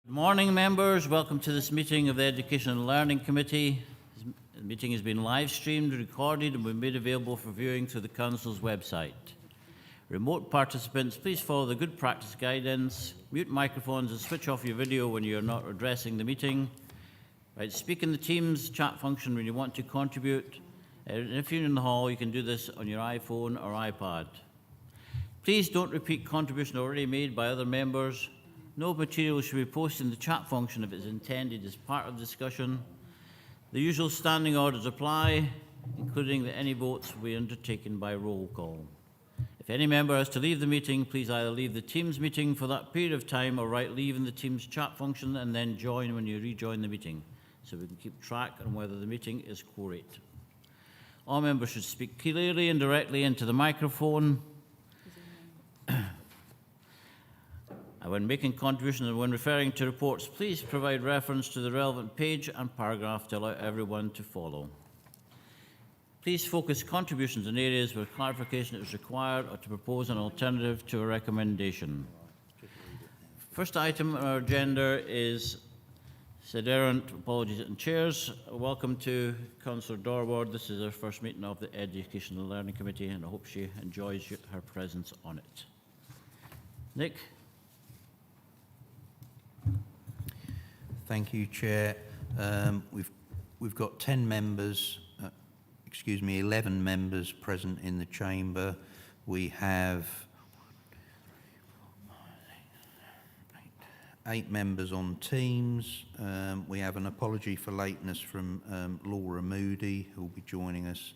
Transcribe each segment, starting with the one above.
Good morning, members. Welcome to this meeting of the Education and Learning Committee. The meeting has been live streamed, recorded, and will be made available for viewing through the Council's website. Remote participants, please follow the good practice guidance, mute microphones and switch off your video when you're not addressing the meeting. Speak in the Teams chat function when you want to contribute. And if you're in the hall, you can do this on your iPhone or iPad. Please don't repeat contributions already made by other members. No material should be posted in the chat function if it's intended as part of the discussion. The usual standing orders apply, including that any votes will be undertaken by roll call. If any member has to leave the meeting, please either leave the Teams meeting for that period of time or write leave in the Teams chat function and then join when you rejoin the meeting, so we can keep track on whether the meeting is quorate. All members should speak clearly and directly into the microphone. When making contributions and when referring to reports, please provide reference to the relevant page and paragraph to allow everyone to follow. Please focus contributions in areas where clarification is required or to propose an alternative to a recommendation. First item on our agenda is Sederant apologies and chairs. Welcome to Councillor Dorward. This is our first meeting of the Education and Learning Committee, and I hope she enjoys her presence on it. Nick? Thank you, Chair. We've got 10 members, 11 members present in the chamber. We have 8 members on Teams. We have an apology for lateness from Laura Moody, who will be joining us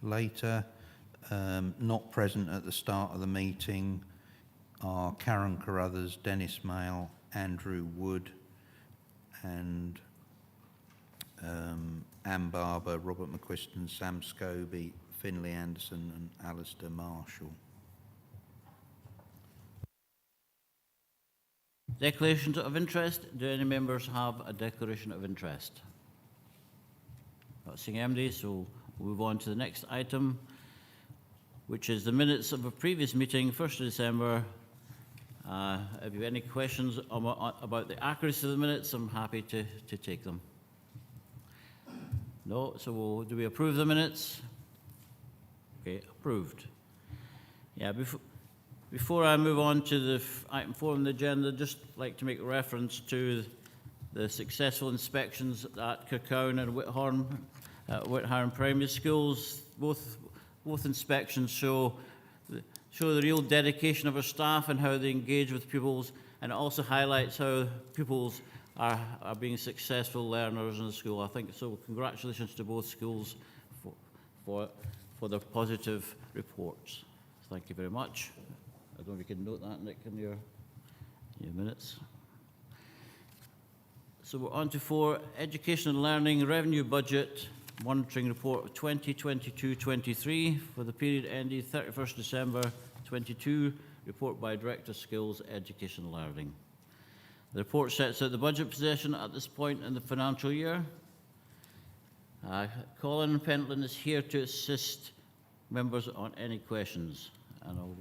later. Not present at the start of the meeting are Karen Carruthers, Dennis Mail, Andrew Wood, and Anne Barber, Robert McQuiston, Sam Scobie, Finlay Anderson and Alistair Marshall. Declarations of interest. Do any members have a declaration of interest? Not seeing anybody, so we'll move on to the next item, which is the minutes of a previous meeting, 1st of December. If you have any questions about the accuracy of the minutes, I'm happy to take them. No? So do we approve the minutes? Okay, approved. Yeah, before I move on to the item 4 on the agenda, I'd just like to make reference to the successful inspections at Kirkcaldy and Whitharn Primary Schools. Both inspections show the real dedication of our staff and how they engage with pupils, and it also highlights how pupils are being successful learners in the school. I think so. Congratulations to both schools for their positive reports. Thank you very much. I don't know if you can note that, Nick, in your minutes. So we're on to 4, Education and Learning Revenue Budget Monitoring Report of 2022-23 for the period ending 31st December 22, report by Director of Skills, Education and Learning. The report sets out the budget position at this point in the financial year. Colin Pentland is here to assist members on any questions, and I'll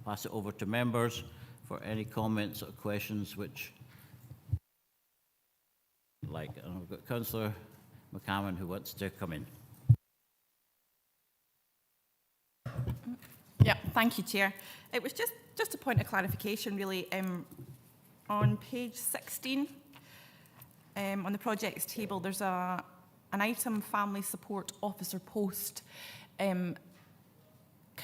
pass it over to members for any comments or questions which like. And I've got Councillor McCammon who wants to come in. Yeah, thank you, Chair. It was just a point of clarification, really. On page 16, on the projects table, there's an item, Family Support Officer post. Can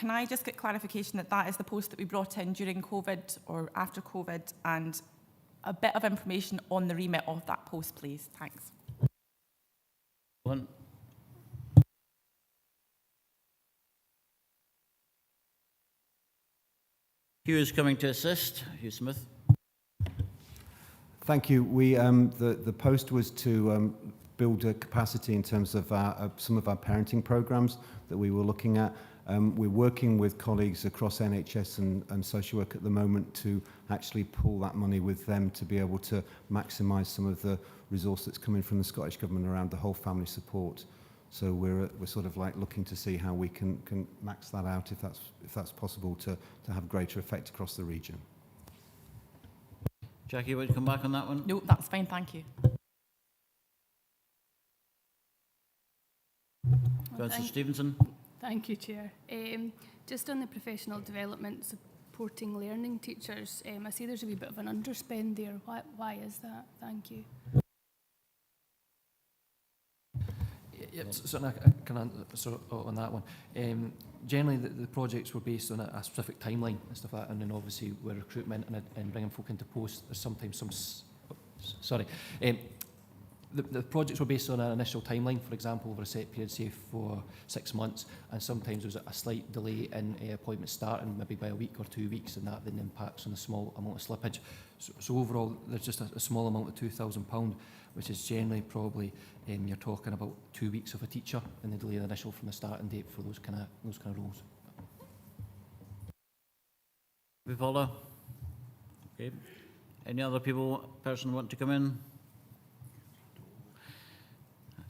I just get clarification that that is the post that we brought in during COVID or after COVID, and a bit of information on the remit of that post, please? Thanks. Hugh is coming to assist. Hugh Smith. Thank you. The post was to build a capacity in terms of some of our parenting programs that we were looking at. We're working with colleagues across NHS and social work at the moment to actually pull that money with them to be able to maximise some of the resource that's coming from the Scottish Government around the whole family support. So we're sort of like looking to see how we can max that out if that's possible to have greater effect across the region. Jackie, you want to come back on that one? No, that's fine, thank you. Councillor Stevenson? Thank you, Chair. Just on the professional development supporting learning teachers, I see there's a wee bit of an underspend there. Why is that? Thank you. Yeah, so I can answer on that one. Generally, the projects were based on a specific timeline and stuff like that, and then obviously with recruitment and bringing folk into post, there's sometimes some. Sorry. The projects were based on an initial timeline, for example, over a set period, say for 6 months, and sometimes there was a slight delay in appointments starting, maybe by a week or 2 weeks, and that then impacts on a small amount of slippage. So overall, there's just a small amount of £2,000, which is generally probably you're talking about 2 weeks of a teacher in the delay initial from the starting date for those kind of roles. We follow? Okay. Any other person want to come in?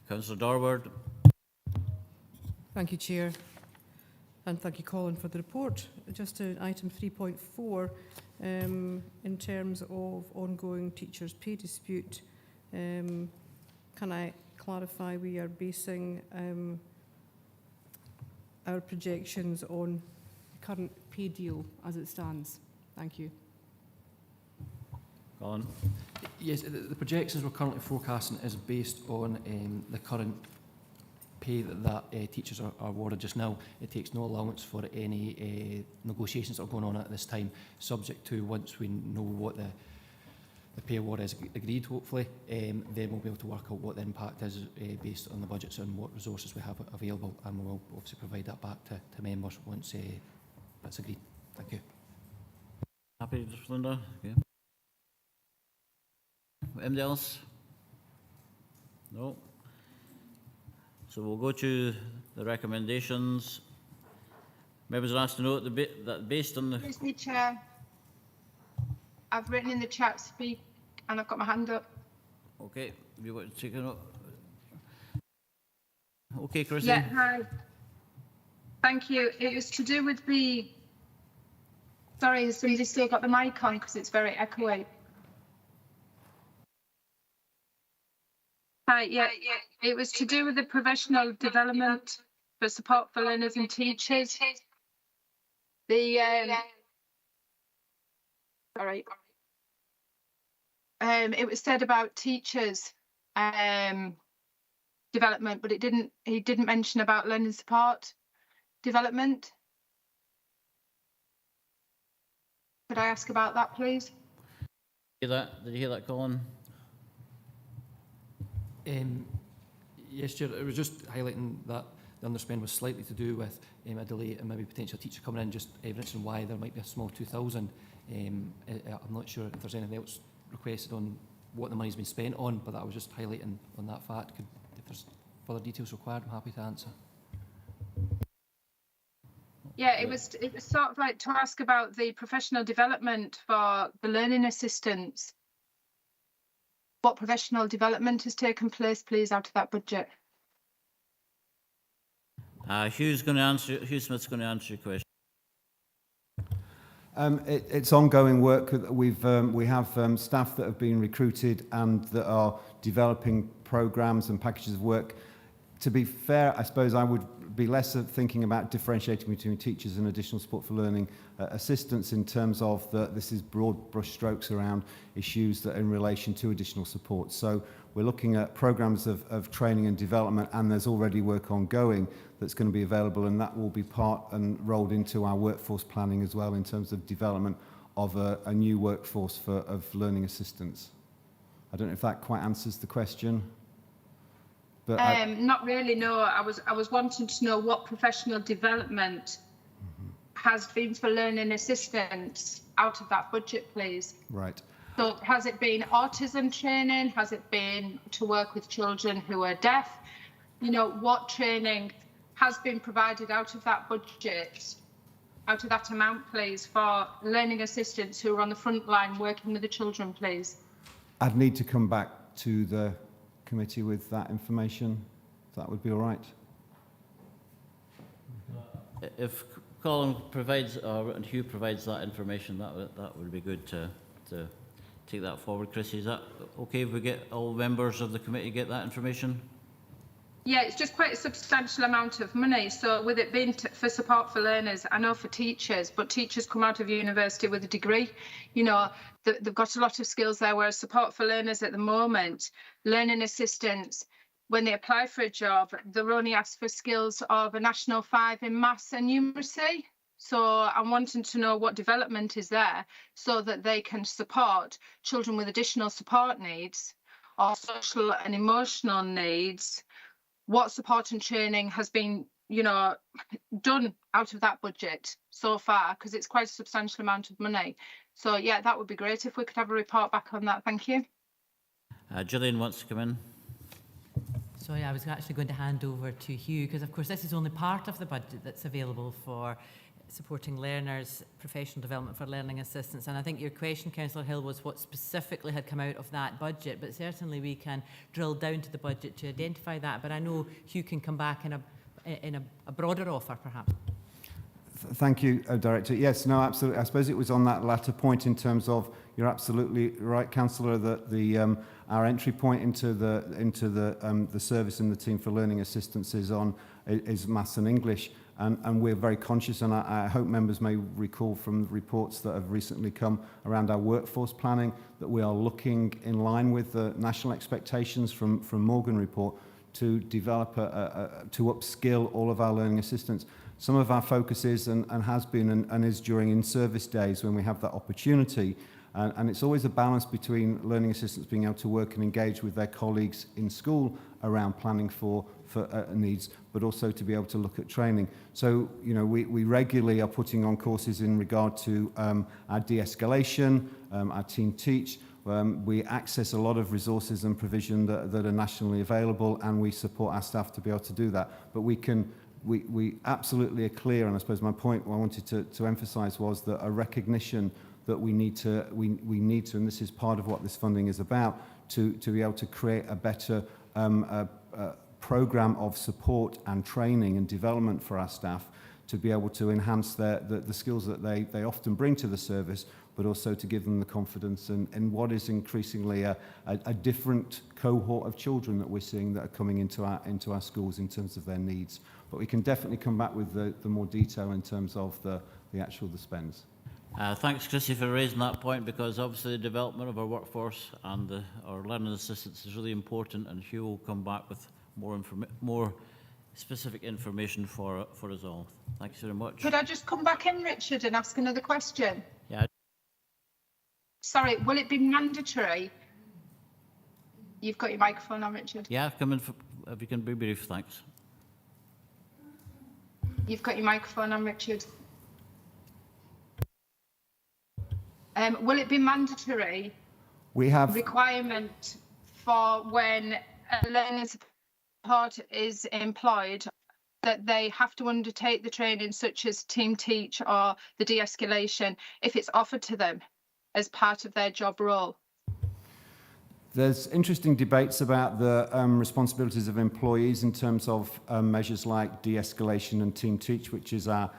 Councillor Dorward. Thank you, Chair, and thank you, Colin, for the report. Just to item 3.4, in terms of ongoing teachers' pay dispute, can I clarify we are basing our projections on the current pay deal as it stands? Thank you. Colin. Yes, the projections we're currently forecasting is based on the current pay that teachers are awarded just now. It takes no allowance for any negotiations that are going on at this time, subject to once we know what the pay award is agreed, hopefully, then we'll be able to work out what the impact is based on the budgets and what resources we have available, and we'll obviously provide that back to members once that's agreed. Thank you. Happy, Linda? Okay. Anybody else? No. So we'll go to the recommendations. Members are asked to note that based on the... Excuse me, Chair. I've written in the chat speak and I've got my hand up. Okay, you want to take a note? Okay, Chrissy. Yeah, hi. Thank you. It was to do with the... Sorry, has somebody still got the mic on because it's very echoey? Hi, yeah. It was to do with the professional development for support for learners and teachers. The sorry. It was said about teachers development, but he didn't mention about learning support development. Could I ask about that, please? Did you hear that, Colin? Yes, Chair. It was just highlighting that the underspend was slightly to do with a delay and maybe potential teacher coming in, just evidencing why there might be a small 2,000. I'm not sure if there's anything else requested on what the money's been spent on, but that was just highlighting on that fact. If there's further details required, I'm happy to answer. Yeah, it was sort of like to ask about the professional development for the learning assistants. What professional development has taken place, please, out of that budget? Hugh Smith's going to answer your question. It's ongoing work. We have staff that have been recruited and that are developing programmes and packages of work. To be fair, I suppose I would be less of thinking about differentiating between teachers and additional support for learning assistants in terms of this is broad brush strokes around issues that are in relation to additional support. So we're looking at programmes of training and development, and there's already work ongoing that's going to be available, and that will be part and rolled into our workforce planning as well in terms of development of a new workforce of learning assistants. I don't know if that quite answers the question. But not really, no. I was wanting to know what professional development has been for learning assistants out of that budget, please. Right. So has it been autism training? Has it been to work with children who are deaf? You know, what training has been provided out of that budget, out of that amount, please, for learning assistants who are on the front line working with the children, please? I'd need to come back to the committee with that information. That would be all right. If Colin provides and Hugh provides that information, that would be good to take that forward. Chrissy, is that okay if we get all members of the committee get that information? Yeah, it's just quite a substantial amount of money. So with it being for support for learners, I know for teachers, but teachers come out of university with a degree. You know, they've got a lot of skills there, whereas support for learners at the moment, learning assistants, when they apply for a job, they're only asked for skills of a National 5 in maths and numeracy. So I'm wanting to know what development is there so that they can support children with additional support needs or social and emotional needs. What support and training has been, you know, done out of that budget so far, because it's quite a substantial amount of money. So yeah, that would be great if we could have a report back on that. Thank you. Gillian wants to come in. Sorry, I was actually going to hand over to Hugh, because of course this is only part of the budget that's available for supporting learners, professional development for learning assistants. And I think your question, Councillor Hill, was what specifically had come out of that budget, but certainly we can drill down to the budget to identify that. But I know Hugh can come back in a broader offer, perhaps. Thank you, Director. Yes, no, absolutely. I suppose it was on that latter point in terms of, you're absolutely right, Councillor, that the our entry point into the service and the team for learning assistance is maths and English. And we're very conscious, and I hope members may recall from the reports that have recently come around our workforce planning, that we are looking in line with the national expectations from Morgan report to develop, to upskill all of our learning assistants. Some of our focus is, and has been, and is during in-service days when we have that opportunity. And it's always a balance between learning assistants being able to work and engage with their colleagues in school around planning for needs, but also to be able to look at training. So, you know, we regularly are putting on courses in regard to our de-escalation, our Team Teach. We access a lot of resources and provision that are nationally available, and we support our staff to be able to do that. But we absolutely are clear, and I suppose my point I wanted to emphasise was that a recognition that we need to, and this is part of what this funding is about, to be able to create a better programme of support and training and development for our staff, to be able to enhance the skills that they often bring to the service, but also to give them the confidence in what is increasingly a different cohort of children that we're seeing that are coming into our schools in terms of their needs. But we can definitely come back with the more detail in terms of the spends. Thanks, Chrissy, for raising that point, because obviously the development of our workforce and our learning assistants is really important, and Hugh will come back with more specific information for us all. Thanks very much. Could I just come back in, Richard, and ask another question? Yeah. Sorry, will it be mandatory? You've got your microphone on, Richard. Yeah, come in, if you can be brief, thanks. You've got your microphone on, Richard. Will it be mandatory? We have requirement for when a learning support is employed that they have to undertake the training such as Team Teach or the de-escalation if it's offered to them as part of their job role? There's interesting debates about the responsibilities of employees in terms of measures like de-escalation and Team Teach, which is our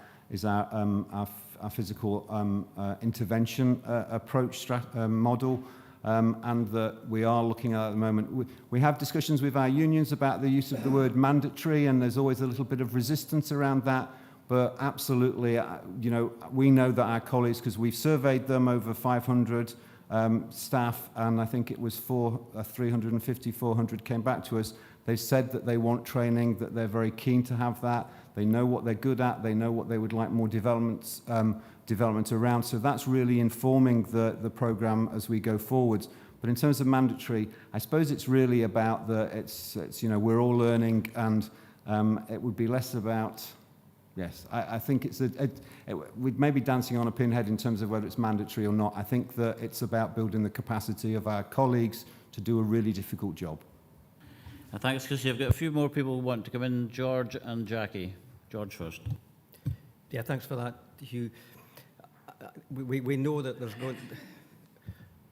physical intervention approach model, and that we are looking at the moment. We have discussions with our unions about the use of the word mandatory, and there's always a little bit of resistance around that. But absolutely, you know, we know that our colleagues, because we've surveyed them, over 500 staff, and I think it was 350, 400 came back to us. They said that they want training, that they're very keen to have that. They know what they're good at. They know what they would like more development around. So that's really informing the programme as we go forwards. But in terms of mandatory, I suppose it's really about it's you know, we're all learning, and it would be less about. Yes, I think it's we may be dancing on a pinhead in terms of whether it's mandatory or not. I think that it's about building the capacity of our colleagues to do a really difficult job. Thanks, Chrissy. I've got a few more people who want to come in. George and Jackie. George first. Yeah, thanks for that, Hugh. We know that there's going.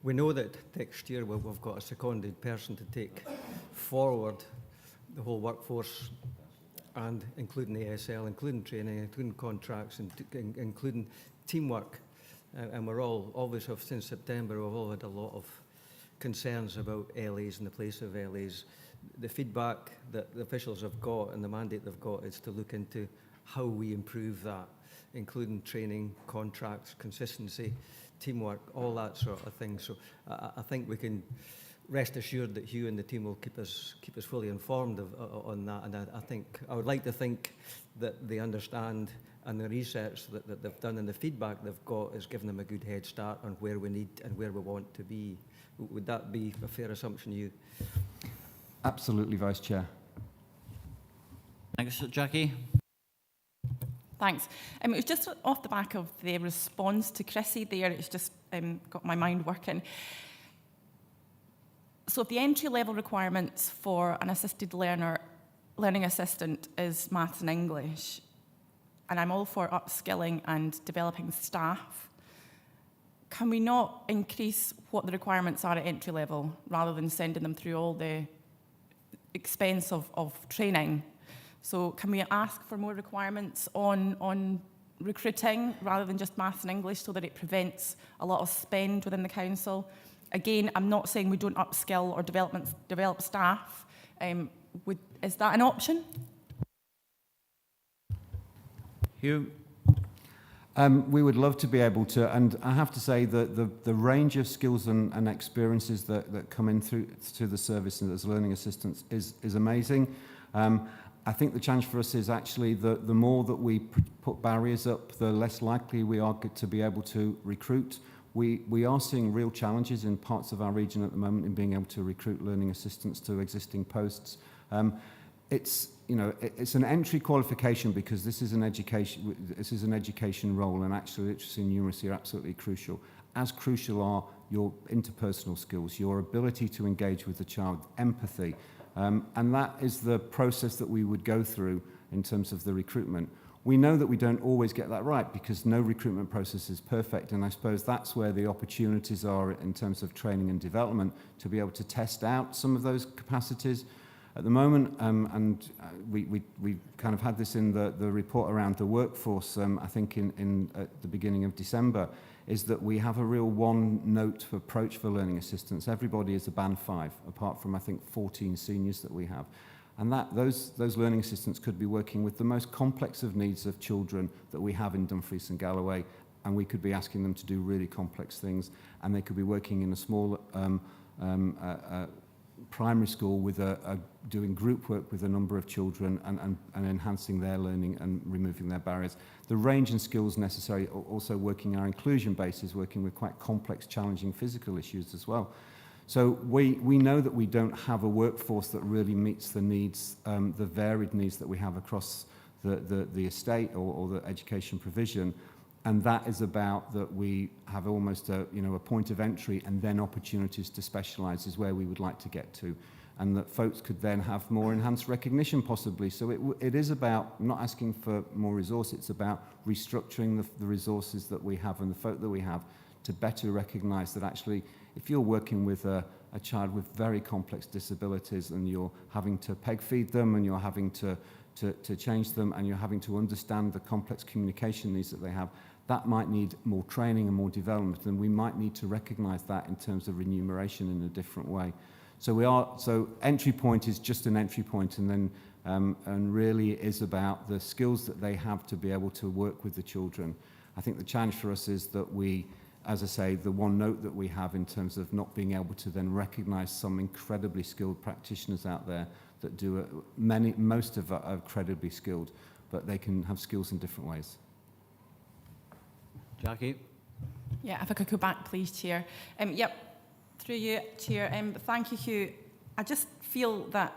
We know that next year we've got a seconded person to take forward the whole workforce, and including the ASL, including training, including contracts, and including teamwork. and we're all, obviously, since September, we've all had a lot of concerns about LAs and the place of LAs. The feedback that the officials have got and the mandate they've got is to look into how we improve that, including training, contracts, consistency, teamwork, all that sort of thing. So I think we can rest assured that Hugh and the team will keep us fully informed on that. And I think I would like to think that they understand, and the research that they've done and the feedback they've got is giving them a good head start on where we need and where we want to be. Would that be a fair assumption, Hugh? Absolutely, Vice Chair. Thanks, Jackie. Thanks. It was just off the back of the response to Chrissy there, it's just got my mind working. So if the entry-level requirements for an assisted learning assistant is maths and English, and I'm all for upskilling and developing staff, can we not increase what the requirements are at entry level rather than sending them through all the expense of training? So can we ask for more requirements on recruiting rather than just maths and English so that it prevents a lot of spend within the council? Again, I'm not saying we don't upskill or develop staff. Is that an option? Hugh? We would love to be able to, and I have to say that the range of skills and experiences that come in through the service and as learning assistants is amazing. I think the challenge for us is actually the more that we put barriers up, the less likely we are to be able to recruit. We are seeing real challenges in parts of our region at the moment in being able to recruit learning assistants to existing posts. It's an entry qualification because this is an education role, and actually literacy and numeracy are absolutely crucial. As crucial are your interpersonal skills, your ability to engage with the child, empathy. And that is the process that we would go through in terms of the recruitment. We know that we don't always get that right because no recruitment process is perfect, and I suppose that's where the opportunities are in terms of training and development to be able to test out some of those capacities. At the moment, we kind of had this in the report around the workforce, I think at the beginning of December, is that we have a real one-note approach for learning assistants. Everybody is a band 5, apart from, I think, 14 seniors that we have. And those learning assistants could be working with the most complex of needs of children that we have in Dumfries and Galloway, and we could be asking them to do really complex things, and they could be working in a small primary school with doing group work with a number of children and enhancing their learning and removing their barriers. The range and skills necessary, also working our inclusion basis, working with quite complex, challenging physical issues as well. So we know that we don't have a workforce that really meets the needs, the varied needs that we have across the estate or the education provision. And that is about that we have almost a point of entry and then opportunities to specialise is where we would like to get to. And that folks could then have more enhanced recognition possibly. So it is about not asking for more resource, it's about restructuring the resources that we have and the folk that we have to better recognise that actually if you're working with a child with very complex disabilities and you're having to peg feed them and you're having to change them and you're having to understand the complex communication needs that they have, that might need more training and more development, and we might need to recognise that in terms of remuneration in a different way. So entry point is just an entry point, and then and really it is about the skills that they have to be able to work with the children. I think the challenge for us is that we, as I say, the one note that we have in terms of not being able to then recognise some incredibly skilled practitioners out there that do most of are incredibly skilled, but they can have skills in different ways. Jackie? Yeah, if I could go back, please, Chair. Yep, through you, Chair. Thank you, Hugh. I just feel that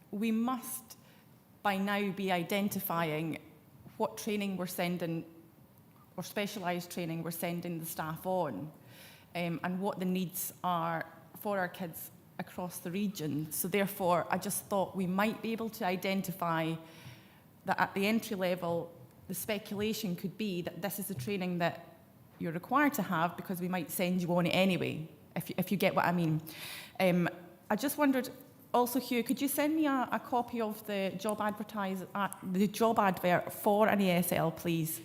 we must, by now, be identifying what training we're sending, or specialised training we're sending the staff on, and what the needs are for our kids across the region. So therefore, I just thought we might be able to identify that at the entry level, the speculation could be that this is the training that you're required to have because we might send you on it anyway, if you get what I mean. I just wondered, also, Hugh, could you send me a copy of the job advert for an ESL, please?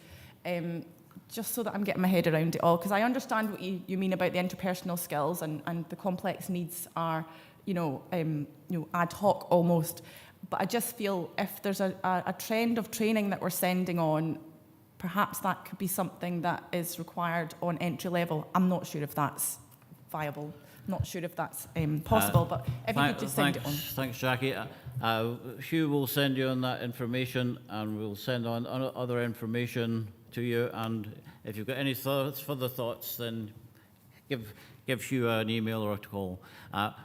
just so that I'm getting my head around it all, because I understand what you mean about the interpersonal skills and the complex needs are, ad hoc almost. But I just feel if there's a trend of training that we're sending on, perhaps that could be something that is required on entry level. I'm not sure if that's viable. Not sure if that's possible, but if you could just send it on. Thanks, Jackie. Hugh will send you on that information, and we'll send on other information to you. And if you've got any further thoughts, then give Hugh an email or a call.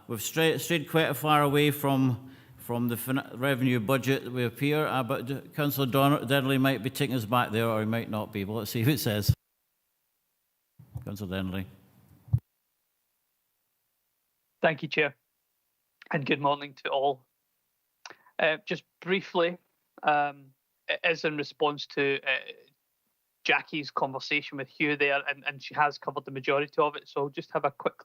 We've strayed quite far away from the revenue budget that we appear, but Councillor Denley might be taking us back there, or he might not be. But let's see who it says. Councillor Denley. Thank you, Chair, and good morning to all. Just briefly, it is in response to Jackie's conversation with Hugh there, and she has covered the majority of it, so I'll just have a quick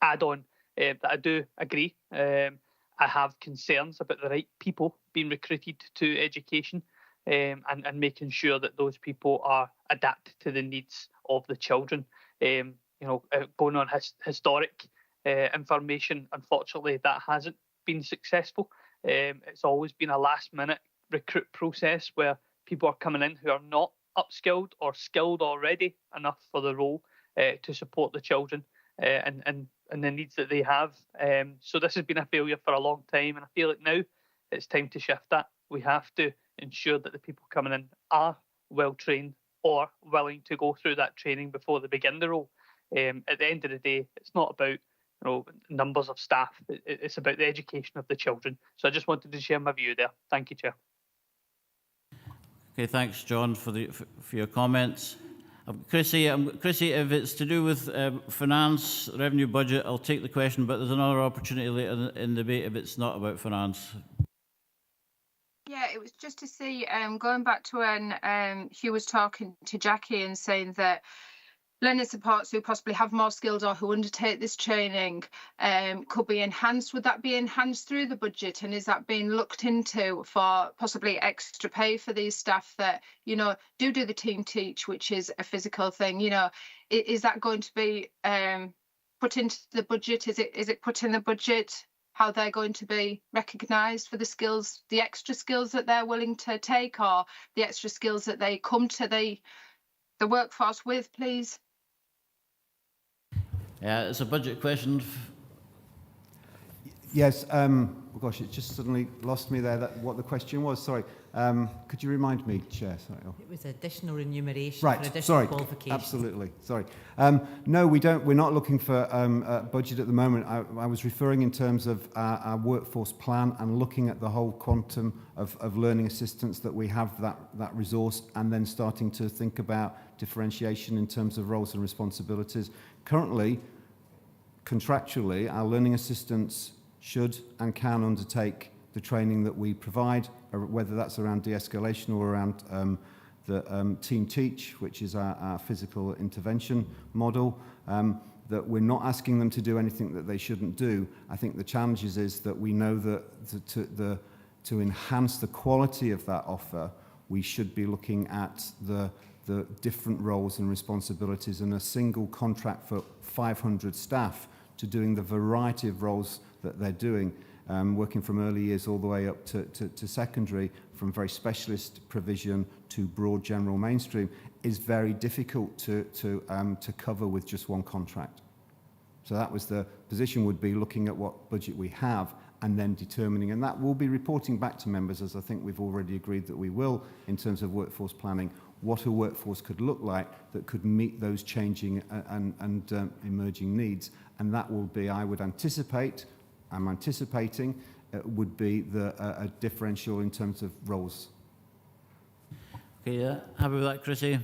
add-on that I do agree. I have concerns about the right people being recruited to education and making sure that those people are adapted to the needs of the children. Going on historic information, unfortunately, that hasn't been successful. It's always been a last-minute recruit process where people are coming in who are not upskilled or skilled already enough for the role to support the children and the needs that they have. So this has been a failure for a long time, and I feel like now it's time to shift that. We have to ensure that the people coming in are well trained or willing to go through that training before they begin the role. At the end of the day, it's not about numbers of staff. It's about the education of the children. So I just wanted to share my view there. Thank you, Chair. Okay, thanks, John, for your comments. Chrissy, if it's to do with finance, revenue budget, I'll take the question, but there's another opportunity later in the debate if it's not about finance. Yeah, it was just to see, going back to when Hugh was talking to Jackie and saying that learning supports who possibly have more skills or who undertake this training could be enhanced. Would that be enhanced through the budget? And is that being looked into for possibly extra pay for these staff that, do the team teach, which is a physical thing? Is that going to be put into the budget? Is it put in the budget how they're going to be recognised for the skills, the extra skills that they're willing to take, or the extra skills that they come to the workforce with, please? Yeah, it's a budget question. Yes. Oh gosh, it just suddenly lost me there. What the question was? Sorry. Could you remind me, Chair? Sorry. It was additional remuneration Right. for additional Sorry. qualifications. Absolutely. Sorry. No, we don't. We're not looking for a budget at the moment. I was referring in terms of our workforce plan and looking at the whole quantum of learning assistants that we have, that resource, and then starting to think about differentiation in terms of roles and responsibilities. Currently, contractually, our learning assistants should and can undertake the training that we provide, whether that's around de-escalation or around the team teach, which is our physical intervention model, that we're not asking them to do anything that they shouldn't do. I think the challenge is that we know that to enhance the quality of that offer, we should be looking at the different roles and responsibilities, and a single contract for 500 staff to doing the variety of roles that they're doing, working from early years all the way up to secondary, from very specialist provision to broad general mainstream, is very difficult to cover with just one contract. So that was the position, would be looking at what budget we have and then determining, and that will be reporting back to members, as I think we've already agreed that we will, in terms of workforce planning, what a workforce could look like that could meet those changing and emerging needs. And that will be, I'm anticipating, would be a differential in terms of roles. Okay, yeah. Happy with that, Chrissy?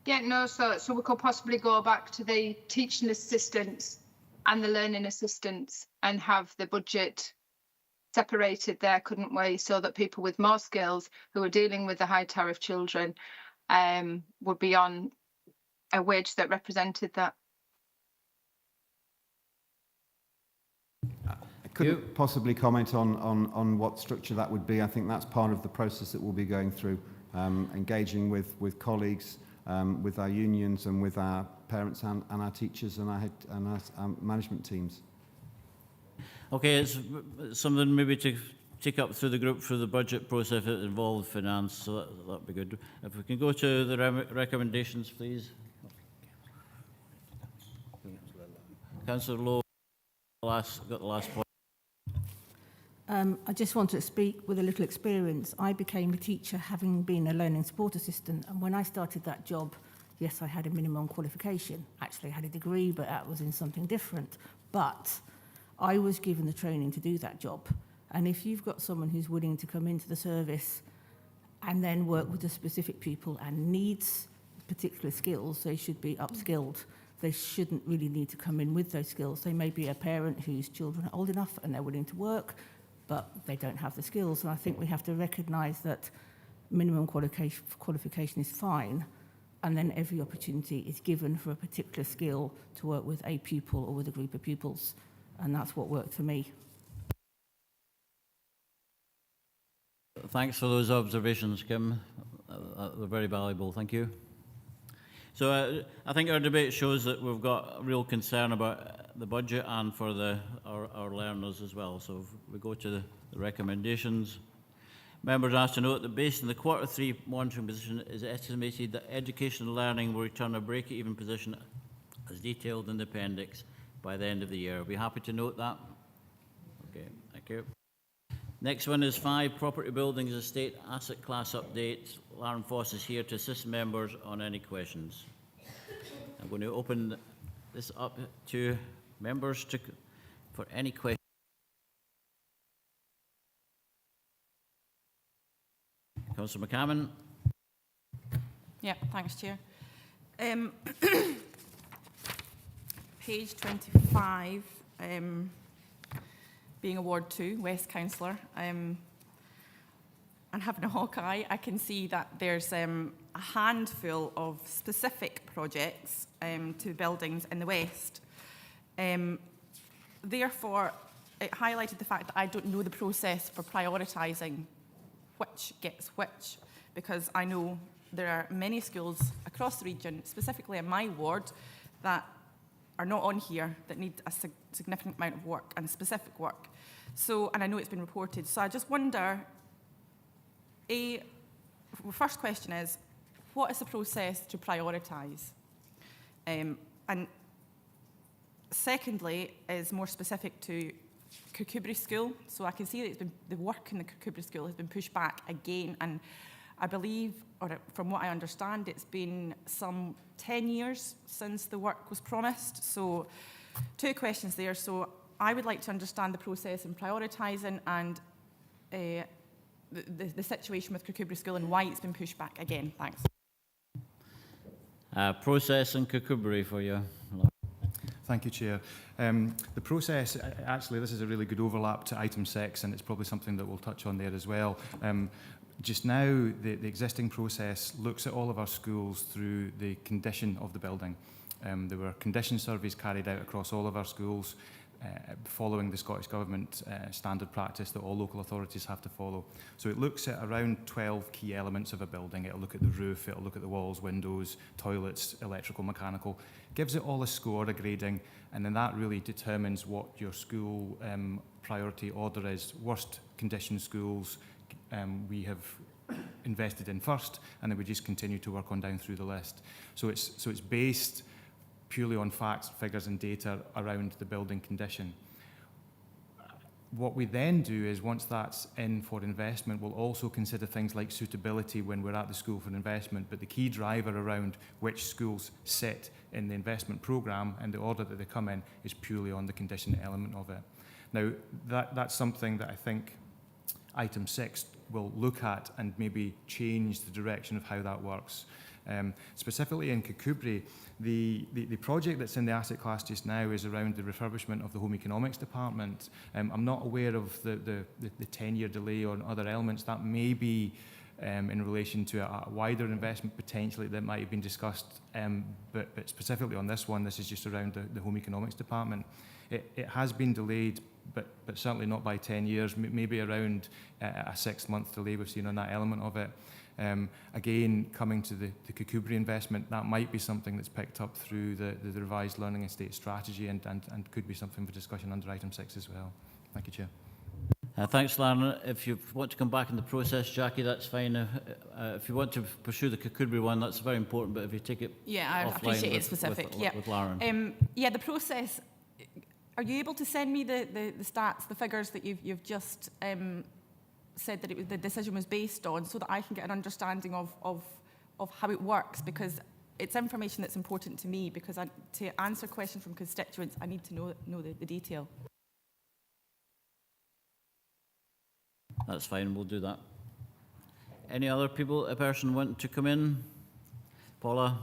Yeah, no, so we could possibly go back to the teaching assistants and the learning assistants and have the budget separated there, couldn't we? So that people with more skills who are dealing with the high tariff children would be on a wage that represented that. I couldn't possibly comment on what structure that would be. I think that's part of the process that we'll be going through, engaging with colleagues with our unions and with our parents and our teachers and our management teams. Okay, it's something maybe to take up through the group through the budget process if it involved finance, so that'd be good. If we can go to the recommendations, please. Councillor Lowe, got the last point. I just want to speak with a little experience. I became a teacher having been a learning support assistant, and when I started that job, yes, I had a minimum qualification. Actually, I had a degree, but that was in something different. But I was given the training to do that job. And if you've got someone who's willing to come into the service and then work with the specific people and needs particular skills, they should be upskilled. They shouldn't really need to come in with those skills. They may be a parent whose children are old enough and they're willing to work, but they don't have the skills. And I think we have to recognise that minimum qualification is fine, and then every opportunity is given for a particular skill to work with a pupil or with a group of pupils. And that's what worked for me. Thanks for those observations, Kim. They're very valuable. Thank you. So I think our debate shows that we've got a real concern about the budget and for our learners as well. So if we go to the recommendations. Members are asked to note that based on the Q3 monitoring position, it is estimated that education and learning will return a break-even position as detailed in the appendix by the end of the year. Are we happy to note that? Okay, thank you. Next one is 5, property buildings estate asset class update. Lauren Foss is here to assist members on any questions. I'm going to open this up to members for any questions. Councillor McCammon. Yeah, thanks, Chair. Page 25, being a Ward 2 West Councillor, and having a hawk eye, I can see that there's a handful of specific projects to buildings in the West. Therefore, it highlighted the fact that I don't know the process for prioritising which gets which, because I know there are many schools across the region, specifically in my ward, that are not on here, that need a significant amount of work and specific work. So, and I know it's been reported. So I just wonder, first question is, what is the process to prioritise? And secondly, is more specific to Kirkcudbright School. So I can see that it's been, the work in the Kirkcudbright School has been pushed back again, and I believe, or from what I understand, it's been some 10 years since the work was promised. So 2 questions there. So I would like to understand the process in prioritising and the situation with Kirkcudbright School and why it's been pushed back again. Thanks. Process in Kirkcudbright for you. Thank you, Chair. The process, actually, this is a really good overlap to item 6, and it's probably something that we'll touch on there as well. Just now, the existing process looks at all of our schools through the condition of the building. There were condition surveys carried out across all of our schools, following the Scottish Government standard practice that all local authorities have to follow. So it looks at around 12 key elements of a building. It'll look at the roof, it'll look at the walls, windows, toilets, electrical, mechanical. Gives it all a score, a grading, and then that really determines what your school priority order is. Worst condition schools we have invested in first, and then we just continue to work on down through the list. So it's based purely on facts, figures and data around the building condition. What we then do is, once that's in for investment, we'll also consider things like suitability when we're at the school for investment, but the key driver around which schools sit in the investment programme and the order that they come in is purely on the condition element of it. Now, that's something that I think item 6 will look at and maybe change the direction of how that works. Specifically in Kirkcudbright, the project that's in the asset class just now is around the refurbishment of the Home Economics Department. I'm not aware of the 10-year delay on other elements. That may be in relation to a wider investment potentially that might have been discussed, but specifically on this one, this is just around the Home Economics Department. It has been delayed but certainly not by 10 years, maybe around a 6-month delay we've seen on that element of it. Again, coming to the Kukubri investment, that might be something that's picked up through the revised learning estate strategy and could be something for discussion under item 6 as well. Thank you, Chair. Thanks, Larry. If you want to come back in the process, Jackie, that's fine. If you want to pursue the Kukubri one, that's very important, but if you take it I offline appreciate it with, specific. with Lauren. The process, are you able to send me the stats, the figures that you've just said that the decision was based on, so that I can get an understanding of how it works? Because it's information that's important to me, because to answer questions from constituents, I need to know the detail. That's fine, we'll do that. Any other person want to come in? Paula?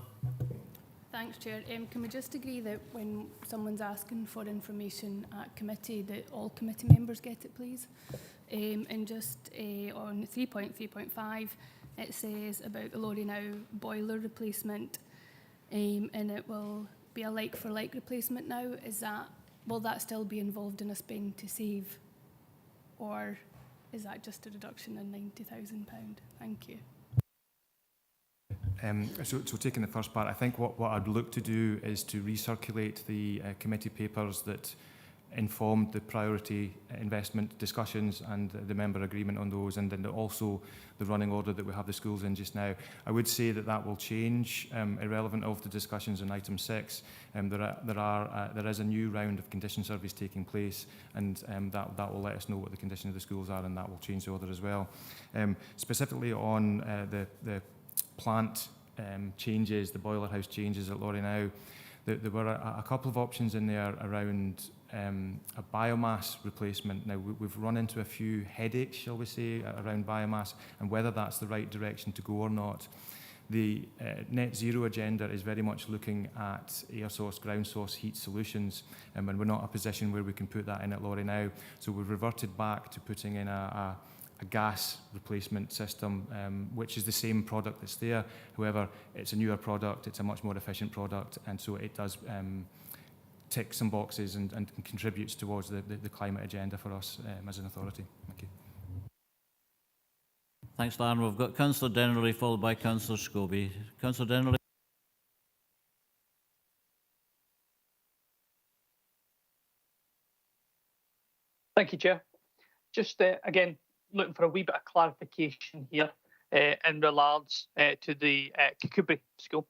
Thanks, Chair. Can we just agree that when someone's asking for information at committee, that all committee members get it, please? And just on 3.3.5, it says about the Lorry Now boiler replacement, and it will be a like-for-like replacement now. Will that still be involved in a spend to save, or is that just a reduction in £90,000? Thank you. So taking the first part, I think what I'd look to do is to recirculate the committee papers that informed the priority investment discussions and the member agreement on those, and then also the running order that we have the schools in just now. I would say that will change, irrelevant of the discussions on item 6. There is a new round of condition surveys taking place, and that will let us know what the condition of the schools are, and that will change the order as well. Specifically on the plant changes, the boiler house changes at Lorry Now, there were a couple of options in there around a biomass replacement. Now, we've run into a few headaches, shall we say, around biomass and whether that's the right direction to go or not. The net zero agenda is very much looking at air source, ground source heat solutions, and we're not in a position where we can put that in at Lorry Now. So we've reverted back to putting in a gas replacement system, which is the same product that's there. However, it's a newer product, it's a much more efficient product, and so it does tick some boxes and contributes towards the climate agenda for us as an authority. Thank you. Thanks, Lauren. We've got Councillor Dennery followed by Councillor Scobie. Councillor Dennery. Thank you, Chair. Just again, looking for a wee bit of clarification here in regards to the Kukubri school.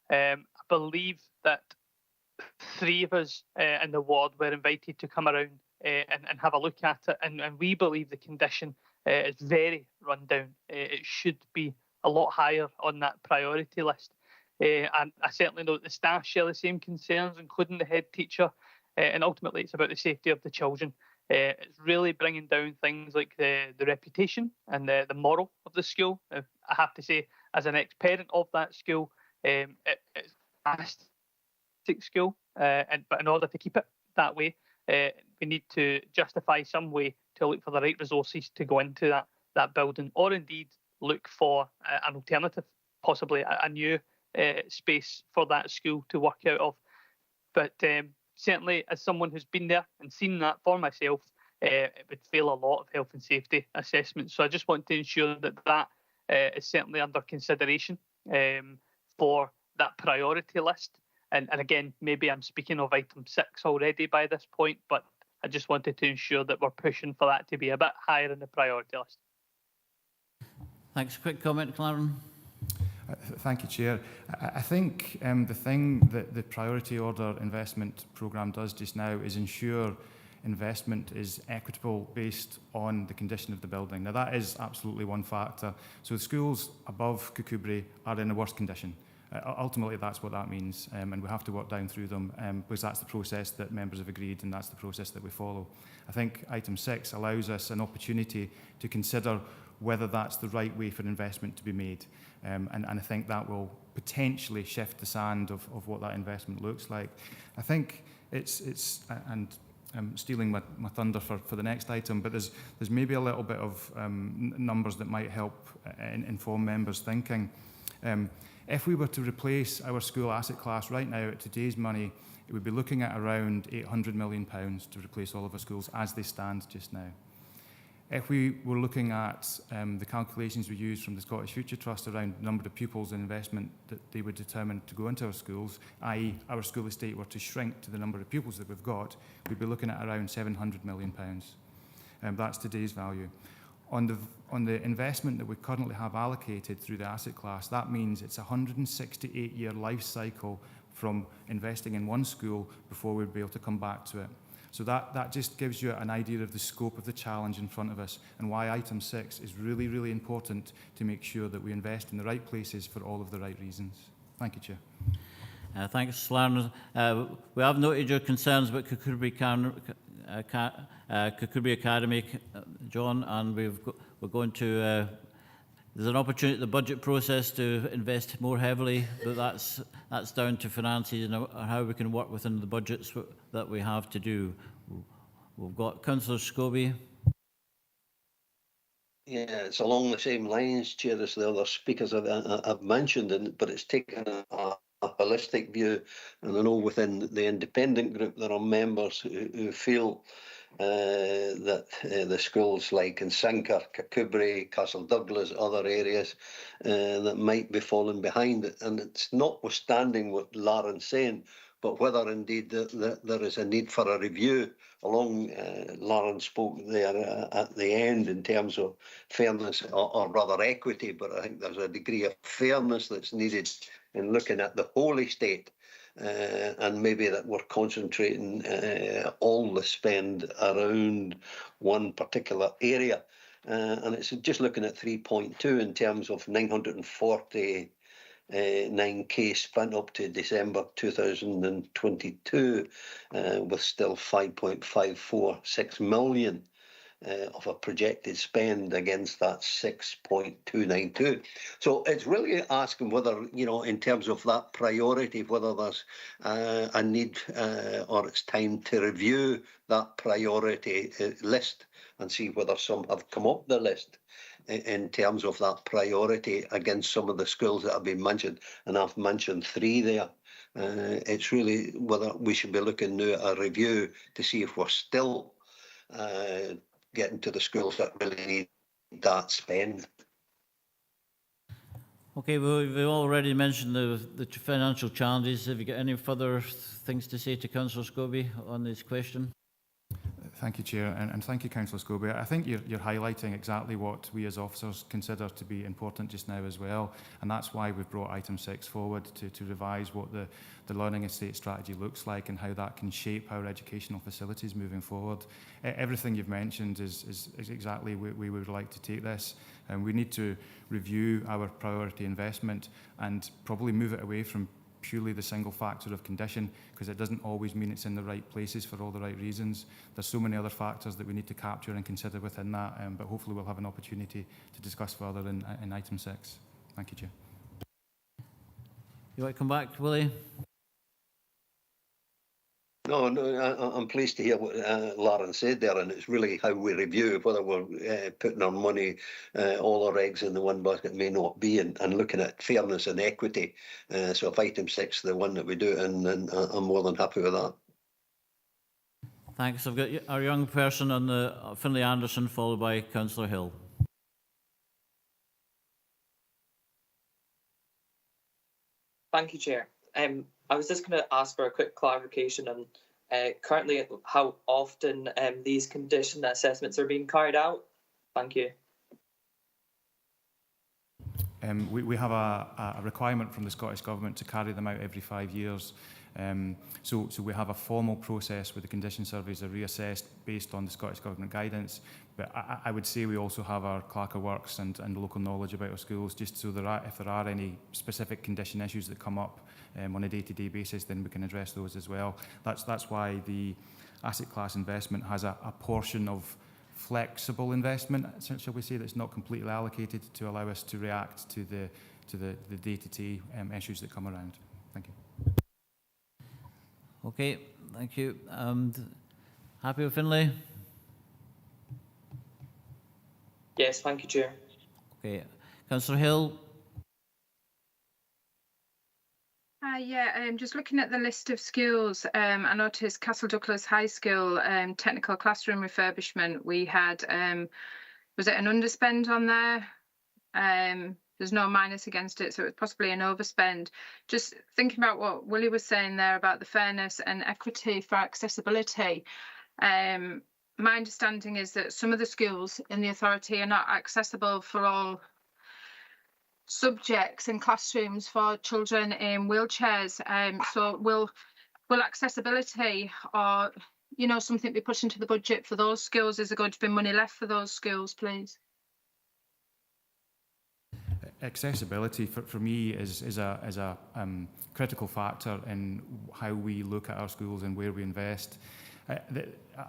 I believe that 3 of us in the ward were invited to come around and have a look at it, and we believe the condition is very run down. It should be a lot higher on that priority list. And I certainly know that the staff share the same concerns, including the head teacher, and ultimately it's about the safety of the children. It's really bringing down things like the reputation and the moral of the school. I have to say, as an ex-parent of that school, it's a fantastic school, but in order to keep it that way, we need to justify some way to look for the right resources to go into that building, or indeed look for an alternative, possibly a new space for that school to work out of. But certainly, as someone who's been there and seen that for myself, it would fail a lot of health and safety assessments. So I just want to ensure that is certainly under consideration for that priority list. And again, maybe I'm speaking of item 6 already by this point, but I just wanted to ensure that we're pushing for that to be a bit higher in the priority list. Thanks. Quick comment, Claren. Thank you, Chair. I think the thing that the priority order investment programme does just now is ensure investment is equitable based on the condition of the building. Now, that is absolutely one factor. So the schools above Kukubri are in a worse condition. Ultimately, that's what that means, and we have to work down through them because that's the process that members have agreed, and that's the process that we follow. I think item 6 allows us an opportunity to consider whether that's the right way for investment to be made, and I think that will potentially shift the sand of what that investment looks like. I think it's and I'm stealing my thunder for the next item, but there's maybe a little bit of numbers that might help inform members' thinking. If we were to replace our school asset class right now at today's money, it would be looking at around £800 million to replace all of our schools as they stand just now. If we were looking at the calculations we use from the Scottish Future Trust around the number of pupils and investment that they would determine to go into our schools, i.e. our school estate were to shrink to the number of pupils that we've got, we'd be looking at around £700 million. That's today's value. On the investment that we currently have allocated through the asset class, that means it's a 168-year life cycle from investing in one school before we'd be able to come back to it. So that just gives you an idea of the scope of the challenge in front of us and why item 6 is really, really important to make sure that we invest in the right places for all of the right reasons. Thank you, Chair. Thanks, Larry. We have noted your concerns about Kirkcudbright Academy, John, and we're going to. There's an opportunity in the budget process to invest more heavily, but that's down to finances and how we can work within the budgets that we have to do. We've got Councillor Scobie. Yeah, it's along the same lines, Chair, as the other speakers have mentioned, but it's taken a holistic view. And I know within the independent group there are members who feel that the schools like in Sinker, Kirkcudbright, Castle Douglas, other areas that might be falling behind it. And it's notwithstanding what Lauren's saying, but whether indeed there is a need for a review along, Lauren spoke there at the end in terms of fairness or rather equity, but I think there's a degree of fairness that's needed in looking at the whole estate. And maybe that we're concentrating all the spend around one particular area. And it's just looking at 3.2 in terms of 949k spent up to December 2022, with still 5.546 million of a projected spend against that 6.292. So it's really asking whether, in terms of that priority, whether there's a need or it's time to review that priority list and see whether some have come up the list in terms of that priority against some of the schools that have been mentioned. And I've mentioned 3 there. It's really whether we should be looking now at a review to see if we're still getting to the schools that really need that spend. Okay, we've already mentioned the financial challenges. Have you got any further things to say to Councillor Scobie on this question? Thank you, Chair, and thank you, Councillor Scobie. I think you're highlighting exactly what we as officers consider to be important just now as well, and that's why we've brought item 6 forward to revise what the learning estate strategy looks like and how that can shape our educational facilities moving forward. Everything you've mentioned is exactly where we would like to take this, and we need to review our priority investment and probably move it away from purely the single factor of condition, because it doesn't always mean it's in the right places for all the right reasons. There's so many other factors that we need to capture and consider within that, but hopefully we'll have an opportunity to discuss further in item 6. Thank you, Chair. You want to come back, Willie? No, I'm pleased to hear what Lauren said there, and it's really how we review whether we're putting our money, all our eggs in the one basket may not be, and looking at fairness and equity. So if item 6 is the one that we do, and I'm more than happy with that. Thanks. I've got our young person on the Finlay Anderson, followed by Councillor Hill. Thank you, Chair. I was just going to ask for a quick clarification on currently how often these condition assessments are being carried out. Thank you. We have a requirement from the Scottish Government to carry them out every 5 years. So we have a formal process where the condition surveys are reassessed based on the Scottish Government guidance. But I would say we also have our clerk of works and local knowledge about our schools, just so if there are any specific condition issues that come up on a day-to-day basis, then we can address those as well. That's why the asset class investment has a portion of flexible investment, shall we say, that's not completely allocated to allow us to react to the day-to-day issues that come around. Thank you. Okay, thank you. Happy with Finlay? Yes, thank you, Chair. Okay. Councillor Hill? Hi, yeah, just looking at the list of schools, I noticed Castle Douglas High School technical classroom refurbishment. We had, was it an underspend on there? There's no minus against it, so it's possibly an overspend. Just thinking about what Willie was saying there about the fairness and equity for accessibility. My understanding is that some of the schools in the authority are not accessible for all subjects and classrooms for children in wheelchairs. So will accessibility or something be put into the budget for those schools? Is there going to be money left for those schools, please? Accessibility for me is a critical factor in how we look at our schools and where we invest.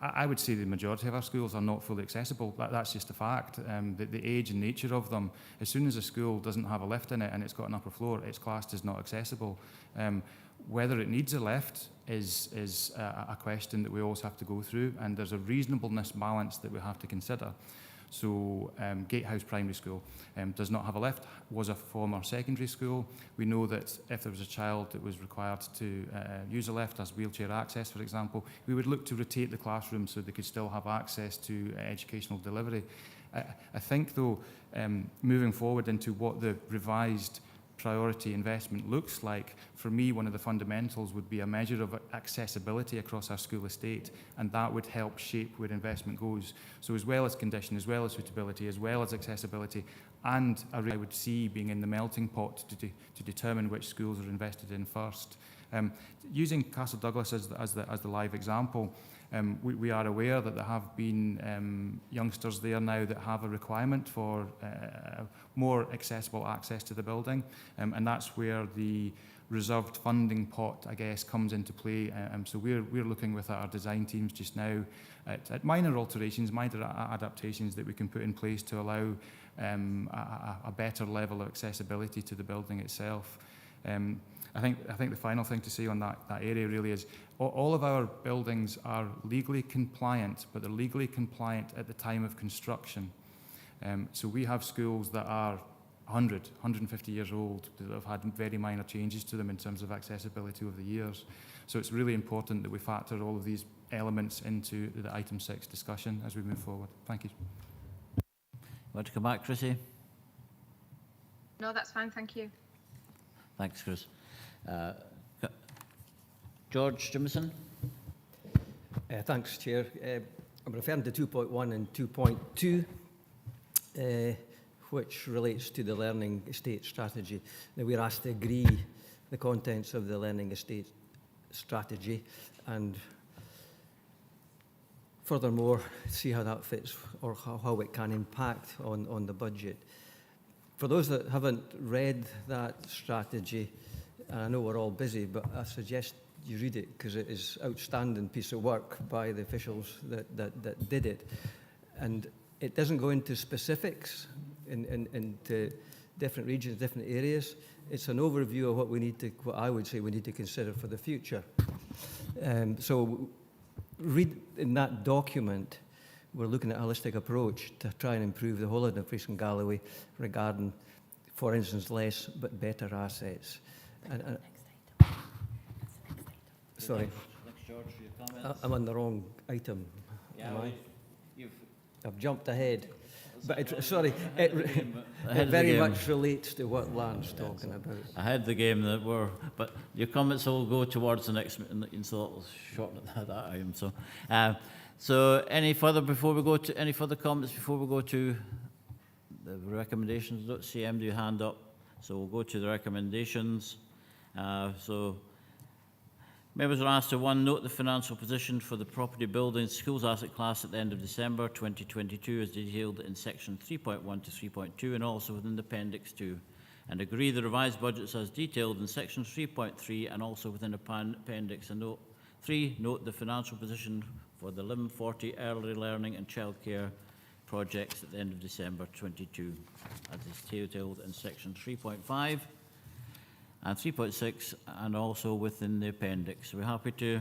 I would say the majority of our schools are not fully accessible. That's just a fact. The age and nature of them, as soon as a school doesn't have a lift in it and it's got an upper floor, it's classed as not accessible. Whether it needs a lift is a question that we always have to go through, and there's a reasonableness balance that we have to consider. So Gatehouse Primary School does not have a lift, was a former secondary school. We know that if there was a child that was required to use a lift as wheelchair access, for example, we would look to rotate the classroom so they could still have access to educational delivery. I think, though, moving forward into what the revised priority investment looks like, for me, one of the fundamentals would be a measure of accessibility across our school estate, and that would help shape where investment goes. So as well as condition, as well as suitability, as well as accessibility, and I would see being in the melting pot to determine which schools are invested in first. Using Castle Douglas as the live example, we are aware that there have been youngsters there now that have a requirement for more accessible access to the building, and that's where the reserved funding pot, I guess, comes into play. So we're looking with our design teams just now at minor alterations, minor adaptations that we can put in place to allow a better level of accessibility to the building itself. I think the final thing to say on that area really is all of our buildings are legally compliant, but they're legally compliant at the time of construction. So we have schools that are 100, 150 years old that have had very minor changes to them in terms of accessibility over the years. So it's really important that we factor all of these elements into the item 6 discussion as we move forward. Thank you. Want to come back, Chrissy? No, that's fine, thank you. Thanks, Chris. George Jimison. Thanks, Chair. I'm referring to 2.1 and 2.2, which relates to the learning estate strategy. Now, we're asked to agree the contents of the learning estate strategy and furthermore see how that fits or how it can impact on the budget. For those that haven't read that strategy, and I know we're all busy, but I suggest you read it because it is an outstanding piece of work by the officials that did it. And it doesn't go into specifics into different regions, different areas. It's an overview of what I would say we need to consider for the future. So read in that document, we're looking at a holistic approach to try and improve the whole of Dumfries and Galloway regarding, for instance, less but better assets. Sorry, Thanks, George, for your comments. I'm on the wrong item. Yeah, Am I? you've I've jumped ahead. But it very much relates to what Lan's talking about. I had the game that were, but your comments will go towards the next meeting, so it'll shorten that item. So any further comments before we go to the recommendations? Don't see MD hand up, so we'll go to the recommendations. So members are asked to 1, note the financial position for the property, buildings, schools asset class at the end of December 2022 as detailed in section 3.1 to 3.2 and also within the appendix 2, and agree the revised budgets as detailed in section 3.3 and also within appendix. And note 3, note the financial position for the 1140 early learning and childcare projects at the end of December 22 as is detailed in section 3.5 and 3.6 and also within the appendix. Are we happy to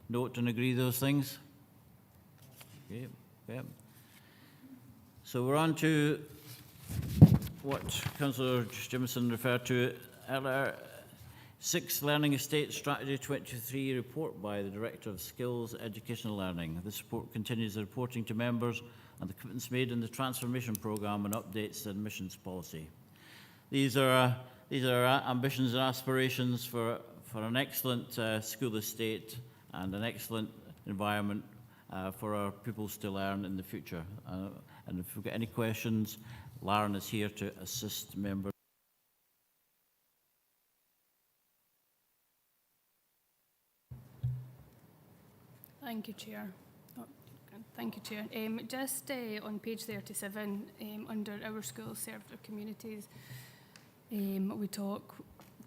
note and agree those things? Okay. Yeah. So we're on to what Councillor Jimison referred to earlier. Sixth, Learning Estate Strategy 23 report by the Director of Skills, Education and Learning. This report continues the reporting to members and the commitments made in the transformation programme and updates the admissions policy. These are ambitions and aspirations for an excellent school estate and an excellent environment for our pupils to learn in the future. And if we've got any questions, Lauren is here to assist members. Thank you, Chair. Thank you, Chair. Just on page 37, under Our Schools Serve Their Communities, we talk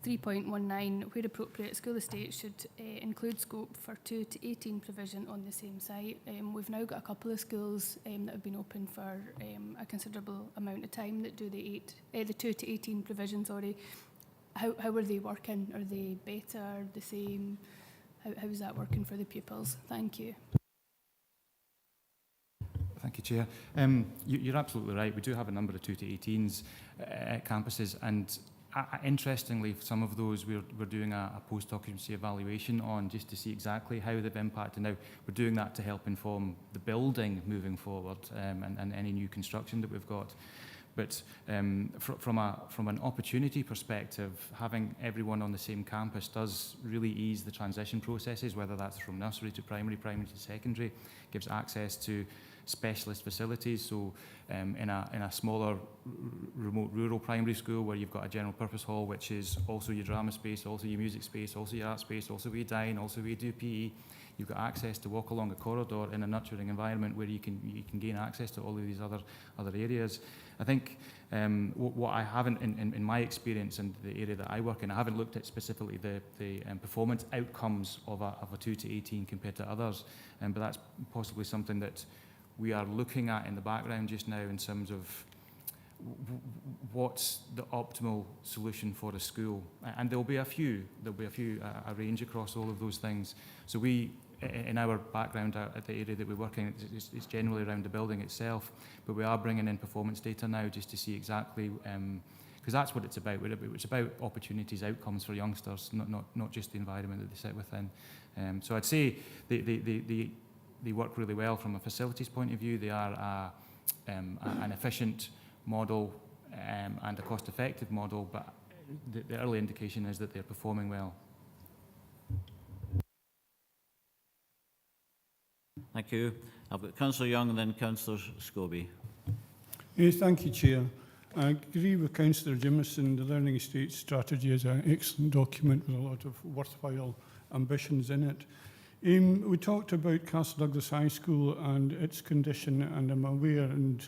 3.19, where appropriate, school estates should include scope for 2 to 18 provision on the same site. We've now got a couple of schools that have been open for a considerable amount of time that do the 2 to 18 provision, sorry. How are they working? Are they better, the same? How is that working for the pupils? Thank you. Thank you, Chair. You're absolutely right. We do have a number of 2 to 18s at campuses, and interestingly, some of those we're doing a post-occupancy evaluation on, just to see exactly how they've impacted. Now, we're doing that to help inform the building moving forward, and any new construction that we've got. But from an opportunity perspective, having everyone on the same campus does really ease the transition processes, whether that's from nursery to primary, primary to secondary, gives access to specialist facilities. So in a smaller remote rural primary school where you've got a general purpose hall, which is also your drama space, also your music space, also your art space, also where you dine, also where you do PE, you've got access to walk along a corridor in a nurturing environment where you can gain access to all of these other areas. I think what I haven't, in my experience and the area that I work in, I haven't looked at specifically the performance outcomes of a 2 to 18 compared to others, but that's possibly something that we are looking at in the background just now in terms of what's the optimal solution for a school. And there'll be a range across all of those things. So we, in our background at the area that we work in, it's generally around the building itself, but we are bringing in performance data now just to see exactly, because that's what it's about. It's about opportunities, outcomes for youngsters, not just the environment that they sit within. So I'd say they work really well from a facilities point of view. They are an efficient model and a cost-effective model, but the early indication is that they're performing well. Thank you. I've got Councillor Young and then Councillor Scobie. Yes, thank you, Chair. I agree with Councillor Jimison. The Learning Estate Strategy is an excellent document with a lot of worthwhile ambitions in it. We talked about Castle Douglas High School and its condition, and I'm aware, and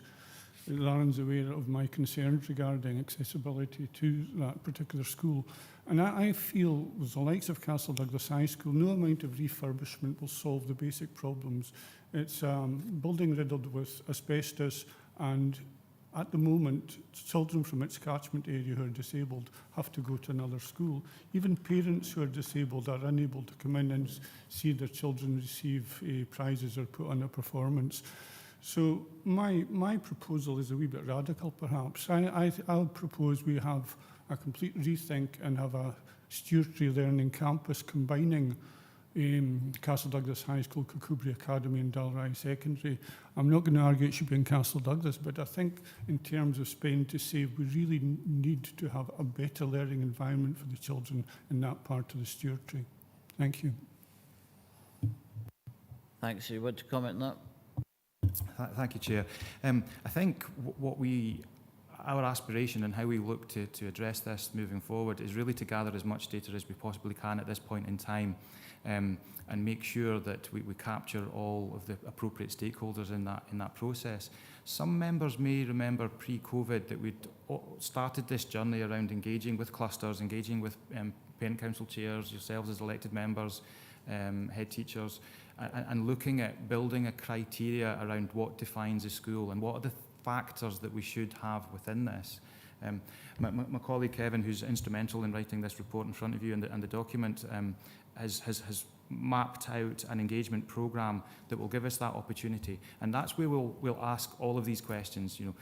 Lauren's aware of my concerns regarding accessibility to that particular school. And I feel, with the likes of Castle Douglas High School, no amount of refurbishment will solve the basic problems. It's building riddled with asbestos, and at the moment, children from its catchment area who are disabled have to go to another school. Even parents who are disabled are unable to come in and see their children receive prizes or put on a performance. So my proposal is a wee bit radical, perhaps. I'll propose we have a complete rethink and have a stewardship learning campus combining Castle Douglas High School, Kirkcudbright Academy and Dalry Secondary. I'm not going to argue it should be in Castle Douglas, but I think in terms of spend to save, we really need to have a better learning environment for the children in that part of the stewardship. Thank you. Thanks. You want to comment on that? Thank you, Chair. I think our aspiration and how we look to address this moving forward is really to gather as much data as we possibly can at this point in time, and make sure that we capture all of the appropriate stakeholders in that process. Some members may remember pre-COVID that we'd started this journey around engaging with clusters, engaging with parent council chairs, yourselves as elected members, head teachers, and looking at building a criteria around what defines a school and what are the factors that we should have within this. My colleague Kevin, who's instrumental in writing this report in front of you and the document, has mapped out an engagement programme that will give us that opportunity. And that's where we'll ask all of these questions. You know,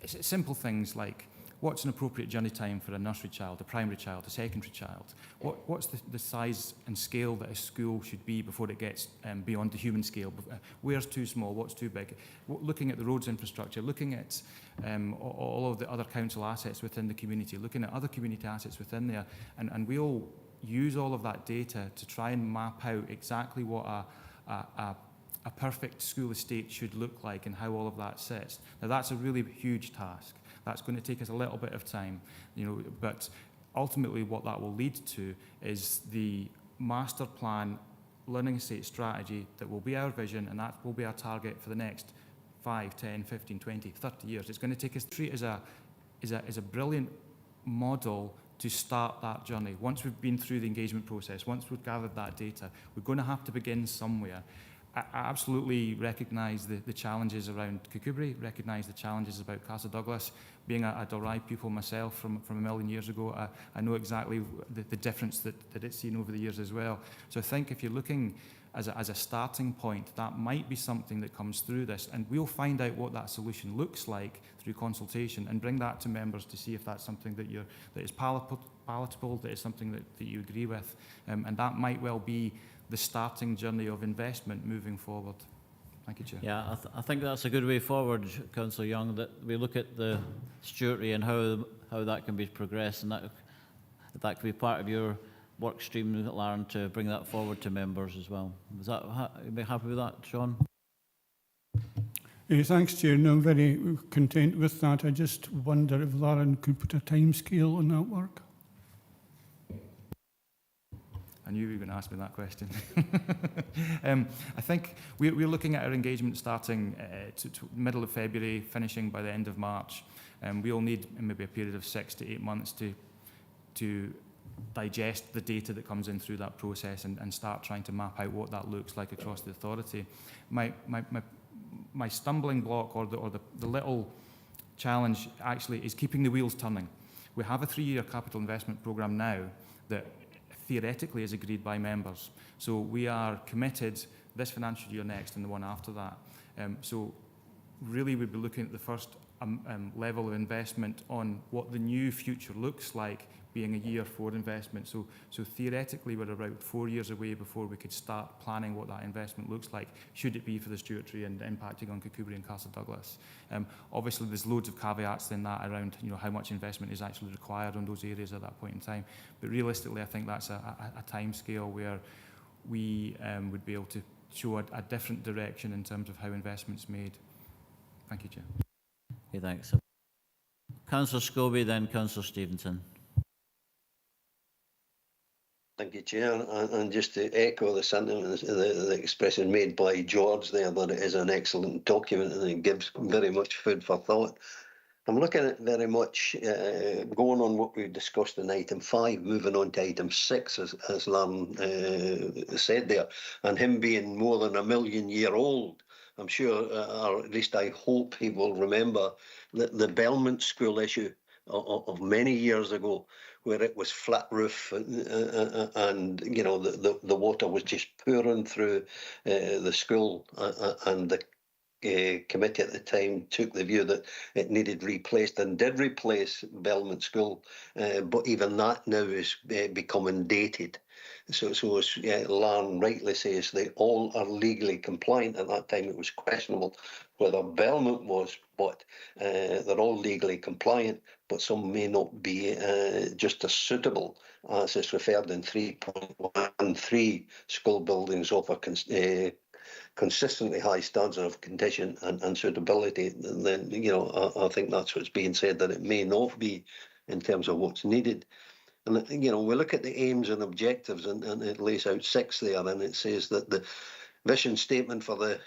simple things like, what's an appropriate journey time for a nursery child, a primary child, a secondary child? What's the size and scale that a school should be before it gets beyond the human scale? Where's too small, what's too big? Looking at the roads infrastructure, looking at all of the other council assets within the community, looking at other community assets within there, and we'll use all of that data to try and map out exactly what a perfect school estate should look like and how all of that sits. Now that's a really huge task. That's going to take us a little bit of time, but ultimately what that will lead to is the master plan learning estate strategy that will be our vision, and that will be our target for the next 5, 10, 15, 20, 30 years. It's going to take us treat as a brilliant model to start that journey. Once we've been through the engagement process, once we've gathered that data, we're going to have to begin somewhere. I absolutely recognise the challenges around Kirkcudbright, recognise the challenges about Castle Douglas. Being a Dalry pupil myself from a million years ago, I know exactly the difference that it's seen over the years as well. So I think if you're looking as a starting point, that might be something that comes through this, and we'll find out what that solution looks like through consultation and bring that to members to see if that's something that is palatable, that is something that you agree with, and that might well be the starting journey of investment moving forward. Thank you, Chair. Yeah, I think that's a good way forward, Councillor Young, that we look at the stewardry and how that can be progressed, and that can be part of your work stream, Lauren, to bring that forward to members as well. Is that, you be happy with that, Sean? Thanks, Chair. No, I'm very content with that. I just wonder if Lauren could put a time scale on that work. I knew you were going to ask me that question. I think we're looking at our engagement starting to middle of February, finishing by the end of March. We'll need maybe a period of 6 to 8 months to digest the data that comes in through that process and start trying to map out what that looks like across the authority. My stumbling block or the little challenge actually is keeping the wheels turning. We have a 3-year capital investment programme now that theoretically is agreed by members. So we are committed this financial year next and the one after that. So really we'd be looking at the first level of investment on what the new future looks like, being a year 4 investment. So theoretically we're about 4 years away before we could start planning what that investment looks like, should it be for the stewardship and impacting on Kirkcudbright and Castle Douglas. Obviously there's loads of caveats in that around how much investment is actually required on those areas at that point in time. But realistically I think that's a time scale where we would be able to show a different direction in terms of how investment's made. Thank you, Chair. Okay, thanks. Councillor Scobie, then Councillor Stevenson. Thank you, Chair. And just to echo the sentiment, the expression made by George there, that it is an excellent document and it gives very much food for thought. I'm looking at very much going on what we discussed in item 5, moving on to item 6, as Lauren said there, and him being more than 1 million year old. I'm sure, or at least I hope he will remember the Belmont School issue of many years ago, where it was flat roof and the water was just pouring through the school, and the committee at the time took the view that it needed replaced and did replace Belmont School, but even that now is becoming dated. So as Lauren rightly says, they all are legally compliant. At that time it was questionable whether Belmont was, but they're all legally compliant, but some may not be just as suitable as is referred in 3.13. School buildings offer consistently high standards of condition and suitability. Then I think that's what's being said, that it may not be in terms of what's needed. And we look at the aims and objectives, and it lays out 6 there, and it says that the vision statement for the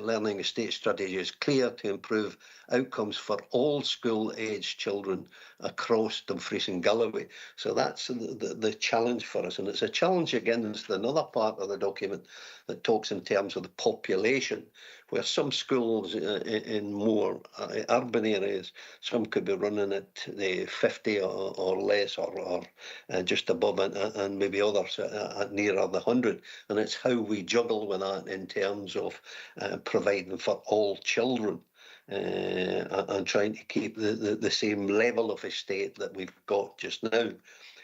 learning estate strategy is clear: to improve outcomes for all school-aged children across Dumfries and Galloway. So that's the challenge for us, and it's a challenge against another part of the document that talks in terms of the population, where some schools in more urban areas, some could be running at 50 or less, or just above, and maybe others at nearer the 100. And it's how we juggle with that in terms of providing for all children. and trying to keep the same level of estate that we've got just now.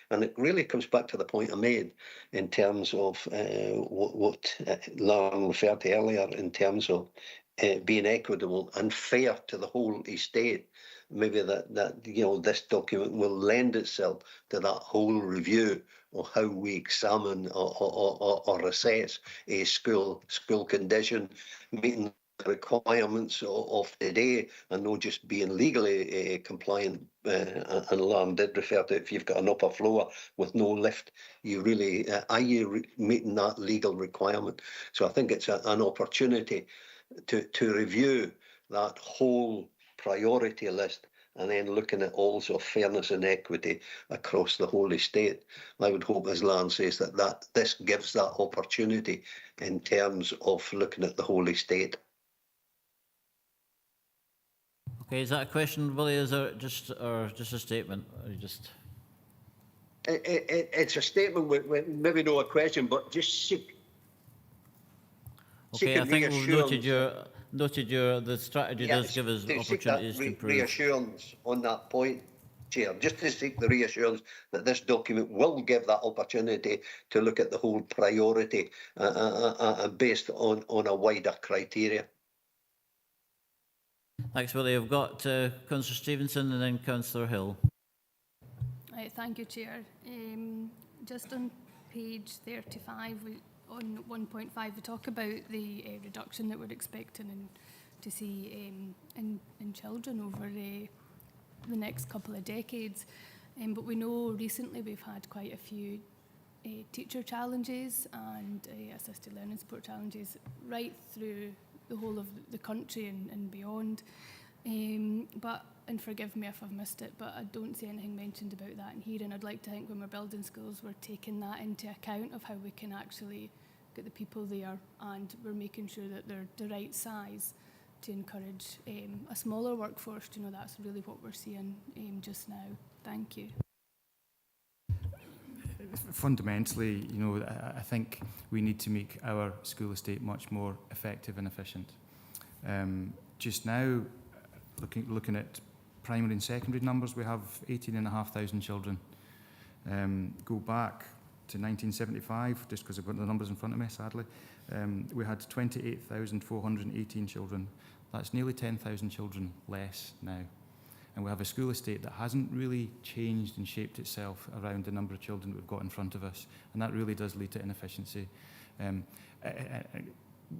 And it really comes back to the point I made in terms of what Lauren referred to earlier, in terms of being equitable and fair to the whole estate. Maybe that this document will lend itself to that whole review of how we examine or assess a school condition, meeting the requirements of today and not just being legally compliant. And Lauren did refer to, if you've got an upper floor with no lift, you really are you meeting that legal requirement? So I think it's an opportunity to review that whole priority list and then looking at also fairness and equity across the whole estate. I would hope, as Lan says, that this gives that opportunity in terms of looking at the whole estate. Okay, is that a question, Willie? Is it just a statement? Or just... It's a statement with maybe no a question, but just seek. Okay, I think we've noted the strategy does give us opportunities to improve. Reassurance on that point, Chair, just to seek the reassurance that this document will give that opportunity to look at the whole priority based on a wider criteria. Thanks, Willie. I've got Councillor Stevenson and then Councillor Hill. Thank you, Chair. Just on page 35, on 1.5, we talk about the reduction that we're expecting to see in children over the next couple of decades. But we know recently we've had quite a few teacher challenges and assisted learning support challenges right through the whole of the country and beyond. And forgive me if I've missed it, but I don't see anything mentioned about that in here. And I'd like to think when we're building schools, we're taking that into account of how we can actually get the people there, and we're making sure that they're the right size to encourage a smaller workforce. You know, that's really what we're seeing just now. Thank you. Fundamentally, you know, I think we need to make our school estate much more effective and efficient. Just now, looking at primary and secondary numbers, we have 18,500 children. Go back to 1975, just because I've got the numbers in front of me, sadly, we had 28,418 children. That's nearly 10,000 children less now. And we have a school estate that hasn't really changed and shaped itself around the number of children that we've got in front of us. And that really does lead to inefficiency.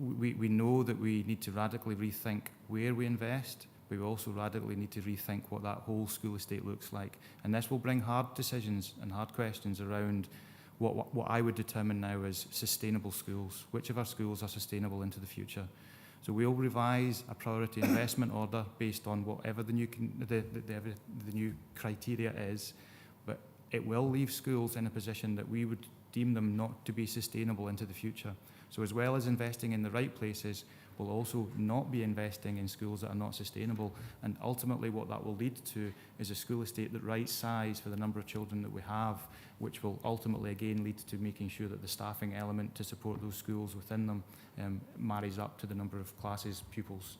We know that we need to radically rethink where we invest. We also radically need to rethink what that whole school estate looks like. And this will bring hard decisions and hard questions around what I would determine now as sustainable schools. Which of our schools are sustainable into the future? So we'll revise a priority investment order based on whatever the new criteria is, but it will leave schools in a position that we would deem them not to be sustainable into the future. So as well as investing in the right places, we'll also not be investing in schools that are not sustainable. And ultimately what that will lead to is a school estate that right size for the number of children that we have, which will ultimately again lead to making sure that the staffing element to support those schools within them marries up to the number of classes, pupils.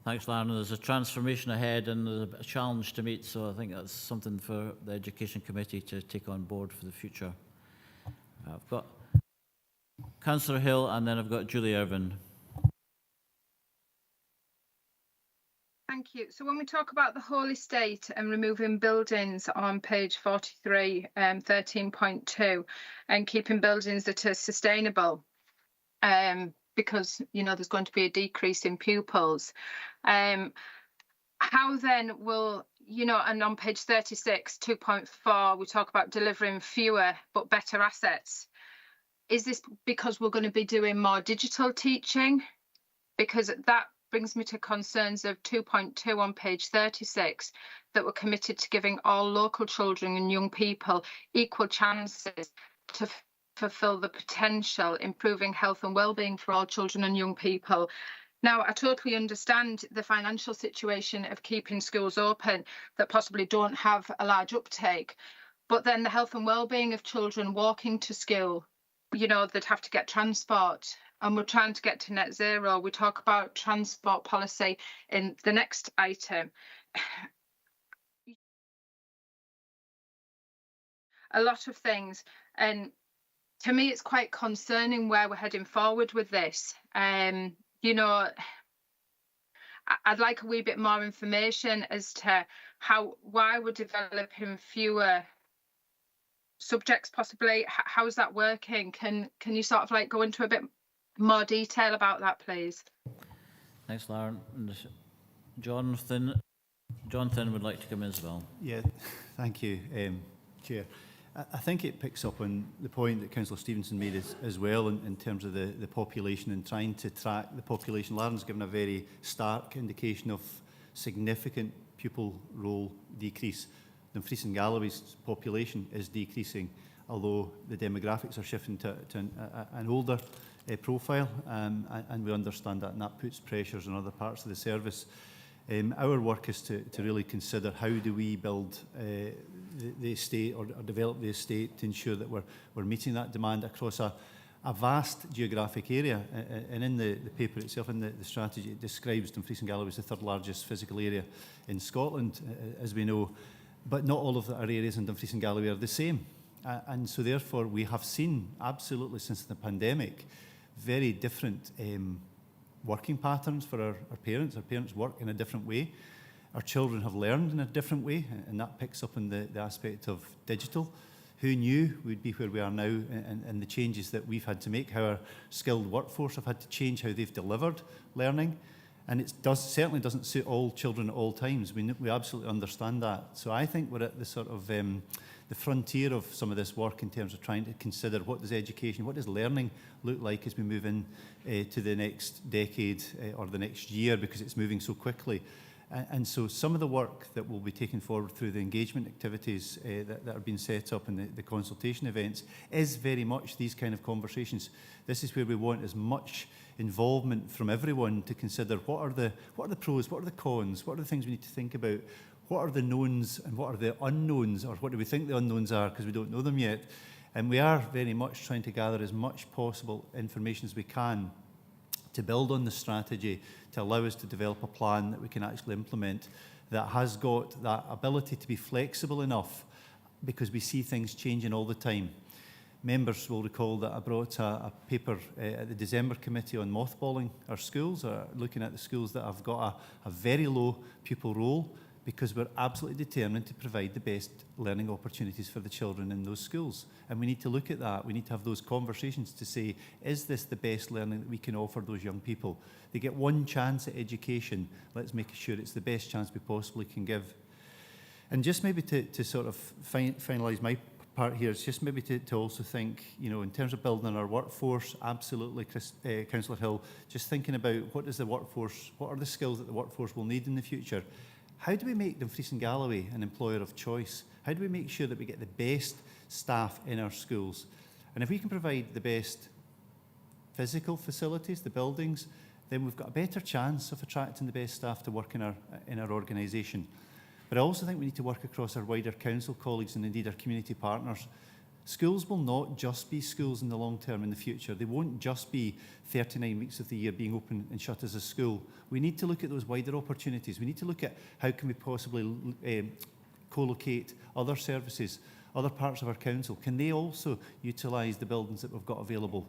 Thanks, Lauren. There's a transformation ahead and there's a challenge to meet, so I think that's something for the Education Committee to take on board for the future. I've got Councillor Hill and then I've got Julie Irvin. Thank you. So when we talk about the whole estate and removing buildings on page 43, 13.2, and keeping buildings that are sustainable, because, you know, there's going to be a decrease in pupils, how then will, you know, and on page 36, 2.4, we talk about delivering fewer but better assets. Is this because we're going to be doing more digital teaching? Because that brings me to concerns of 2.2 on page 36, that we're committed to giving all local children and young people equal chances to fulfil the potential, improving health and well-being for all children and young people. Now, I totally understand the financial situation of keeping schools open that possibly don't have a large uptake, but then the health and well-being of children walking to school you know, they'd have to get transport. And we're trying to get to net zero. We talk about transport policy in the next item. A lot of things. And to me, it's quite concerning where we're heading forward with this. You know, I'd like a wee bit more information as to why we're developing fewer subjects, possibly. How's that working? Can you sort of like go into a bit more detail about that, please? Thanks, Lauren. And Jonathan would like to come in as well. Yeah, thank you, Chair. I think it picks up on the point that Councillor Stevenson made as well in terms of the population and trying to track the population. Lauren's given a very stark indication of significant pupil roll decrease. Dumfries and Galloway's population is decreasing, although the demographics are shifting to an older profile, and we understand that, and that puts pressures on other parts of the service. Our work is to really consider how do we build the estate or develop the estate to ensure that we're meeting that demand across a vast geographic area. And in the paper itself, in the strategy, it describes Dumfries and Galloway as the third largest physical area in Scotland, as we know. But not all of our areas in Dumfries and Galloway are the same. And so therefore we have seen absolutely since the pandemic very different working patterns for our parents. Our parents work in a different way. Our children have learned in a different way, and that picks up in the aspect of digital. Who knew we'd be where we are now, and the changes that we've had to make, how our skilled workforce have had to change how they've delivered learning. And it certainly doesn't suit all children at all times. We absolutely understand that. So I think we're at the sort of the frontier of some of this work in terms of trying to consider what does education, what does learning look like as we move in to the next decade or the next year, because it's moving so quickly. And so some of the work that will be taken forward through the engagement activities that are being set up in the consultation events is very much these kind of conversations. This is where we want as much involvement from everyone to consider what are the pros, what are the cons, what are the things we need to think about, what are the knowns and what are the unknowns, or what do we think the unknowns are because we don't know them yet. And we are very much trying to gather as much possible information as we can to build on the strategy to allow us to develop a plan that we can actually implement that has got that ability to be flexible enough, because we see things changing all the time. Members will recall that I brought a paper at the December committee on mothballing our schools, looking at the schools that have got a very low pupil roll, because we're absolutely determined to provide the best learning opportunities for the children in those schools. And we need to look at that. We need to have those conversations to say, is this the best learning that we can offer those young people? They get one chance at education. Let's make sure it's the best chance we possibly can give. And just maybe to sort of finalise my part here, is just maybe to also think, you know, in terms of building our workforce, absolutely, Councillor Hill, just thinking about what is the workforce, what are the skills that the workforce will need in the future? How do we make Dumfries and Galloway an employer of choice? How do we make sure that we get the best staff in our schools? And if we can provide the best physical facilities, the buildings, then we've got a better chance of attracting the best staff to work in our organisation. But I also think we need to work across our wider council colleagues and indeed our community partners. Schools will not just be schools in the long term in the future. They won't just be 39 weeks of the year being open and shut as a school. We need to look at those wider opportunities. We need to look at how can we possibly co-locate other services, other parts of our council. Can they also utilise the buildings that we've got available?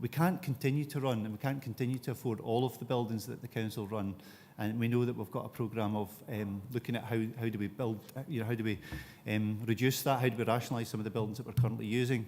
We can't continue to run, and we can't continue to afford all of the buildings that the council run. And we know that we've got a programme of looking at how do we build, you know, how do we reduce that, how do we rationalise some of the buildings that we're currently using.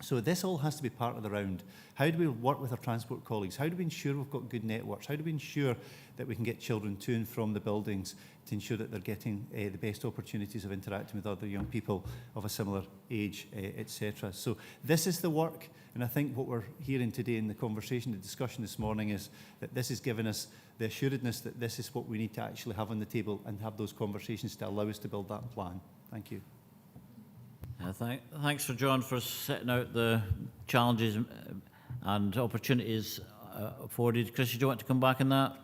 So this all has to be part of the round. How do we work with our transport colleagues? How do we ensure we've got good networks? How do we ensure that we can get children to and from the buildings to ensure that they're getting the best opportunities of interacting with other young people of a similar age, etc. So this is the work, and I think what we're hearing today in the conversation, the discussion this morning, is that this has given us the assuredness that this is what we need to actually have on the table and have those conversations to allow us to build that plan. Thank you. Thanks for John for setting out the challenges and opportunities afforded. Chris, do you want to come back on that?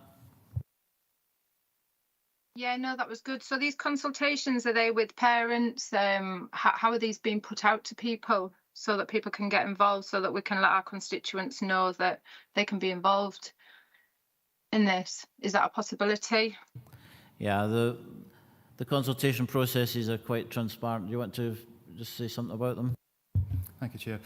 Yeah, no, that was good. So these consultations, are they with parents? How are these being put out to people? so that people can get involved, so that we can let our constituents know that they can be involved in this? Is that a possibility? Yeah, the consultation processes are quite transparent. Do you want to just say something about them? Thank you, Chair.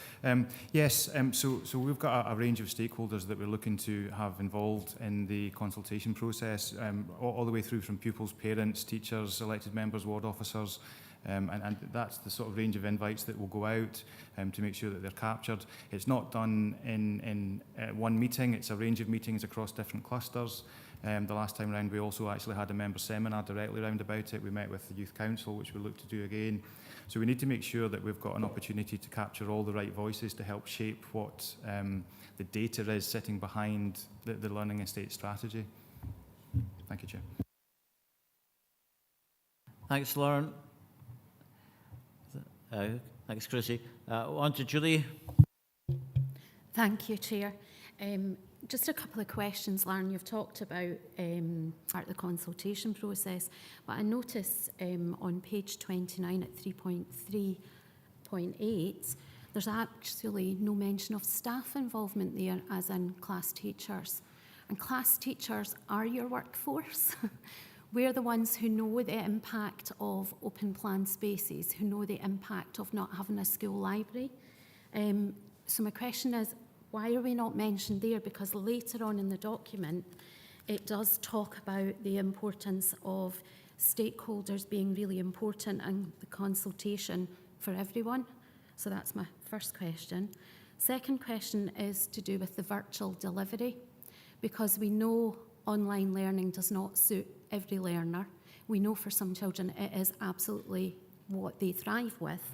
Yes, so we've got a range of stakeholders that we're looking to have involved in the consultation process, all the way through from pupils, parents, teachers, elected members, ward officers, and that's the sort of range of invites that will go out to make sure that they're captured. It's not done in one meeting, it's a range of meetings across different clusters. The last time round we also actually had a member seminar directly round about it. We met with the Youth Council, which we'll look to do again. So we need to make sure that we've got an opportunity to capture all the right voices to help shape what the data is sitting behind the learning estate strategy. Thank you, Chair. Thanks, Lauren. Thanks, Chrissy. On to Julie. Thank you, Chair. Just a couple of questions, Lauren. You've talked about part of the consultation process, but I notice on page 29 at 3.3.8, there's actually no mention of staff involvement there, as in class teachers. And class teachers are your workforce. We're the ones who know the impact of open plan spaces, who know the impact of not having a school library. So my question is, why are we not mentioned there? Because later on in the document, it does talk about the importance of stakeholders being really important and the consultation for everyone. So that's my first question. Second question is to do with the virtual delivery, because we know online learning does not suit every learner. We know for some children it is absolutely what they thrive with.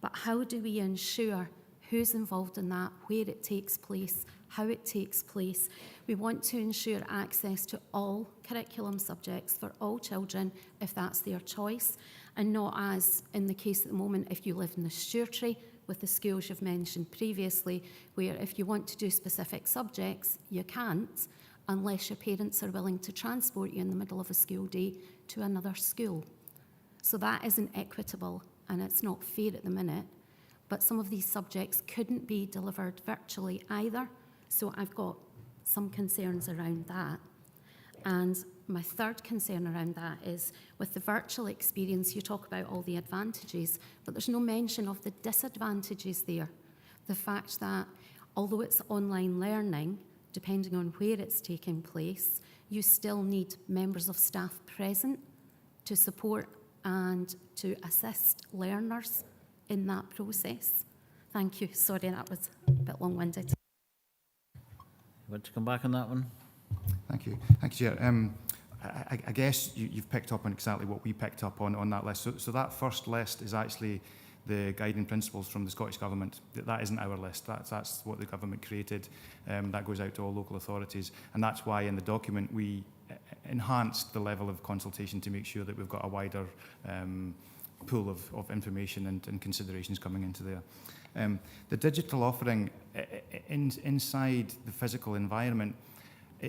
But how do we ensure who's involved in that, where it takes place, how it takes place? We want to ensure access to all curriculum subjects for all children if that's their choice, and not as in the case at the moment if you live in the Stewartry with the schools you've mentioned previously, where if you want to do specific subjects, you can't unless your parents are willing to transport you in the middle of a school day to another school. So that isn't equitable and it's not fair at the minute. But some of these subjects couldn't be delivered virtually either. So I've got some concerns around that. And my third concern around that is with the virtual experience, you talk about all the advantages, but there's no mention of the disadvantages there. The fact that although it's online learning, depending on where it's taking place, you still need members of staff present to support and to assist learners in that process. Thank you. Sorry, that was a bit long-winded. Want to come back on that one? Thank you. Thank you, Chair. I guess you've picked up on exactly what we picked up on that list. So that first list is actually the guiding principles from the Scottish Government. That isn't our list. That's what the government created. That goes out to all local authorities. And that's why in the document we enhanced the level of consultation to make sure that we've got a wider pool of information and considerations coming into there. The digital offering inside the physical environment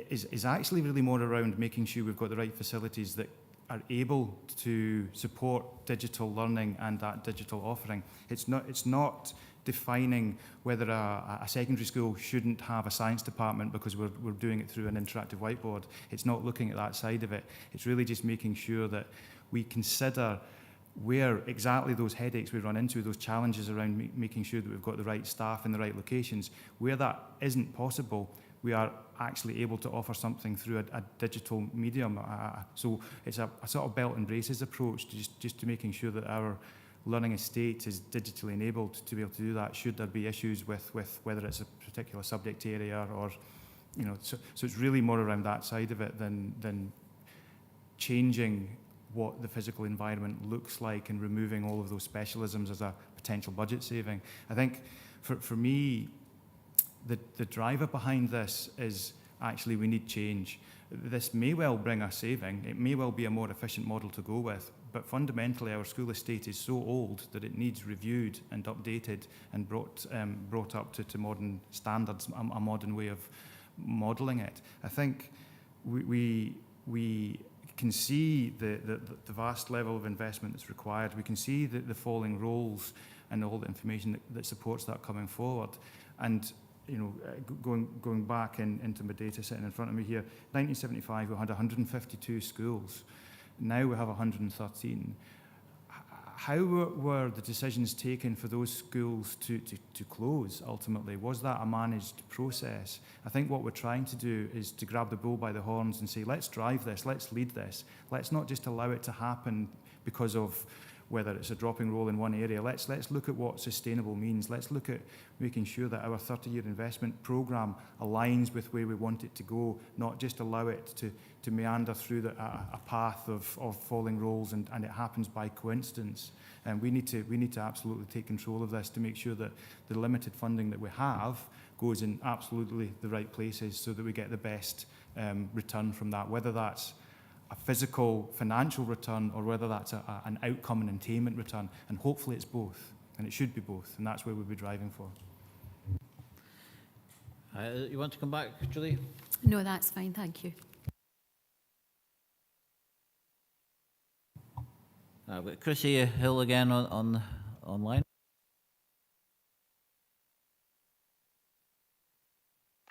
is actually really more around making sure we've got the right facilities that are able to support digital learning and that digital offering. It's not defining whether a secondary school shouldn't have a science department because we're doing it through an interactive whiteboard. It's not looking at that side of it. It's really just making sure that we consider where exactly those headaches we run into, those challenges around making sure that we've got the right staff in the right locations. Where that isn't possible, we are actually able to offer something through a digital medium. So it's a sort of belt and braces approach, just to making sure that our learning estate is digitally enabled to be able to do that, should there be issues with whether it's a particular subject area or, you know, so it's really more around that side of it than changing what the physical environment looks like and removing all of those specialisms as a potential budget saving. I think for me, the driver behind this is actually we need change. This may well bring a saving, it may well be a more efficient model to go with, but fundamentally our school estate is so old that it needs reviewed and updated and brought up to modern standards, a modern way of modelling it. I think we can see the vast level of investment that's required. We can see the falling roles and all the information that supports that coming forward. And you know, going back into my data sitting in front of me here, 1975 we had 152 schools. Now we have 113. How were the decisions taken for those schools to close ultimately? Was that a managed process? I think what we're trying to do is to grab the bull by the horns and say, let's drive this, let's lead this. Let's not just allow it to happen because of whether it's a dropping role in one area. Let's look at what sustainable means. Let's look at making sure that our 30-year investment programme aligns with where we want it to go, not just allow it to meander through a path of falling roles and it happens by coincidence. And we need to absolutely take control of this to make sure that the limited funding that we have goes in absolutely the right places so that we get the best return from that, whether that's a physical, financial return or whether that's an outcome and attainment return. And hopefully it's both, and it should be both, and that's where we'll be driving for. You want to come back, Julie? No, that's fine, thank you. But Chrissy Hill again on online.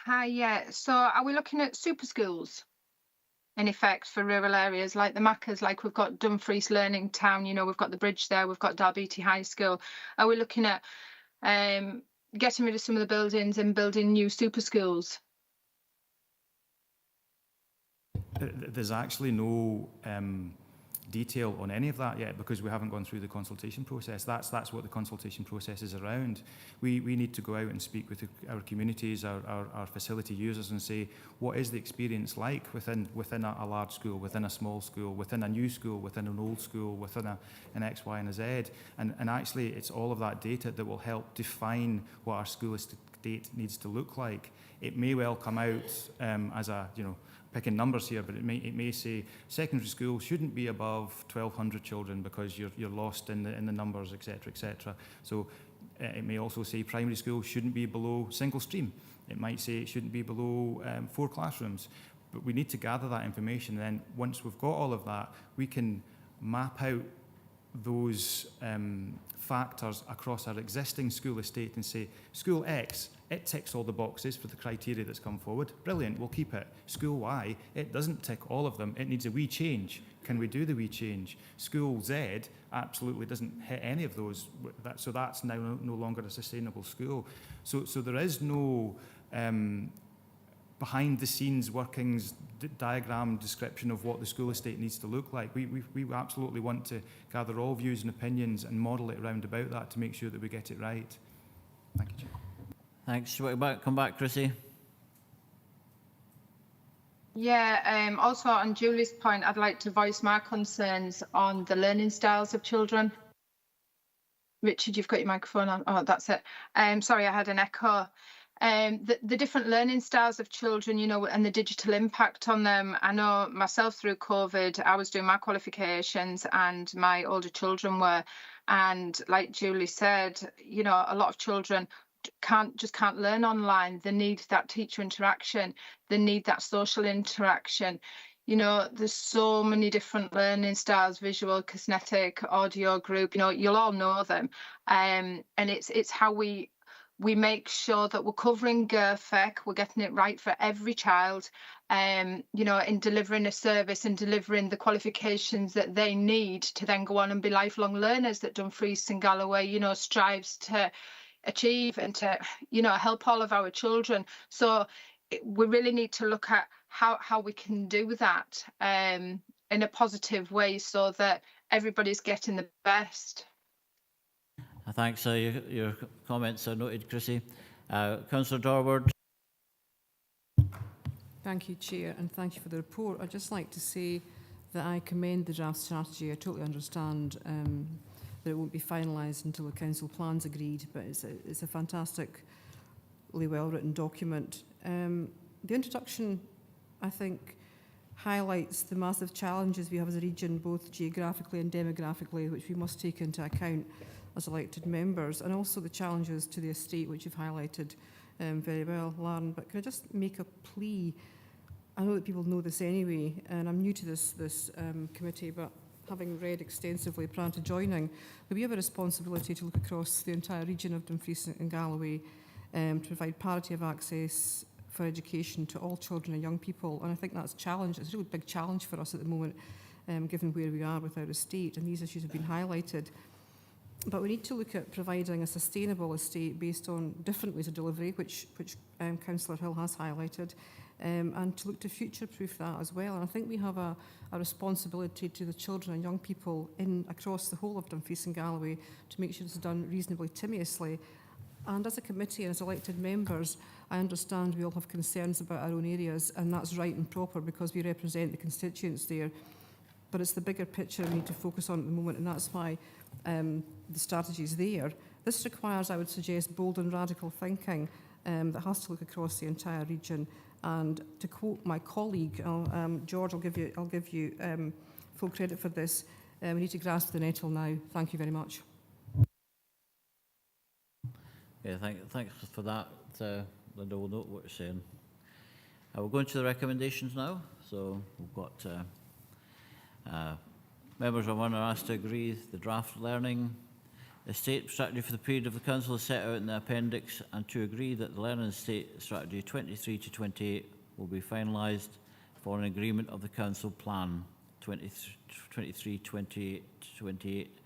Hi, yeah. So are we looking at super schools in effect for rural areas like the Maccas, like we've got Dumfries Learning Town, you know, we've got the bridge there, we've got Dalbeattie High School. Are we looking at getting rid of some of the buildings and building new super schools? There's actually no detail on any of that yet because we haven't gone through the consultation process. That's what the consultation process is around. We need to go out and speak with our communities, our facility users, and say, what is the experience like within a large school, within a small school, within a new school, within an old school, within an X, Y, and a Z. And actually, it's all of that data that will help define what our school estate needs to look like. It may well come out as a, you know, picking numbers here, but it may say secondary school shouldn't be above 1,200 children because you're lost in the numbers, etc., etc. So it may also say primary school shouldn't be below single stream. It might say it shouldn't be below 4 classrooms. But we need to gather that information. And then once we've got all of that, we can map out those factors across our existing school estate and say, school X, it ticks all the boxes for the criteria that's come forward. Brilliant, we'll keep it. School Y, it doesn't tick all of them. It needs a wee change. Can we do the wee change? School Z absolutely doesn't hit any of those. So that's now no longer a sustainable school. So there is no behind the scenes workings diagram description of what the school estate needs to look like. We absolutely want to gather all views and opinions and model it round about that to make sure that we get it right. Thank you, Chair. Thanks. Come back, Chrissy. Yeah, also on Julie's point, I'd like to voice my concerns on the learning styles of children. Richard, you've got your microphone on. Oh, that's it. Sorry, I had an echo. The different learning styles of children, you know, and the digital impact on them. I know myself through COVID, I was doing my qualifications and my older children were. And like Julie said, you know, a lot of children can't learn online. They need that teacher interaction. They need that social interaction. You know, there's so many different learning styles: visual, kinesthetic, audio, group. You know, you'll all know them. And it's how we make sure that we're covering GERFEC, we're getting it right for every child, you know, in delivering a service and delivering the qualifications that they need to then go on and be lifelong learners that Dumfries and Galloway, you know, strives to achieve and to, you know, help all of our children. So we really need to look at how we can do that in a positive way so that everybody's getting the best. Thanks. Your comments are noted, Chrissy. Councillor Dorward. Thank you, Chair, and thank you for the report. I'd just like to say that I commend the draft strategy. I totally understand that it won't be finalised until the council plan's agreed, but it's a fantastically well-written document. The introduction, I think, highlights the massive challenges we have as a region, both geographically and demographically, which we must take into account as elected members, and also the challenges to the estate, which you've highlighted very well, Lauren. But can I just make a plea? I know that people know this anyway, and I'm new to this committee, but having read extensively prior to joining, that we have a responsibility to look across the entire region of Dumfries and Galloway to provide parity of access for education to all children and young people. And I think that's a challenge. It's a really big challenge for us at the moment, given where we are with our estate, and these issues have been highlighted. But we need to look at providing a sustainable estate based on different ways of delivery, which Councillor Hill has highlighted, and to look to future-proof that as well. And I think we have a responsibility to the children and young people across the whole of Dumfries and Galloway to make sure this is done reasonably timiously. And as a committee and as elected members, I understand we all have concerns about our own areas, and that's right and proper because we represent the constituents there. But it's the bigger picture we need to focus on at the moment, and that's why the strategy is there. This requires, I would suggest, bold and radical thinking that has to look across the entire region. And to quote my colleague, George, I'll give you full credit for this. We need to grasp the nettle now. Thank you very much. Yeah, thanks for that. Linda will note what you're saying. We're going to the recommendations now. So we've got members of one are asked to agree the draft learning estate strategy for the period of the council is set out in the appendix, and to agree that the learning estate strategy 23 to 28 will be finalised for an agreement of the council plan 23 28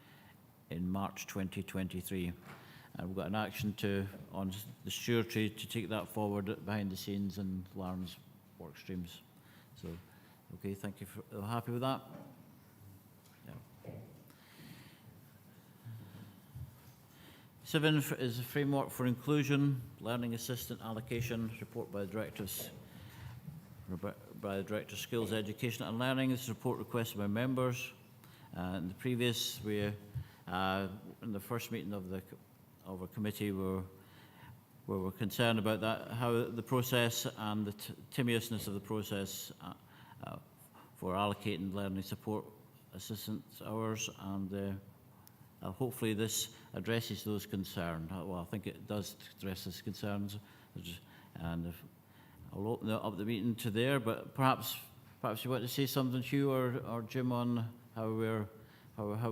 in March 2023. And we've got an action on the stewardship to take that forward behind the scenes and Lauren's work streams. So, okay, thank you. Happy with that? Yeah. 7 is a framework for inclusion, learning assistant allocation, report by the Director of Skills, Education and Learning. This is a report requested by members. In the previous, in the first meeting of our committee, we were concerned about that, how the process and the timiousness of the process for allocating learning support assistance hours, and hopefully this addresses those concerns. Well, I think it does address those concerns, and I'll open up the meeting to there. But perhaps you want to say something, Hugh or Jim, on how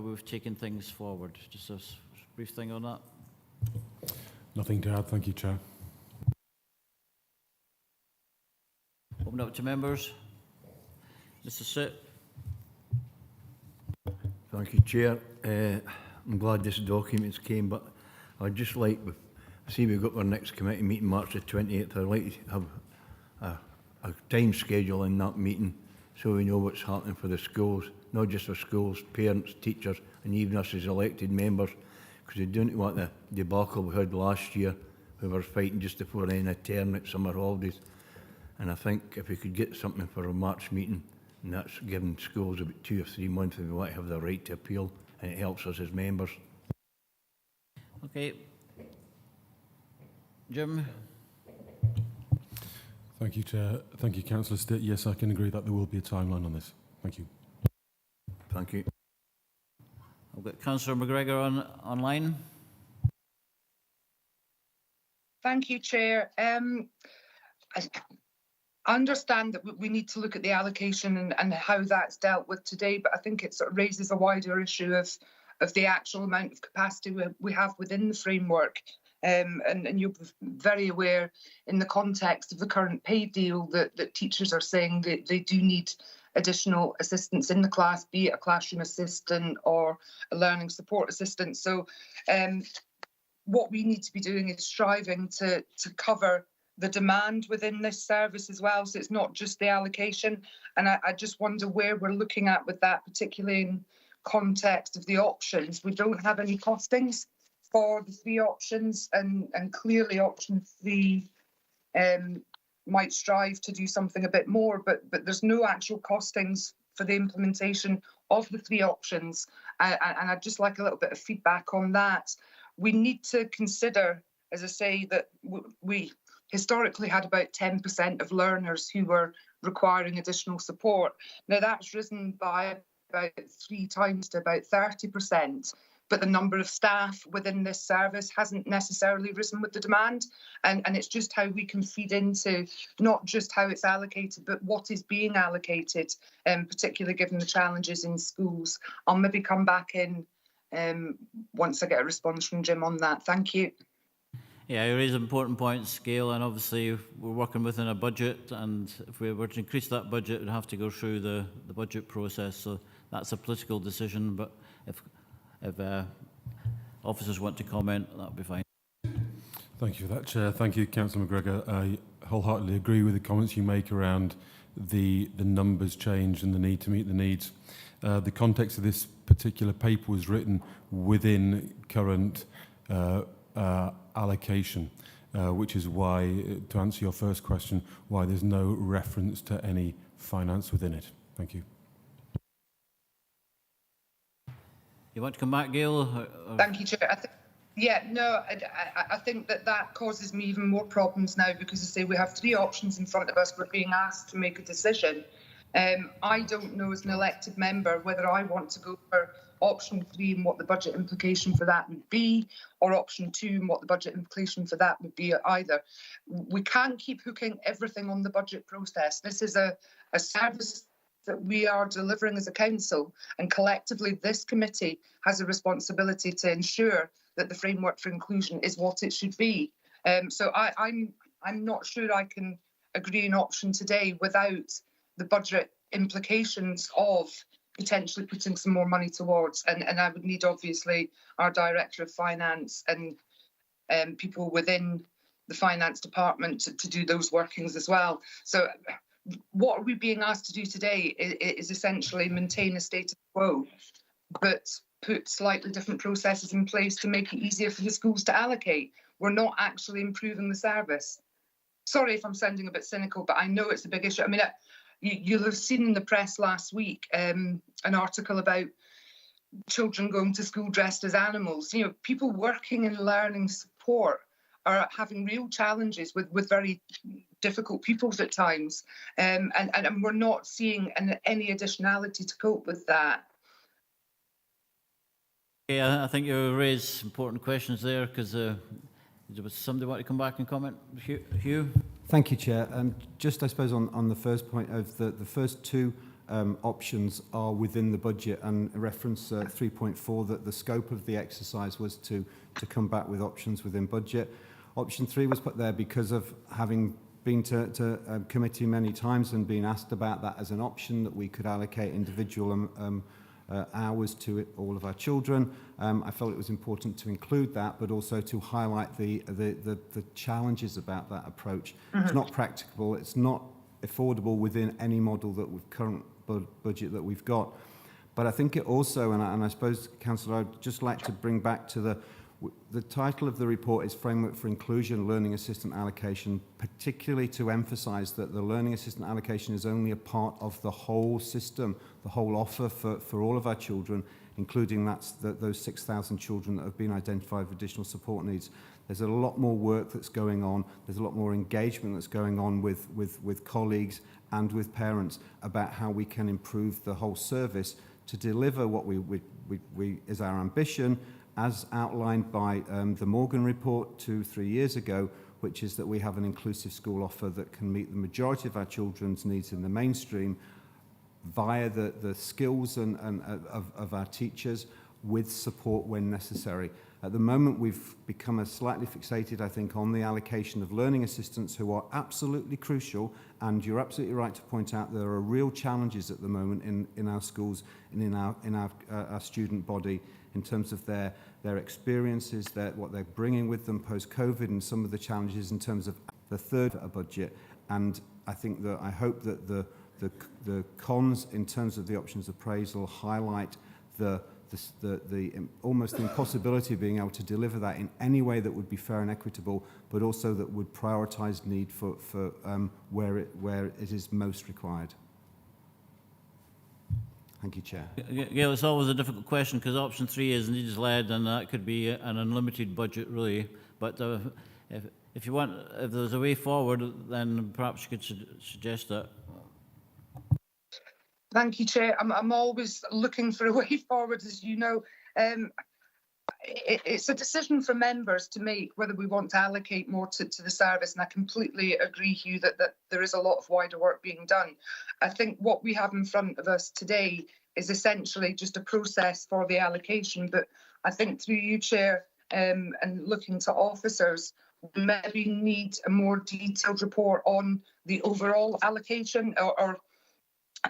we've taken things forward. Just a brief thing on that. Nothing to add, thank you, Chair. Open up to members. Mr. Sitt. Thank you, Chair. I'm glad this document came, but I'd just like, I see we've got our next committee meeting March the 28th. I'd like to have a time schedule in that meeting so we know what's happening for the schools, not just for schools, parents, teachers, and even us as elected members, because we don't want the debacle we had last year. We were fighting just before the end of term at summer holidays. And I think if we could get something for a March meeting, and that's giving schools about 2 or 3 months if we want to have the right to appeal, and it helps us as members. Okay. Jim. Thank you, Chair. Thank you, Councillor Stitt. Yes, I can agree that there will be a timeline on this. Thank you. Thank you. I've got Councillor McGregor online. Thank you, Chair. I understand that we need to look at the allocation and how that's dealt with today, but I think it sort of raises a wider issue of the actual amount of capacity we have within the framework. And you're very aware in the context of the current pay deal that teachers are saying that they do need additional assistance in the class, be it a classroom assistant or a learning support assistant. So what we need to be doing is striving to cover the demand within this service as well. So it's not just the allocation. And I just wonder where we're looking at with that, particularly in context of the options. We don't have any costings for the 3 options, and clearly option 3 might strive to do something a bit more, but there's no actual costings for the implementation of the 3 options. And I'd just like a little bit of feedback on that. We need to consider, as I say, that we historically had about 10% of learners who were requiring additional support. Now that's risen by about 3 times to about 30%. but the number of staff within this service hasn't necessarily risen with the demand. And it's just how we can feed into not just how it's allocated, but what is being allocated, particularly given the challenges in schools. I'll maybe come back in once I get a response from Jim on that. Thank you. Yeah, you raise important points, Gail, and obviously we're working within a budget, and if we were to increase that budget, we'd have to go through the budget process. So that's a political decision, but if officers want to comment, that would be fine. Thank you for that, Chair. Thank you, Councillor McGregor. I wholeheartedly agree with the comments you make around the numbers change and the need to meet the needs. The context of this particular paper was written within current allocation, which is why, to answer your first question, why there's no reference to any finance within it. Thank you. You want to come back, Gail? Thank you, Chair. I think that causes me even more problems now, because I say we have 3 options in front of us. We're being asked to make a decision. I don't know as an elected member whether I want to go for option 3 and what the budget implication for that would be, or option 2 and what the budget implication for that would be either. We can't keep hooking everything on the budget process. This is a service that we are delivering as a council, and collectively this committee has a responsibility to ensure that the framework for inclusion is what it should be. So I'm not sure I can agree an option today without the budget implications of potentially putting some more money towards, and I would need obviously our Director of Finance and people within the Finance Department to do those workings as well. So what are we being asked to do today is essentially maintain a status quo, but put slightly different processes in place to make it easier for the schools to allocate. We're not actually improving the service. Sorry if I'm sounding a bit cynical, but I know it's a big issue. I mean, you'll have seen in the press last week an article about children going to school dressed as animals. You know, people working in learning support are having real challenges with very difficult pupils at times, and we're not seeing any additionality to cope with that. Yeah, I think you raised important questions there, because there was somebody want to come back and comment. Hugh? Thank you, Chair. Just, I suppose, on the first point of the first 2 options are within the budget, and reference 3.4 that the scope of the exercise was to come back with options within budget. Option 3 was put there because of having been to committee many times and being asked about that as an option, that we could allocate individual hours to it, all of our children. I felt it was important to include that, but also to highlight the challenges about that approach. It's not practicable, it's not affordable within any model that with current budget that we've got. But I think it also, and I suppose, Councillor, I'd just like to bring back to the title of the report is Framework for Inclusion, Learning Assistant Allocation, particularly to emphasise that the learning assistant allocation is only a part of the whole system, the whole offer for all of our children, including those 6,000 children that have been identified with additional support needs. There's a lot more work that's going on. There's a lot more engagement that's going on with colleagues and with parents about how we can improve the whole service to deliver what we is our ambition, as outlined by the Morgan report 2-3 years ago, which is that we have an inclusive school offer that can meet the majority of our children's needs in the mainstream via the skills of our teachers, with support when necessary. At the moment, we've become slightly fixated, I think, on the allocation of learning assistants, who are absolutely crucial, and you're absolutely right to point out there are real challenges at the moment in our schools and in our student body, in terms of their experiences, what they're bringing with them post-COVID, and some of the challenges in terms of the third budget. And I think I hope that the cons in terms of the options appraisal highlight the almost the impossibility of being able to deliver that in any way that would be fair and equitable, but also that would prioritise need for where it is most required. Thank you, Chair. Gail, it's always a difficult question, because option 3 is needs-led, and that could be an unlimited budget, really. But if there's a way forward, then perhaps you could suggest that. Thank you, Chair. I'm always looking for a way forward, as you know. it's a decision for members to make whether we want to allocate more to the service, and I completely agree, Hugh, that there is a lot of wider work being done. I think what we have in front of us today is essentially just a process for the allocation, but I think through you, Chair, and looking to officers, we maybe need a more detailed report on the overall allocation or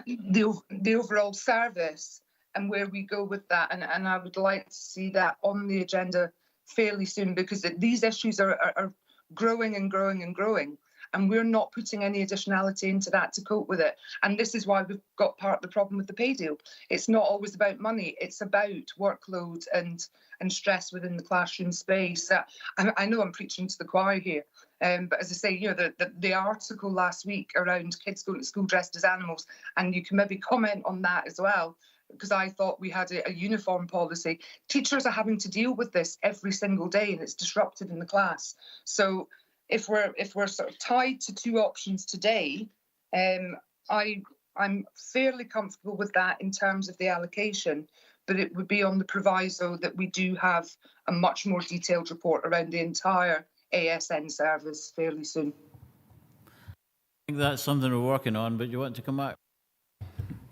the overall service and where we go with that. And I would like to see that on the agenda fairly soon, because these issues are growing and growing and growing, and we're not putting any additionality into that to cope with it. And this is why we've got part of the problem with the pay deal. It's not always about money, it's about workload and stress within the classroom space. I know I'm preaching to the choir here, but as I say, you know, the article last week around kids going to school dressed as animals, and you can maybe comment on that as well, because I thought we had a uniform policy. Teachers are having to deal with this every single day, and it's disruptive in the class. So if we're sort of tied to two options today, I'm fairly comfortable with that in terms of the allocation, but it would be on the proviso that we do have a much more detailed report around the entire ASN service fairly soon. I think that's something we're working on, but you want to come back?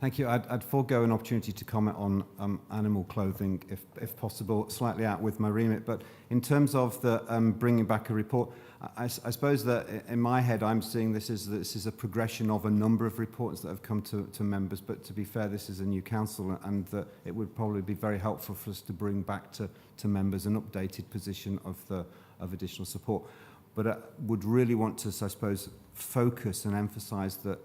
Thank you. I'd forego an opportunity to comment on animal clothing, if possible, slightly out with my remit. But in terms of the bringing back a report, I suppose that in my head I'm seeing this is a progression of a number of reports that have come to members. But to be fair, this is a new council, and that it would probably be very helpful for us to bring back to members an updated position of additional support. But I would really want to, I suppose, focus and emphasise that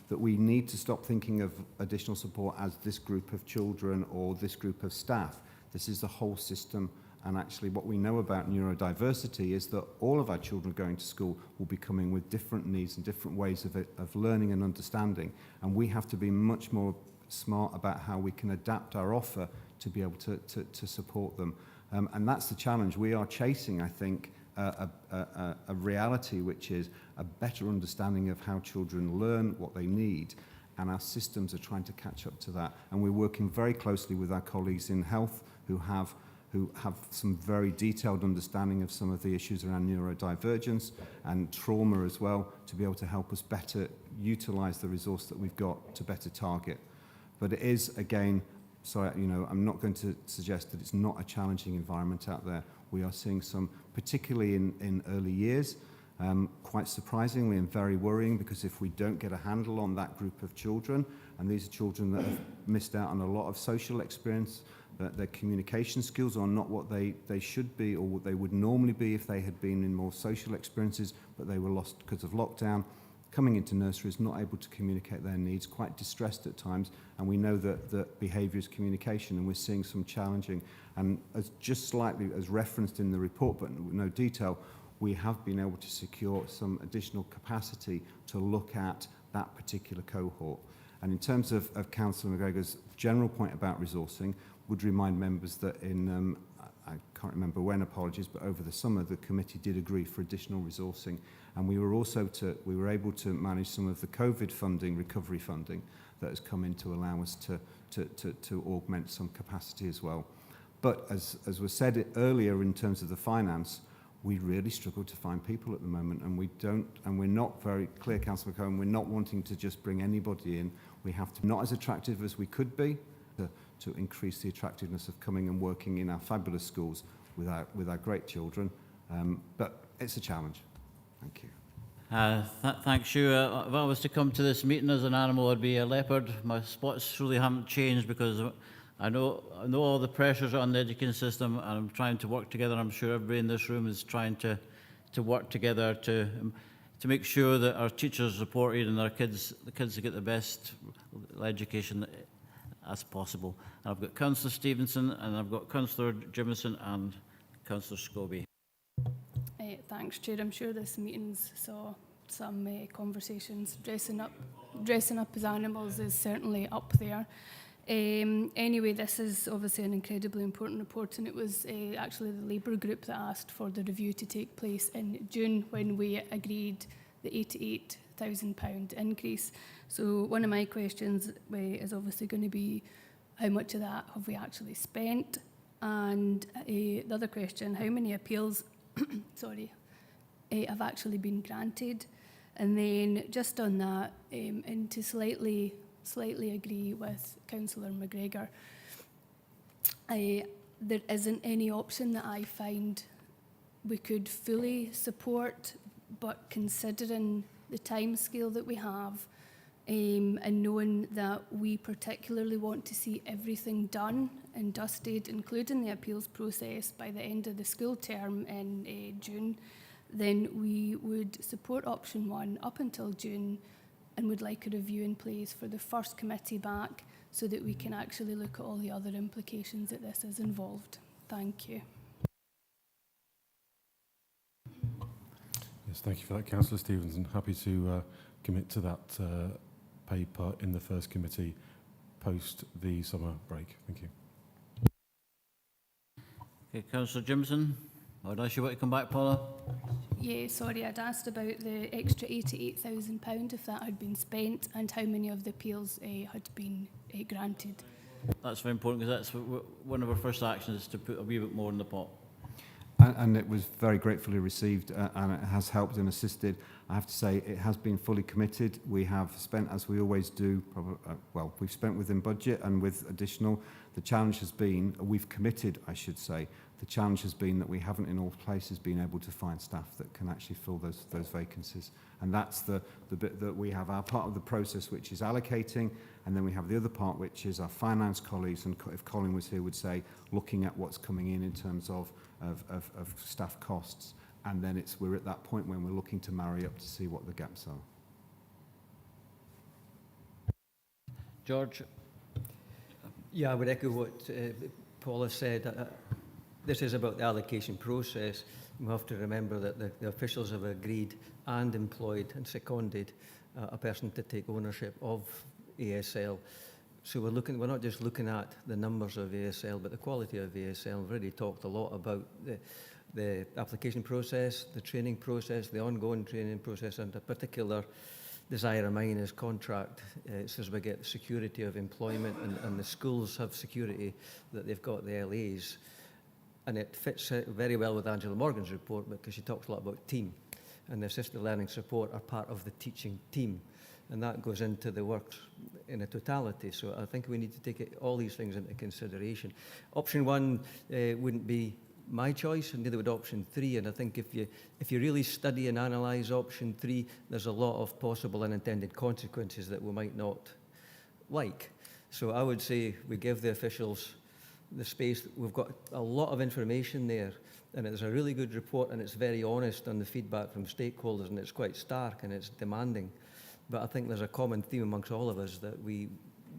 that we need to stop thinking of additional support as this group of children or this group of staff. This is the whole system, and actually what we know about neurodiversity is that all of our children going to school will be coming with different needs and different ways of learning and understanding, and we have to be much more smart about how we can adapt our offer to be able to support them. And that's the challenge. We are chasing, I think, a reality which is a better understanding of how children learn, what they need, and our systems are trying to catch up to that. And we're working very closely with our colleagues in health who have some very detailed understanding of some of the issues around neurodivergence and trauma as well, to be able to help us better utilise the resource that we've got to better target. But it is, again, sorry, you know, I'm not going to suggest that it's not a challenging environment out there. We are seeing some, particularly in early years, quite surprisingly and very worrying, because if we don't get a handle on that group of children, and these are children that have missed out on a lot of social experience, that their communication skills are not what they should be or what they would normally be if they had been in more social experiences, but they were lost because of lockdown. Coming into nursery is not able to communicate their needs, quite distressed at times, and we know that behaviour is communication, and we're seeing some challenging. And as just slightly as referenced in the report, but with no detail, we have been able to secure some additional capacity to look at that particular cohort. And in terms of Councillor McGregor's general point about resourcing, would remind members that in, I can't remember when, apologies, but over the summer the committee did agree for additional resourcing, and we were able to manage some of the COVID funding, recovery funding, that has come in to allow us to augment some capacity as well. But as was said earlier, in terms of the finance, we really struggle to find people at the moment, and we're not very clear, Councillor McCowan, we're not wanting to just bring anybody in. We have to be not as attractive as we could be to increase the attractiveness of coming and working in our fabulous schools with our great children. But it's a challenge. Thank you. Thanks, you. If I was to come to this meeting as an animal, I'd be a leopard. My spots really haven't changed because I know all the pressures on the education system, and I'm trying to work together. I'm sure everybody in this room is trying to work together to make sure that our teachers are supported and the kids get the best education as possible. And I've got Councillor Stevenson, and I've got Councillor Jimison and Councillor Scobie. Thanks, Chair. I'm sure this meeting's saw some conversations. Dressing up as animals is certainly up there. Anyway, this is obviously an incredibly important report, and it was actually the Labour group that asked for the review to take place in June when we agreed the £88,000 increase. So one of my questions is obviously going to be, how much of that have we actually spent? And the other question, how many appeals sorry, have actually been granted? And then just on that, and to slightly agree with Councillor McGregor, there isn't any option that I find we could fully support, but considering the timescale that we have, and knowing that we particularly want to see everything done and dusted, including the appeals process, by the end of the school term in June, then we would support option 1 up until June and would like a review in place for the first committee back so that we can actually look at all the other implications that this has involved. Thank you. Yes, thank you for that, Councillor Stevenson. Happy to commit to that paper in the first committee post the summer break. Thank you. Okay, Councillor Jimson, unless you want to come back, Paula? Yeah, sorry, I'd asked about the extra £88,000, if that had been spent, and how many of the appeals had been granted. That's very important, because that's one of our first actions, is to put a wee bit more in the pot. And it was very gratefully received, and it has helped and assisted. I have to say, it has been fully committed. We have spent, as we always do, well, we've spent within budget and with additional. The challenge has been, we've committed, I should say, the challenge has been that we haven't in all places been able to find staff that can actually fill those vacancies. And that's the bit that we have, our part of the process, which is allocating, and then we have the other part, which is our finance colleagues, and if Colin was here, would say, looking at what's coming in terms of staff costs. And then we're at that point when we're looking to marry up to see what the gaps are. George? Yeah, I would echo what Paula said. This is about the allocation process. We have to remember that the officials have agreed and employed and seconded a person to take ownership of ASL. So we're not just looking at the numbers of ASL, but the quality of ASL. We've already talked a lot about the application process, the training process, the ongoing training process, and a particular desire of mine is contract. So as we get security of employment, and the schools have security that they've got the LAs. And it fits very well with Angela Morgan's report, because she talks a lot about team. And the assisted learning support are part of the teaching team. And that goes into the work in a totality. So I think we need to take all these things into consideration. Option 1 wouldn't be my choice, and neither would option 3. And I think if you really study and analyse option 3, there's a lot of possible unintended consequences that we might not like. So I would say we give the officials the space. We've got a lot of information there, and it's a really good report, and it's very honest on the feedback from stakeholders, and it's quite stark and it's demanding. But I think there's a common theme amongst all of us that we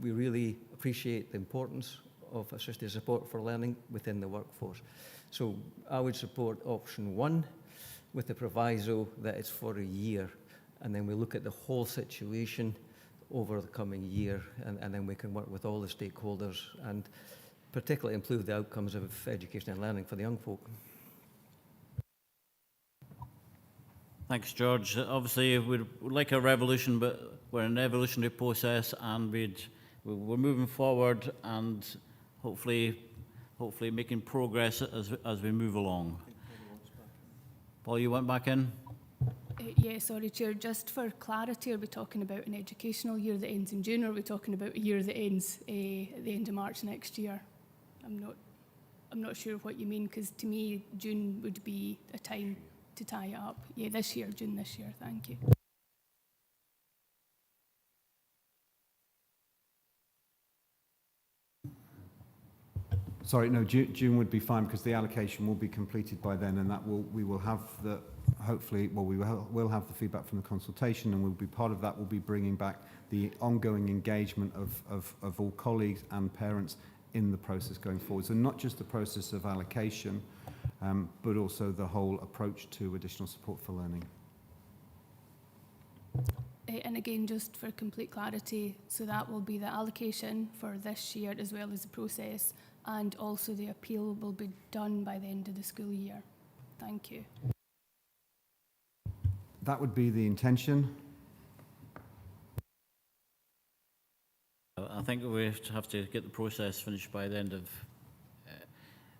really appreciate the importance of assisted support for learning within the workforce. So I would support option 1 with the proviso that it's for a year, and then we look at the whole situation over the coming year, and then we can work with all the stakeholders and particularly improve the outcomes of education and learning for the young folk. Thanks, George. Obviously, we'd like a revolution, but we're in an evolutionary process, and we're moving forward, and hopefully making progress as we move along. Paul, you went back in? Yeah, sorry, Chair. Just for clarity, are we talking about an educational year that ends in June, or are we talking about a year that ends at the end of March next year? I'm not sure what you mean, because to me, June would be a time to tie it up. Yeah, June this year. Thank you. Sorry, no, June would be fine, because the allocation will be completed by then, and we will have the, hopefully, well, we'll have the feedback from the consultation, and we'll be part of that. We'll be bringing back the ongoing engagement of all colleagues and parents in the process going forward. So not just the process of allocation, but also the whole approach to additional support for learning. And again, just for complete clarity, so that will be the allocation for this year as well as the process, and also the appeal will be done by the end of the school year. Thank you. That would be the intention. I think we have to get the process finished by the end of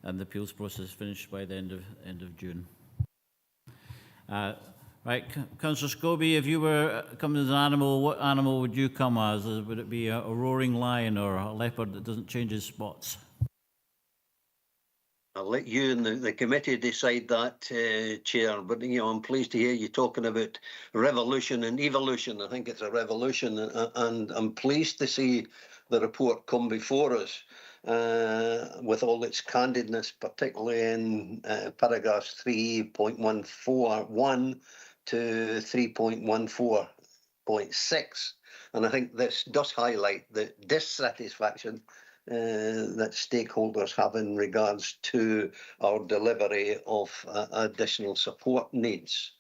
and the appeals process finished by the end of June. Right, Councillor Scobie, if you were coming as an animal, what animal would you come as? Would it be a roaring lion or a leopard that doesn't change his spots? I'll let you and the committee decide that, Chair. But I'm pleased to hear you talking about revolution and evolution. I think it's a revolution, and I'm pleased to see the report come before us with all its candidness, particularly in paragraphs 3.141 to 3.14.6. And I think this does highlight the dissatisfaction that stakeholders have in regards to our delivery of additional support needs.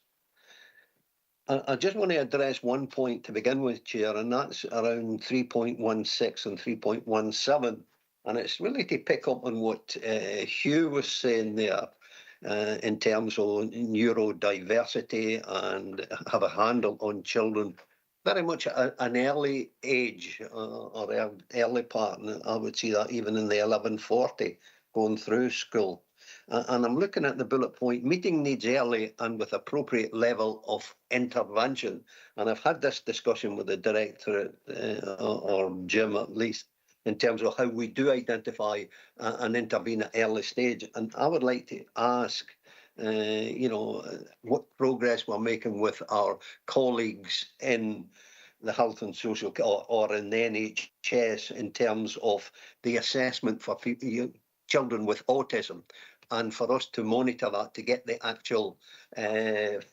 I just want to address one point to begin with, Chair, and that's around 3.16 and 3.17. And it's really to pick up on what Hugh was saying there in terms of neurodiversity and have a handle on children very much at an early age or early part, and I would see that even in the 1140 going through school. And I'm looking at the bullet point, meeting needs early and with appropriate level of intervention. And I've had this discussion with the directorate, or Jim at least, in terms of how we do identify and intervene at early stage. And I would like to ask, what progress we're making with our colleagues in the health and social or in the NHS in terms of the assessment for people, children with autism, and for us to monitor that to get the actual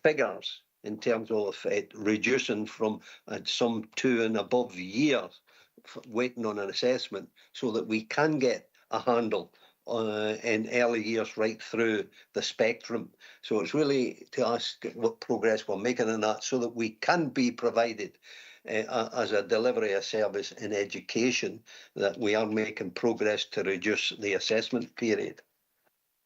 figures in terms of it reducing from some 2 and above years waiting on an assessment, so that we can get a handle in early years right through the spectrum. So it's really to ask what progress we're making in that, so that we can be provided as a delivery of service in education, that we are making progress to reduce the assessment period.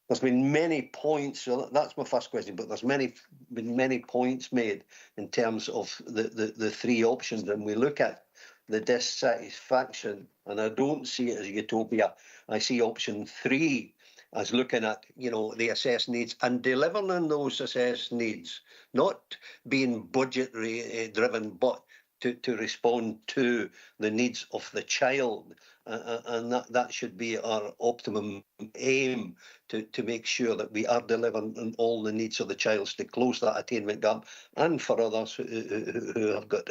There's been many points, so that's my first question, but there's been many points made in terms of the three options, and we look at the dissatisfaction, and I don't see it as utopia. I see option 3 as looking at, the assessed needs and delivering on those assessed needs, not being budgetary driven, but to respond to the needs of the child. And that should be our optimum aim, to make sure that we are delivering on all the needs of the child to close that attainment gap, and for others who have got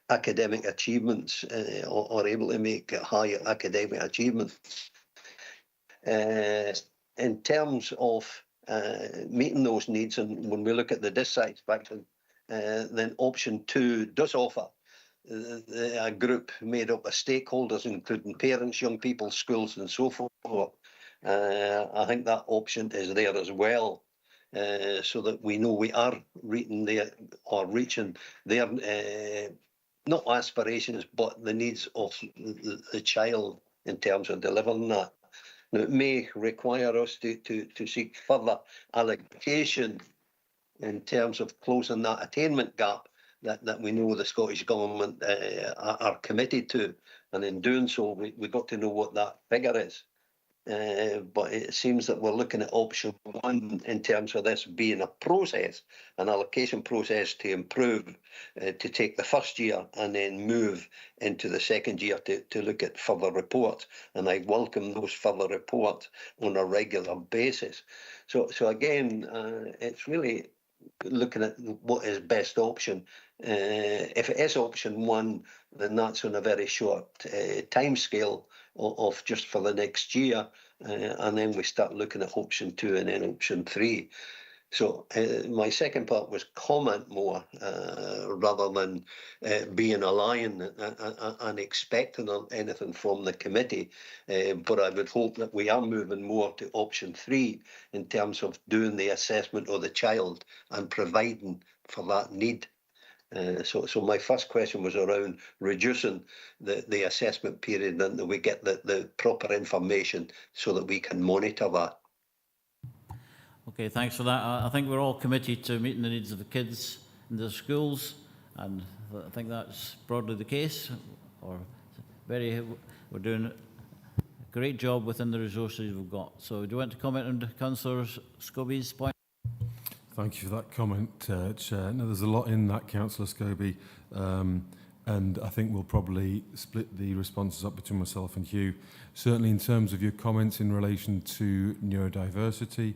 academic achievements or able to make high academic achievements. In terms of meeting those needs, and when we look at the dissatisfaction, then option 2 does offer a group made up of stakeholders, including parents, young people, schools, and so forth. I think that option is there as well, so that we know we are reaching their not aspirations, but the needs of the child in terms of delivering that. Now, it may require us to seek further allocation in terms of closing that attainment gap that we know the Scottish Government are committed to. And in doing so, we got to know what that figure is. But it seems that we're looking at option 1 in terms of this being a process, an allocation process to improve, to take the first year and then move into the second year to look at further reports. And I welcome those further reports on a regular basis. So again, it's really looking at what is best option. If it is option 1, then that's on a very short time scale of just for the next year, and then we start looking at option 2 and then option 3. So my second part was comment more rather than being a lion and expecting anything from the committee. But I would hope that we are moving more to option 3 in terms of doing the assessment of the child and providing for that need. So my first question was around reducing the assessment period, and that we get the proper information so that we can monitor that. Okay, thanks for that. I think we're all committed to meeting the needs of the kids in the schools, and I think that's broadly the case. We're doing great job within the resources we've got. So do you want to comment on Councillor Scobie's point? Thank you for that comment, Chair. Now, there's a lot in that, Councillor Scobie, and I think we'll probably split the responses up between myself and Hugh. Certainly in terms of your comments in relation to neurodiversity,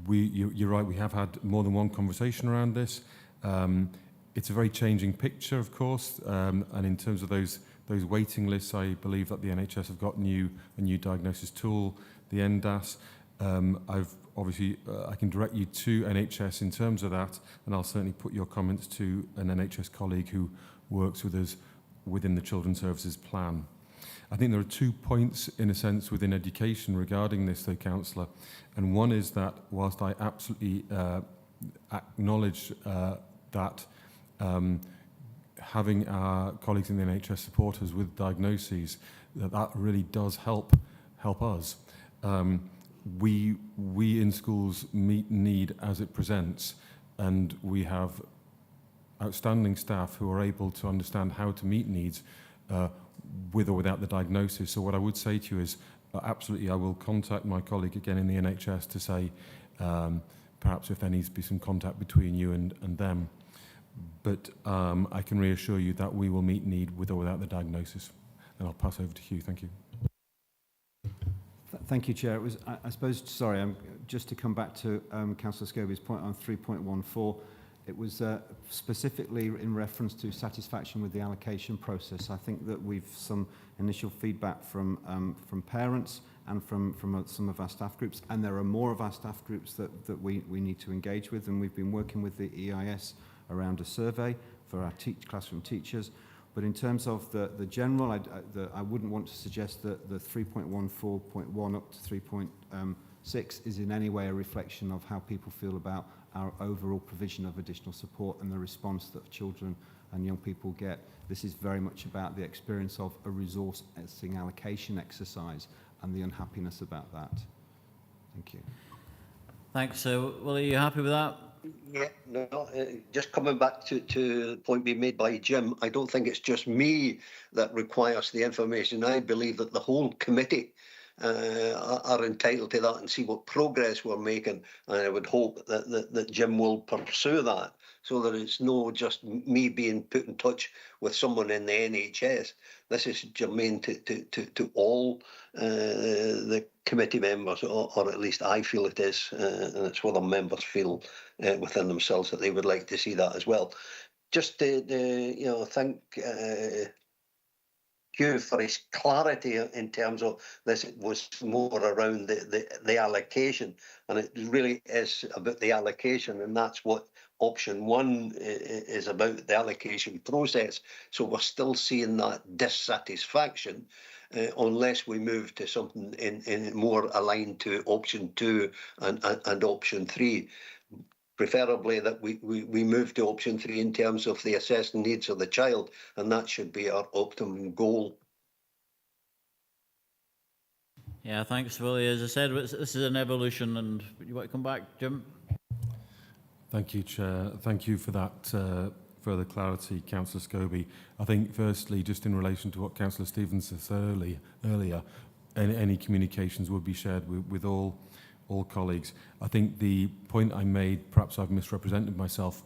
you're right, we have had more than one conversation around this. It's a very changing picture, of course, and in terms of those waiting lists, I believe that the NHS have got a new diagnosis tool, the NDAS. I can direct you to NHS in terms of that, and I'll certainly put your comments to an NHS colleague who works with us within the Children's Services Plan. I think there are 2 points, in a sense, within education regarding this, though, Councillor. And one is that whilst I absolutely acknowledge that having our colleagues in the NHS support us with diagnoses, that really does help us. We in schools meet need as it presents, and we have outstanding staff who are able to understand how to meet needs with or without the diagnosis. So what I would say to you is, absolutely, I will contact my colleague again in the NHS to say perhaps if there needs to be some contact between you and them. But I can reassure you that we will meet need with or without the diagnosis. And I'll pass over to Hugh. Thank you. Thank you, Chair. It was, I suppose, sorry, just to come back to Councillor Scobie's point on 3.14, it was specifically in reference to satisfaction with the allocation process. I think that we've some initial feedback from parents and from some of our staff groups, and there are more of our staff groups that we need to engage with, and we've been working with the EIS around a survey for our classroom teachers. But in terms of the general, I wouldn't want to suggest that the 3.14.1 up to 3.6 is in any way a reflection of how people feel about our overall provision of additional support and the response that children and young people get. This is very much about the experience of a resourcing allocation exercise and the unhappiness about that. Thank you. Thanks. Will, are you happy with that? Yeah, no, just coming back to the point being made by Jim, I don't think it's just me that requires the information. I believe that the whole committee are entitled to that and see what progress we're making. And I would hope that Jim will pursue that, so that it's not just me being put in touch with someone in the NHS. This is germane to all the committee members, or at least I feel it is, and it's what the members feel within themselves that they would like to see that as well. Just to thank Hugh for his clarity in terms of this. It was more around the allocation, and it really is about the allocation, and that's what option 1 is about, the allocation process. So we're still seeing that dissatisfaction unless we move to something in more aligned to option 2 and option 3. Preferably that we move to option 3 in terms of the assessed needs of the child, and that should be our optimum goal. Yeah, thanks, Willie. As I said, this is an evolution, and you want to come back, Jim? Thank you, Chair. Thank you for that further clarity, Councillor Scobie. I think, firstly, just in relation to what Councillor Stevens said earlier, any communications would be shared with all colleagues. I think the point I made, perhaps I've misrepresented myself,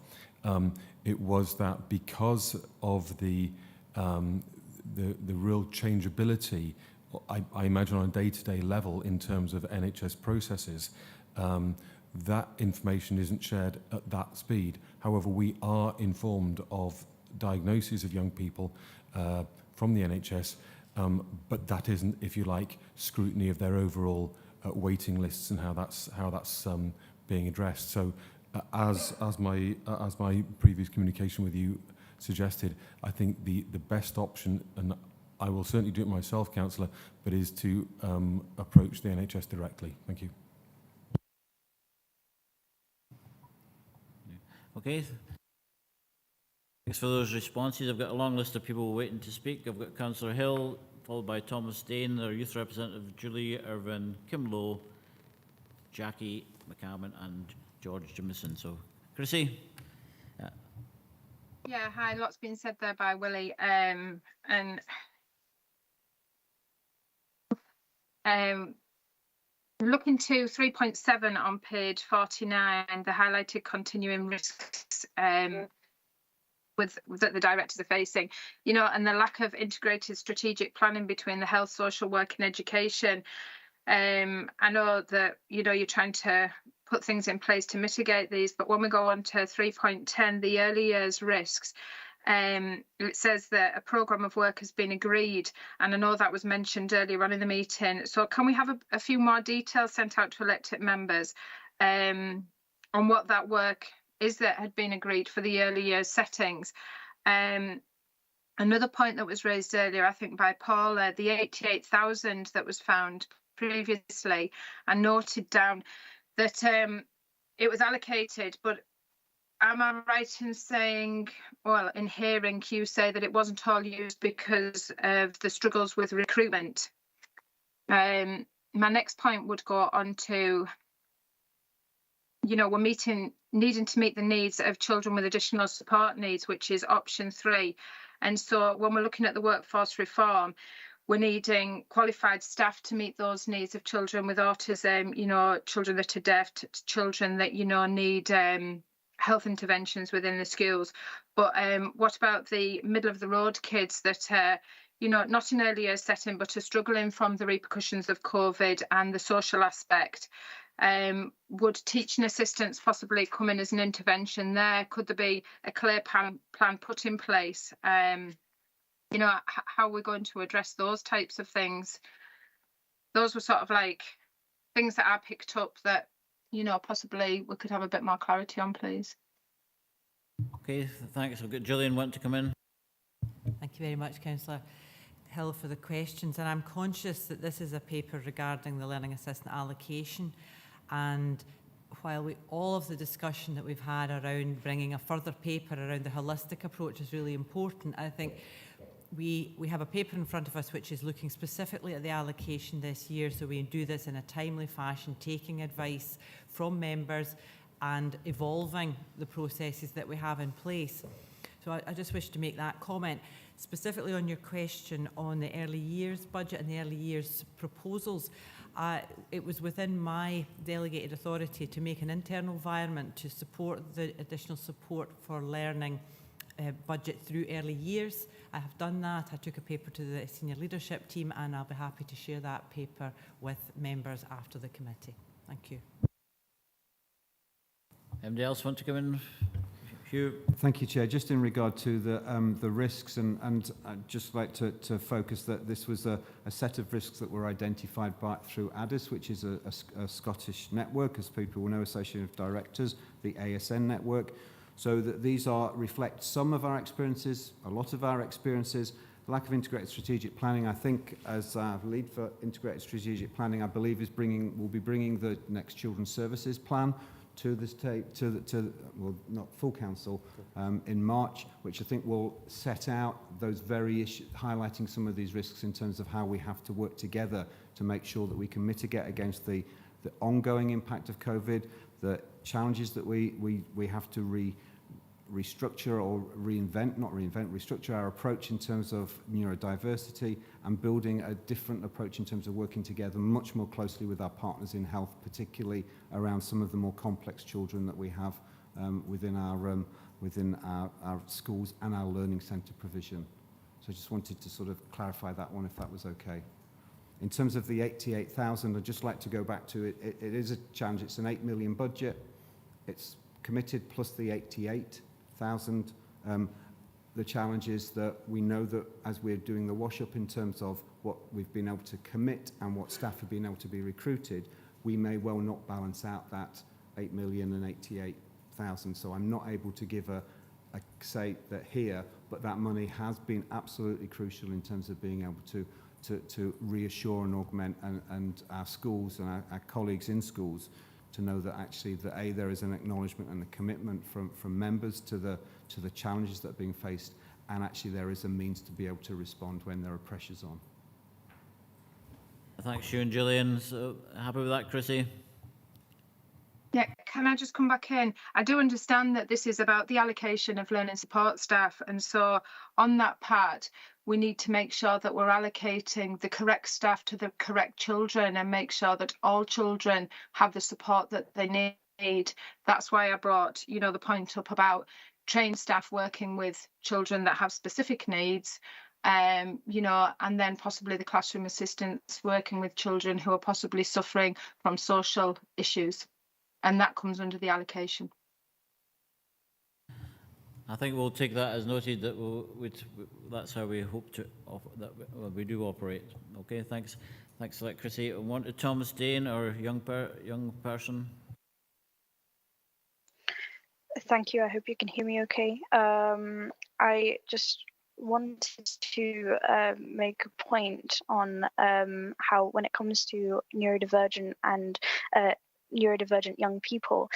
it was that because of the real changeability, I imagine on a day-to-day level in terms of NHS processes, that information isn't shared at that speed. However, we are informed of diagnoses of young people from the NHS, but that isn't, if you like, scrutiny of their overall waiting lists and how that's being addressed. So, as my previous communication with you suggested, I think the best option, and I will certainly do it myself, Councillor, but is to approach the NHS directly. Thank you. Okay. Thanks for those responses. I've got a long list of people waiting to speak. I've got Councillor Hill, followed by Thomas Dane, our youth representative, Julie Irvin, Kim Lowe, Jackie McCalman, and George Jimison. So, Chrissy? Yeah, hi. Lots been said there by Willie. And Looking to 3.7 on page 49, the highlighted continuing risks that the directors are facing, and the lack of integrated strategic planning between the health, social work and education. I know that, you're trying to put things in place to mitigate these, but when we go on to 3.10, the early years risks, it says that a programme of work has been agreed, and I know that was mentioned earlier on in the meeting. So can we have a few more details sent out to elected members on what that work is that had been agreed for the early years settings? Another point that was raised earlier, I think by Paula, the 88,000 that was found previously, and noted down that it was allocated, but am I right in saying, well, in hearing you say that it wasn't all used because of the struggles with recruitment? My next point would go on to, we're needing to meet the needs of children with additional support needs, which is option 3. And so when we're looking at the workforce reform, we're needing qualified staff to meet those needs of children with autism, children that are deaf, children that, need health interventions within the schools. But what about the middle of the road kids that are, not in early years setting, but are struggling from the repercussions of COVID and the social aspect? Would teaching assistants possibly come in as an intervention there? Could there be a clear plan put in place? How we're going to address those types of things? Those were sort of like things that I picked up that, possibly we could have a bit more clarity on, please. Okay, thanks. I've got Gillian want to come in. Thank you very much, Councillor Hill, for the questions. And I'm conscious that this is a paper regarding the learning assistant allocation. And while all of the discussion that we've had around bringing a further paper around the holistic approach is really important, I think we have a paper in front of us which is looking specifically at the allocation this year, so we do this in a timely fashion, taking advice from members and evolving the processes that we have in place. So I just wish to make that comment. Specifically on your question on the early years budget and the early years proposals, it was within my delegated authority to make an internal environment to support the additional support for learning budget through early years. I have done that. I took a paper to the senior leadership team, and I'll be happy to share that paper with members after the committee. Thank you. Anybody else want to come in? Hugh? Thank you, Chair. Just in regard to the risks, and I'd just like to focus that this was a set of risks that were identified through ADIS, which is a Scottish network, as people will know, Association of Directors, the ASN network. So that these reflect some of our experiences, a lot of our experiences. Lack of integrated strategic planning, I think, as lead for integrated strategic planning, I believe will be bringing the next Children's Services Plan to this well, not full council in March, which I think will set out those very issues, highlighting some of these risks in terms of how we have to work together to make sure that we can mitigate against the ongoing impact of COVID, the challenges that we have to restructure or restructure our approach in terms of neurodiversity and building a different approach in terms of working together much more closely with our partners in health, particularly around some of the more complex children that we have within our schools and our learning centre provision. So I just wanted to sort of clarify that one, if that was okay. In terms of the 88,000, I'd just like to go back to it. It is a challenge. It's an 8 million budget. It's committed plus the 88,000. The challenge is that we know that as we're doing the wash up in terms of what we've been able to commit and what staff have been able to be recruited, we may well not balance out that 8 million and 88,000. So I'm not able to give a say that here, but that money has been absolutely crucial in terms of being able to reassure and augment and our schools and our colleagues in schools to know that actually that there is an acknowledgement and a commitment from members to the challenges that are being faced, and actually there is a means to be able to respond when there are pressures on. Thanks, Hugh and Gillian. So happy with that, Chrissy? Yeah, can I just come back in? I do understand that this is about the allocation of learning support staff, and so on that part, we need to make sure that we're allocating the correct staff to the correct children and make sure that all children have the support that they need. That's why I brought, you know, the point up about trained staff working with children that have specific needs, you know, and then possibly the classroom assistants working with children who are possibly suffering from social issues. And that comes under the allocation. I think we'll take that as noted that that's how we hope to we do operate. Okay, thanks for that, Chrissy. I want to Thomas Dane, or young person. Thank you. I hope you can hear me okay. I just wanted to make a point on how, when it comes to neurodivergent and neurodivergent young people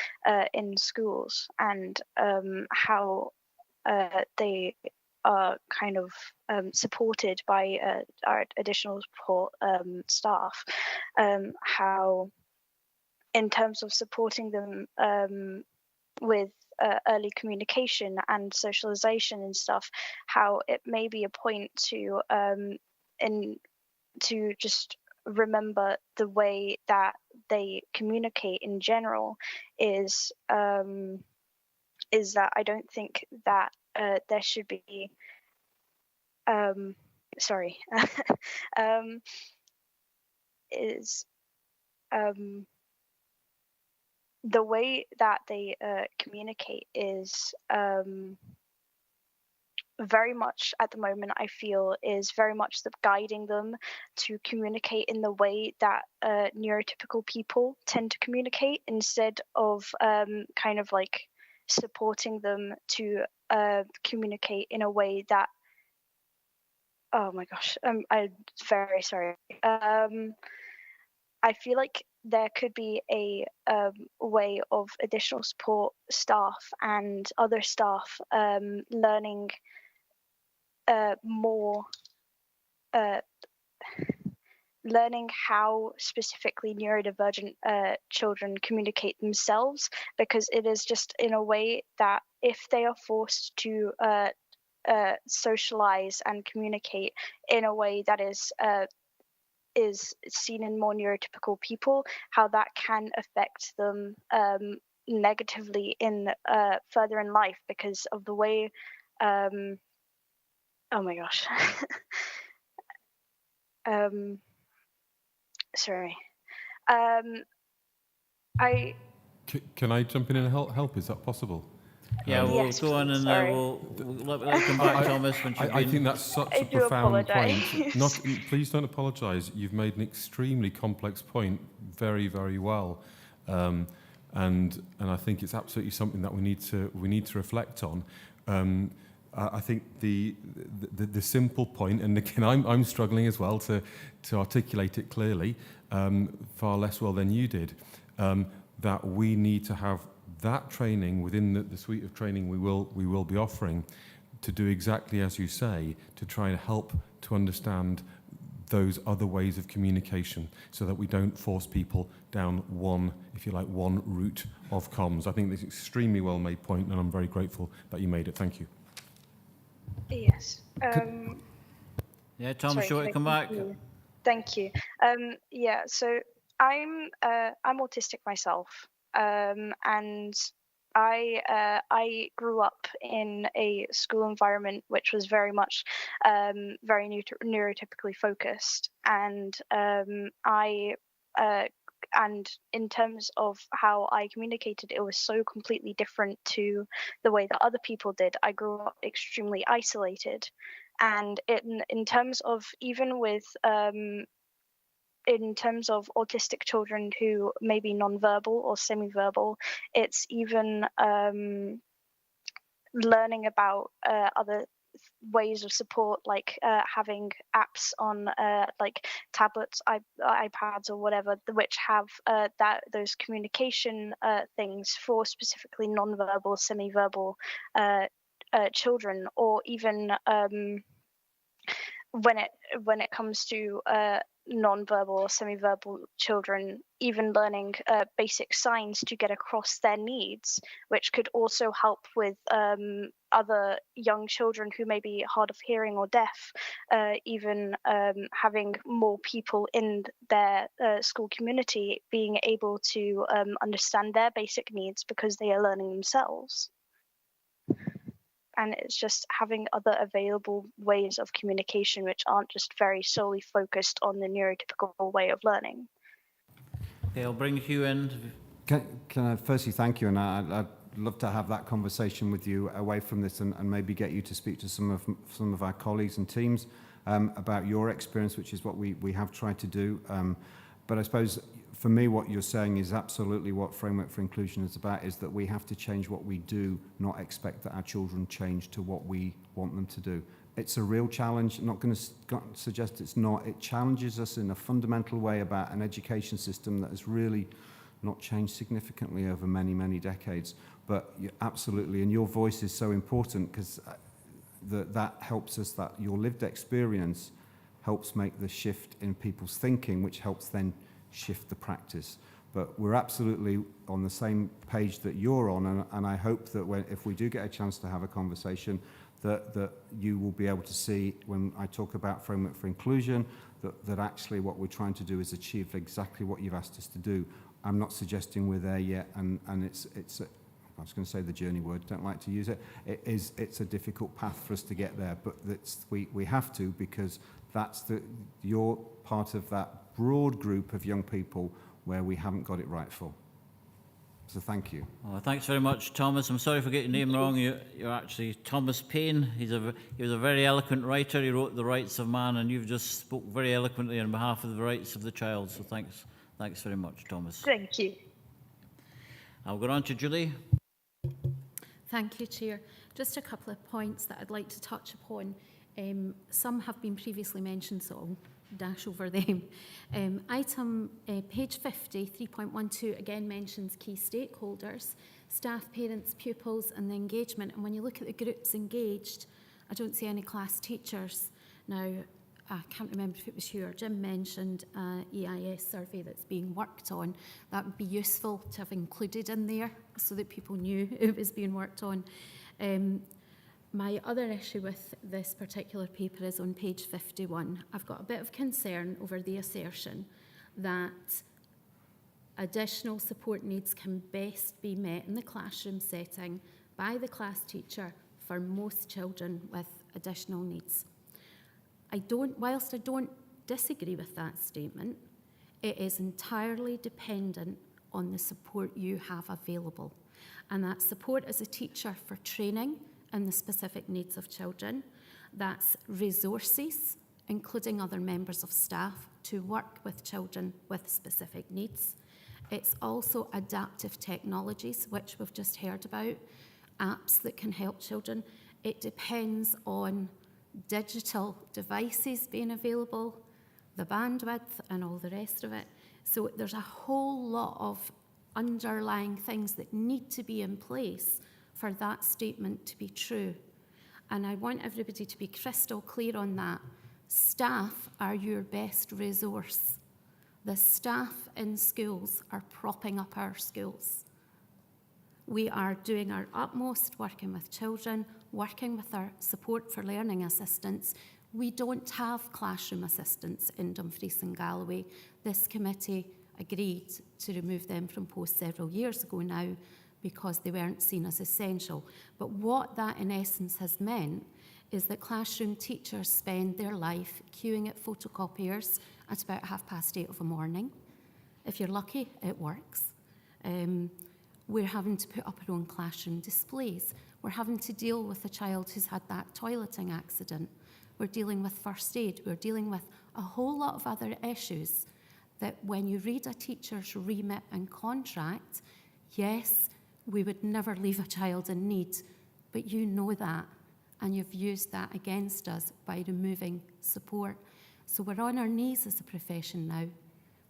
in schools, and how they are kind of supported by our additional support staff, how in terms of supporting them with early communication and socialization and stuff, how it may be a point to to just remember the way that they communicate in general is that I don't think that there should be the way that they communicate is very much at the moment, I feel, is very much the guiding them to communicate in the way that neurotypical people tend to communicate, instead of kind of like supporting them to communicate in a way that, oh my gosh, I'm very sorry. I feel like there could be a way of additional support staff and other staff learning more, learning how specifically neurodivergent children communicate themselves, because it is just in a way that if they are forced to socialize and communicate in a way that is seen in more neurotypical people, how that can affect them negatively in further in life, because of the way oh my gosh. Sorry. Can I jump in and help? Is that possible? Yeah, we'll yes, go on, and we'll let come back, Thomas. When I think that's such a profound point. Please don't apologise. You've made an extremely complex point very, very well, and I think it's absolutely something that we need to reflect on. I think the simple point, and again, I'm struggling as well to articulate it clearly, far less well than you did, that we need to have that training within the suite of training we will be offering, to do exactly as you say, to try and help to understand those other ways of communication, so that we don't force people down one, if you like, one route of comms. I think that's an extremely well made point, and I'm very grateful that you made it. Thank you. Yes. Yeah, Thomas, you want to come back? Thank you. Yeah, so I'm autistic myself, and I grew up in a school environment which was very much very neurotypically focused, and and in terms of how I communicated, it was so completely different to the way that other people did. I grew up extremely isolated, and in terms of, even with in terms of autistic children who may be non-verbal or semi-verbal, it's even learning about other ways of support, like having apps on like tablets, iPads or whatever, which have those communication things for specifically non-verbal, semi-verbal children, or even when it comes to non-verbal or semi-verbal children even learning basic signs to get across their needs, which could also help with other young children who may be hard of hearing or deaf, even having more people in their school community being able to understand their basic needs because they are learning themselves. And it's just having other available ways of communication which aren't just very solely focused on the neurotypical way of learning. Okay, I'll bring Hugh in. Can I firstly thank you, and I'd love to have that conversation with you away from this, and maybe get you to speak to some of our colleagues and teams about your experience, which is what we have tried to do. But I suppose for me, what you're saying is absolutely what Framework for Inclusion is about, is that we have to change what we do, not expect that our children change to what we want them to do. It's a real challenge. I'm not going to suggest it's not. It challenges us in a fundamental way about an education system that has really not changed significantly over many, many decades. But absolutely, and your voice is so important, because that helps us, that your lived experience helps make the shift in people's thinking, which helps then shift the practice. But we're absolutely on the same page that you're on, and I hope that if we do get a chance to have a conversation, that you will be able to see, when I talk about Framework for Inclusion, that actually what we're trying to do is achieve exactly what you've asked us to do. I'm not suggesting we're there yet, and it's I was going to say the journey word, don't like to use it. It's a difficult path for us to get there, but we have to, because you're part of that broad group of young people where we haven't got it right for. So thank you. Well, thanks very much, Thomas. I'm sorry for getting your name wrong. You're actually Thomas Paine. He was a very eloquent writer. He wrote The Rights of Man, and you've just spoke very eloquently on behalf of the rights of the child. So thanks very much, Thomas. Thank you. I'll go on to Julie. Thank you, Chair. Just a couple of points that I'd like to touch upon. Some have been previously mentioned, so I'll dash over them. Item page 50, 3.12, again mentions key stakeholders, staff, parents, pupils, and the engagement. And when you look at the groups engaged, I don't see any class teachers. Now, I can't remember if it was Hugh or Jim mentioned EIS survey that's being worked on. That would be useful to have included in there so that people knew it was being worked on. My other issue with this particular paper is on page 51. I've got a bit of concern over the assertion that additional support needs can best be met in the classroom setting by the class teacher for most children with additional needs. Whilst I don't disagree with that statement, it is entirely dependent on the support you have available. And that support as a teacher for training and the specific needs of children. That's resources, including other members of staff, to work with children with specific needs. It's also adaptive technologies, which we've just heard about, apps that can help children. It depends on digital devices being available, the bandwidth, and all the rest of it. So there's a whole lot of underlying things that need to be in place for that statement to be true. And I want everybody to be crystal clear on that. Staff are your best resource. The staff in schools are propping up our schools. We are doing our utmost working with children, working with our support for learning assistants. We don't have classroom assistants in Dumfries and Galloway. This committee agreed to remove them from post several years ago now, because they weren't seen as essential. But what that in essence has meant is that classroom teachers spend their life queuing at photocopiers at about 8:30 of a morning. If you're lucky, it works. We're having to put up our own classroom displays. We're having to deal with a child who's had that toileting accident. We're dealing with first aid. We're dealing with a whole lot of other issues that when you read a teacher's remit and contract, yes, we would never leave a child in need, but you know that, and you've used that against us by removing support. So we're on our knees as a profession now.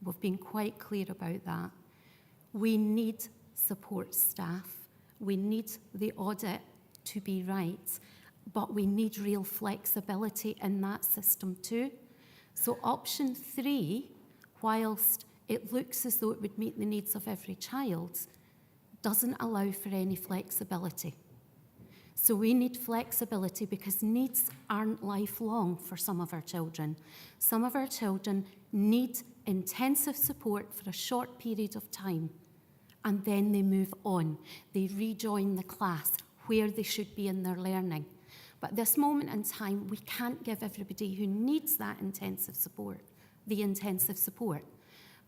We've been quite clear about that. We need support staff. We need the audit to be right, but we need real flexibility in that system too. So option 3, whilst it looks as though it would meet the needs of every child, doesn't allow for any flexibility. So we need flexibility because needs aren't lifelong for some of our children. Some of our children need intensive support for a short period of time, and then they move on. They rejoin the class where they should be in their learning. But at this moment in time, we can't give everybody who needs that intensive support the intensive support,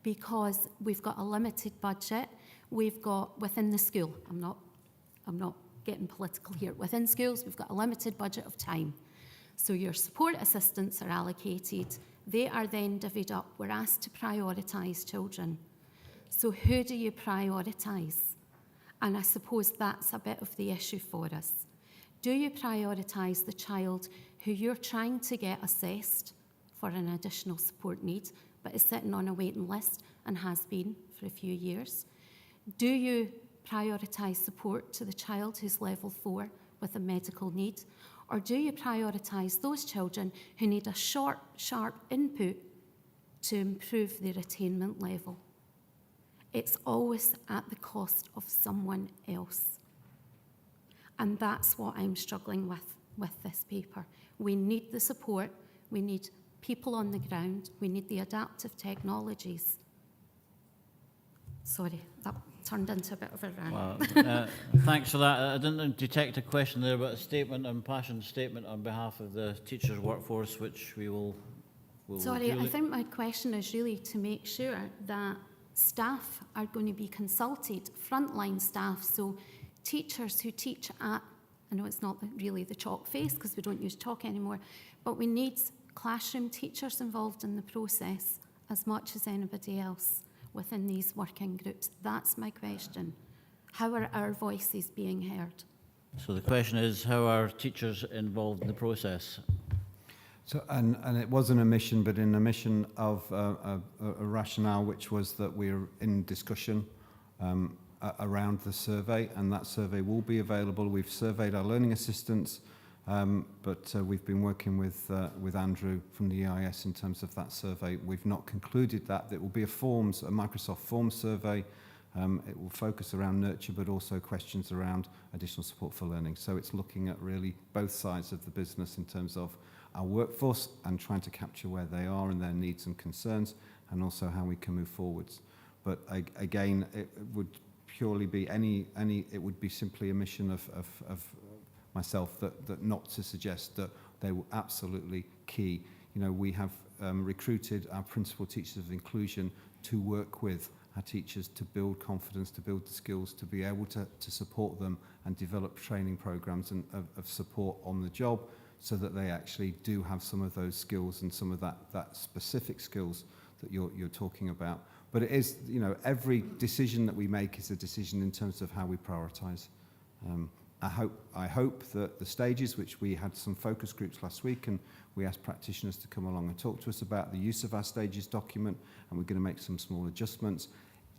because we've got a limited budget. We've got within the school, I'm not getting political here, within schools we've got a limited budget of time. So your support assistants are allocated, they are then divvied up. We're asked to prioritise children. So who do you prioritise? And I suppose that's a bit of the issue for us. Do you prioritise the child who you're trying to get assessed for an additional support need, but is sitting on a waiting list and has been for a few years? Do you prioritise support to the child who's level 4 with a medical need? Or do you prioritise those children who need a short, sharp input to improve their attainment level? It's always at the cost of someone else. And that's what I'm struggling with this paper. We need the support, we need people on the ground, we need the adaptive technologies. Sorry, that turned into a bit of a rant. Well, thanks for that. I didn't detect a question there, but a statement, an impassioned statement on behalf of the teachers' workforce, which we will Sorry, I think my question is really to make sure that staff are going to be consulted, frontline staff, so teachers who teach at, I know it's not really the chalk face because we don't use chalk anymore, but we need classroom teachers involved in the process as much as anybody else within these working groups. That's my question. How are our voices being heard? So the question is, how are teachers involved in the process? So, and it wasn't a mission, but in a mission of a rationale, which was that we're in discussion around the survey, and that survey will be available. We've surveyed our learning assistants, but we've been working with Andrew from the EIS in terms of that survey. We've not concluded that. It will be a Microsoft Forms survey. It will focus around nurture, but also questions around additional support for learning. So it's looking at really both sides of the business in terms of our workforce and trying to capture where they are and their needs and concerns, and also how we can move forwards. But again, it would purely be it would be simply a mission of myself that not to suggest that they were absolutely key. You know, we have recruited our principal teachers of inclusion to work with our teachers to build confidence, to build the skills, to be able to support them and develop training programs and of support on the job, so that they actually do have some of those skills and some of that specific skills that you're talking about. But it is, you know, every decision that we make is a decision in terms of how we prioritise. I hope that the stages, which we had some focus groups last week, and we asked practitioners to come along and talk to us about the use of our stages document, and we're going to make some small adjustments,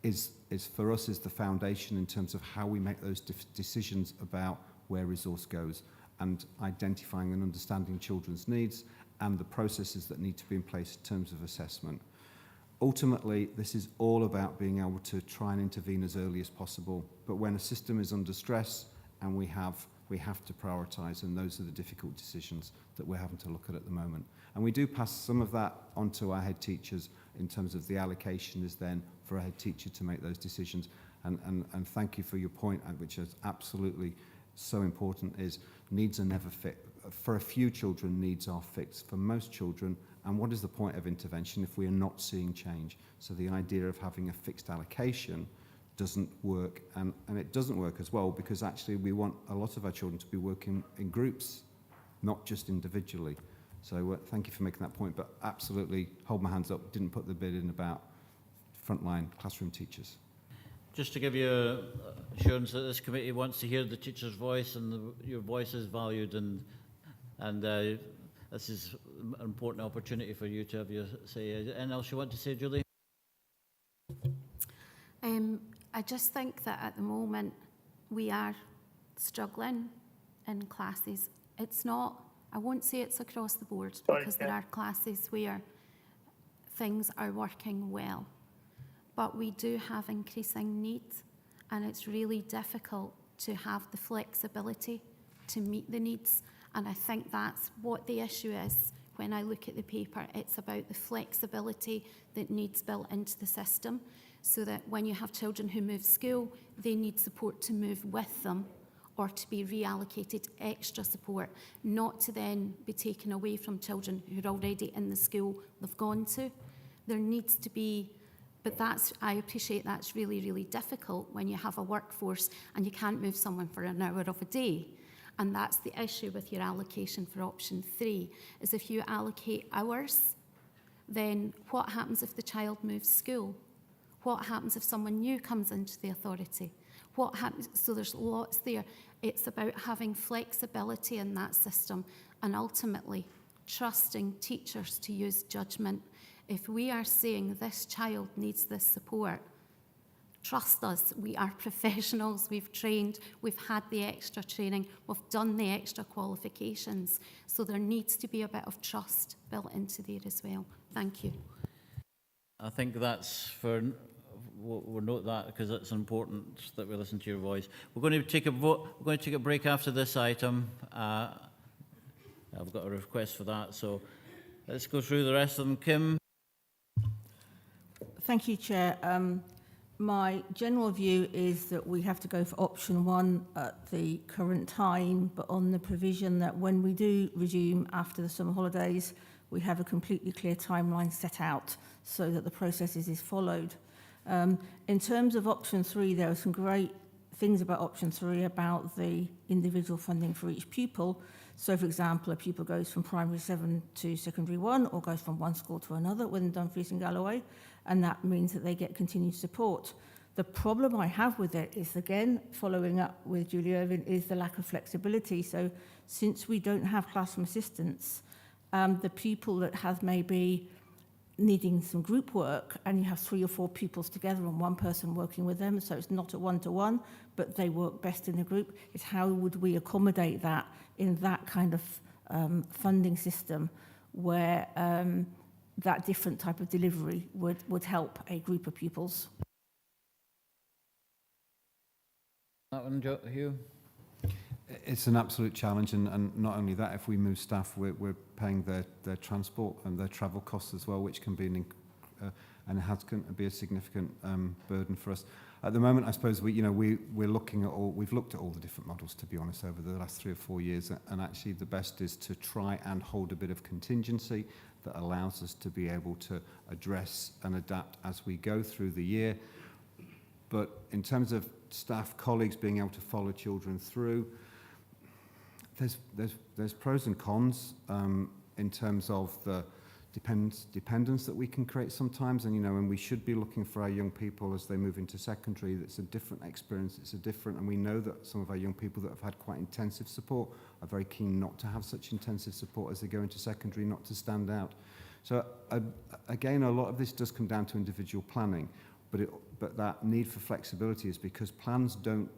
is for us is the foundation in terms of how we make those decisions about where resource goes, and identifying and understanding children's needs and the processes that need to be in place in terms of assessment. Ultimately, this is all about being able to try and intervene as early as possible. But when a system is under stress, and we have to prioritise, and those are the difficult decisions that we're having to look at the moment. And we do pass some of that onto our head teachers in terms of the allocation is then for a head teacher to make those decisions. And thank you for your point, which is absolutely so important, is needs are never fixed. For a few children, needs are fixed. For most children, and what is the point of intervention if we are not seeing change? So the idea of having a fixed allocation doesn't work, and it doesn't work as well because actually we want a lot of our children to be working in groups, not just individually. So thank you for making that point, but absolutely hold my hands up, didn't put the bit in about frontline classroom teachers. Just to give you assurance that this committee wants to hear the teacher's voice, and your voice is valued, and this is an important opportunity for you to have your say. Anything else you want to say, Julie? I just think that at the moment we are struggling in classes. It's not, I won't say it's across the board, because there are classes where things are working well. But we do have increasing needs, and it's really difficult to have the flexibility to meet the needs. And I think that's what the issue is. When I look at the paper, it's about the flexibility that needs built into the system, so that when you have children who move school, they need support to move with them, or to be reallocated extra support, not to then be taken away from children who are already in the school they've gone to. There needs to be, but I appreciate that's really, really difficult when you have a workforce and you can't move someone for an hour of a day. And that's the issue with your allocation for option 3, is if you allocate hours, then what happens if the child moves school? What happens if someone new comes into the authority? What happens? So there's lots there. It's about having flexibility in that system and ultimately trusting teachers to use judgment. If we are saying this child needs this support, trust us, we are professionals, we've trained, we've had the extra training, we've done the extra qualifications. So there needs to be a bit of trust built into there as well. Thank you. I think that's for, we'll note that because it's important that we listen to your voice. We're going to take a vote. We're going to take a break after this item. I've got a request for that, so let's go through the rest of them. Kim. Thank you, Chair. My general view is that we have to go for option 1 at the current time, but on the provision that when we do resume after the summer holidays, we have a completely clear timeline set out so that the process is followed. In terms of option 3, there are some great things about option 3 about the individual funding for each pupil. So, for example, a pupil goes from primary 7 to secondary 1 or goes from one school to another within Dumfries and Galloway, and that means that they get continued support. The problem I have with it is, again, following up with Julie Irvin, is the lack of flexibility. So since we don't have classroom assistants, the pupil that has maybe needing some group work, and you have 3 or 4 pupils together and one person working with them, so it's not a one-to-one, but they work best in a group, is how would we accommodate that in that kind of funding system where that different type of delivery would help a group of pupils. That one, Hugh? It's an absolute challenge, and not only that, if we move staff, we're paying their transport and their travel costs as well, which can be and it can be a significant burden for us. At the moment, I suppose we've looked at all the different models, to be honest, over the last 3 or 4 years, and actually the best is to try and hold a bit of contingency that allows us to be able to address and adapt as we go through the year. But in terms of staff, colleagues being able to follow children through, there's pros and cons in terms of the dependence that we can create sometimes, and we should be looking for our young people as they move into secondary. It's a different experience. And we know that some of our young people that have had quite intensive support are very keen not to have such intensive support as they go into secondary, not to stand out. So again, a lot of this does come down to individual planning, but that need for flexibility is because plans don't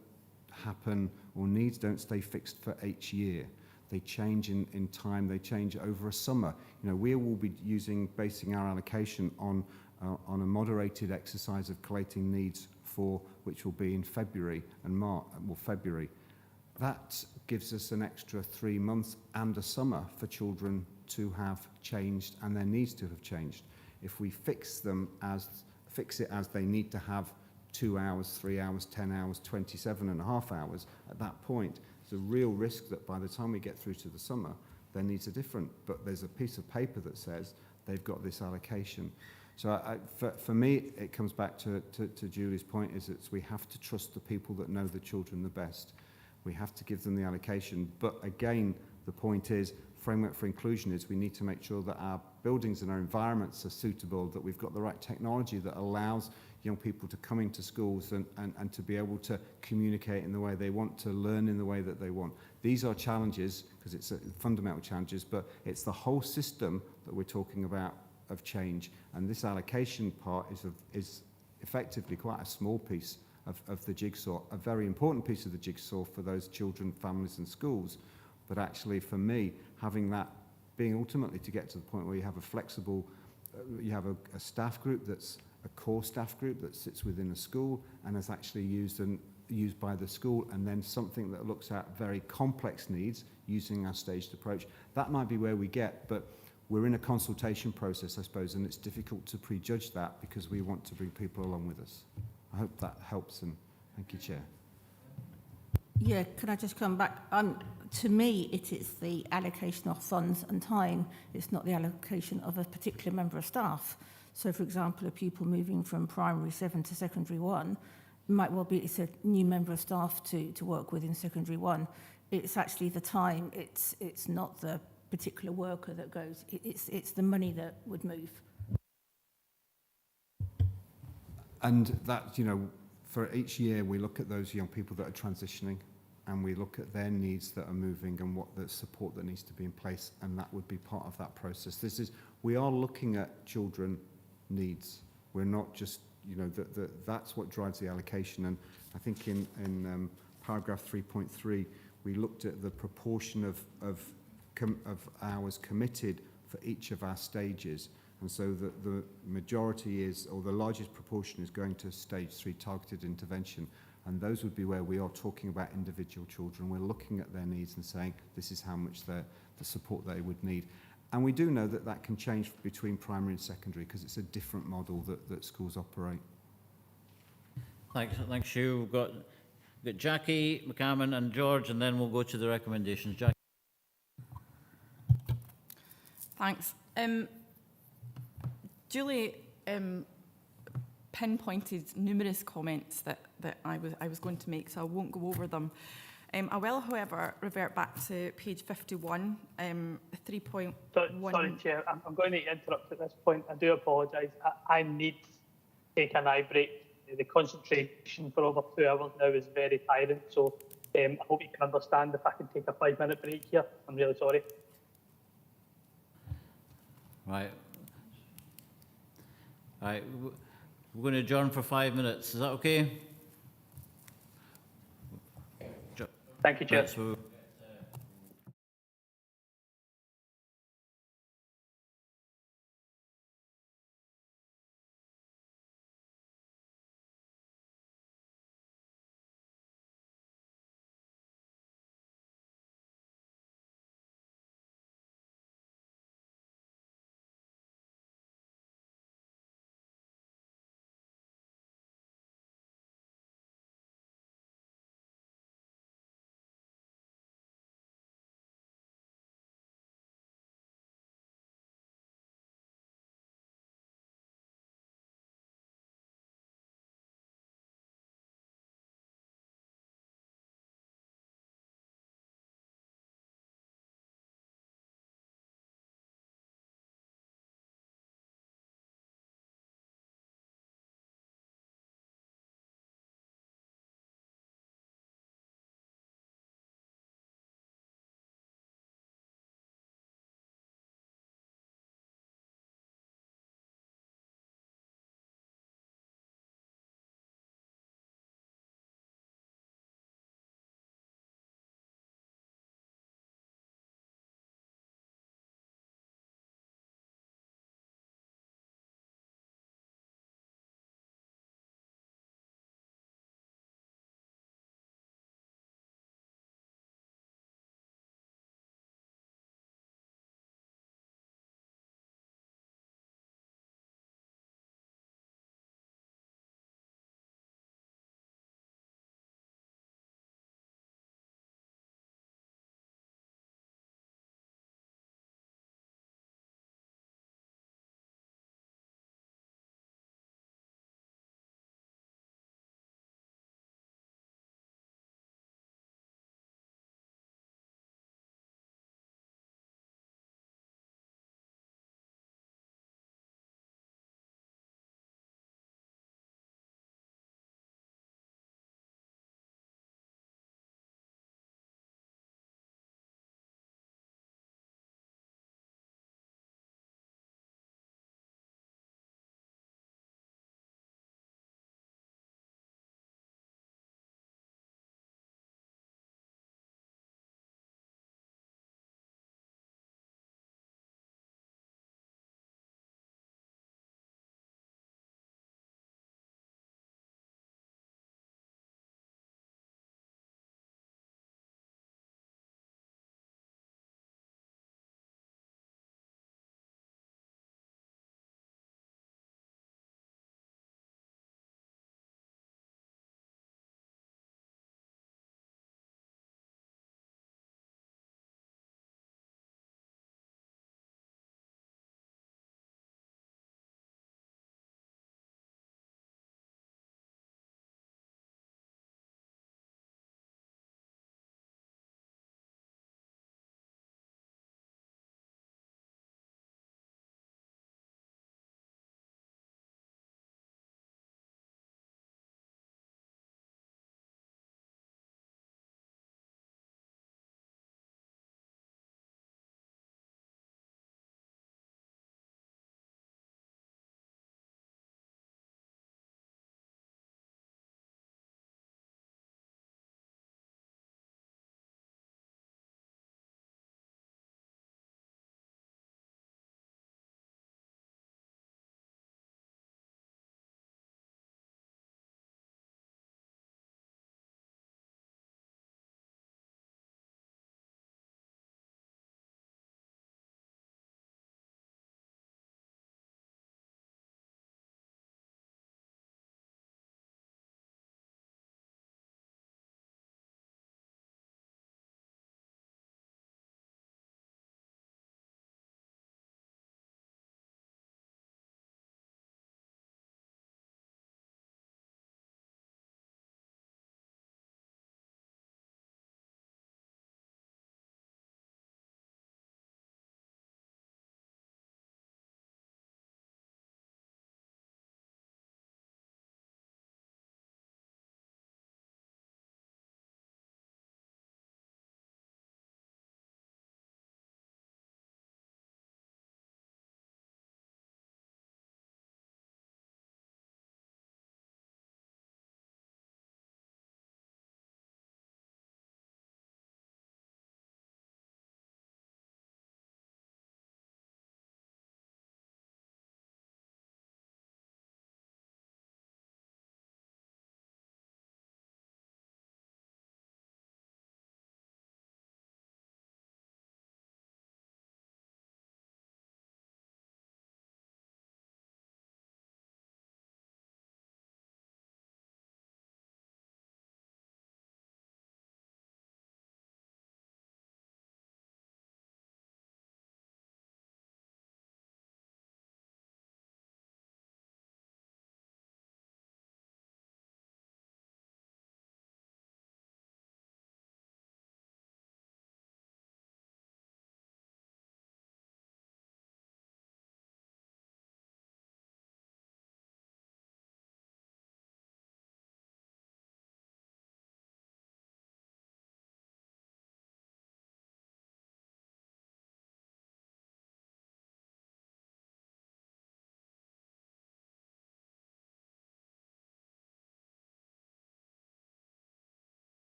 happen, or needs don't stay fixed for each year. They change in time, they change over a summer. We will be basing our allocation on a moderated exercise of collating needs which will be in February and March, February. That gives us an extra 3 months and a summer for children to have changed and their needs to have changed. If we fix it as they need to have 2 hours, 3 hours, 10 hours, 27.5 hours, at that point, there's a real risk that by the time we get through to the summer, their needs are different. But there's a piece of paper that says they've got this allocation. So for me, it comes back to Julie's point, is that we have to trust the people that know the children the best. We have to give them the allocation. But again, the point is, framework for inclusion is we need to make sure that our buildings and our environments are suitable, that we've got the right technology that allows young people to come into schools and to be able to communicate in the way they want, to learn in the way that they want. These are challenges, because it's fundamental challenges, but it's the whole system that we're talking about of change. And this allocation part is effectively quite a small piece of the jigsaw, a very important piece of the jigsaw for those children, families and schools. But actually for me, having that being ultimately to get to the point where you have a flexible you have a staff group that's a core staff group that sits within a school and is actually used by the school, and then something that looks at very complex needs using our staged approach. That might be where we get, but we're in a consultation process, I suppose, and it's difficult to prejudge that because we want to bring people along with us. I hope that helps, and thank you, Chair. Yeah, can I just come back? To me, it is the allocation of funds and time. It's not the allocation of a particular member of staff. So, for example, a pupil moving from primary 7 to secondary 1 might well be it's a new member of staff to work with in secondary 1. It's actually the time. It's not the particular worker that goes. It's the money that would move. And that, you know, for each year we look at those young people that are transitioning, and we look at their needs that are moving and what the support that needs to be in place, and that would be part of that process. We are looking at children needs. We're not just, you know, that's what drives the allocation. And I think in paragraph 3.3, we looked at the proportion of hours committed for each of our stages. And so the majority is, or the largest proportion is going to stage 3 targeted intervention. And those would be where we are talking about individual children. We're looking at their needs and saying, this is how much the support they would need. And we do know that that can change between primary and secondary because it's a different model that schools operate. Thanks, Hugh. We've got Jackie, McCammon and George, and then we'll go to the recommendations. Jackie. Thanks. Julie pinpointed numerous comments that I was going to make, so I won't go over them. I will, however, revert back to page 51, 3.1. Sorry, Chair, I'm going to interrupt at this point. I do apologise. I need to take an eye break. The concentration for over 2 hours now is very tiring, so I hope you can understand if I can take a 5-minute break here. I'm really sorry. Right. We're going to adjourn for 5 minutes. Is that okay? Thank you, Chair. Right, so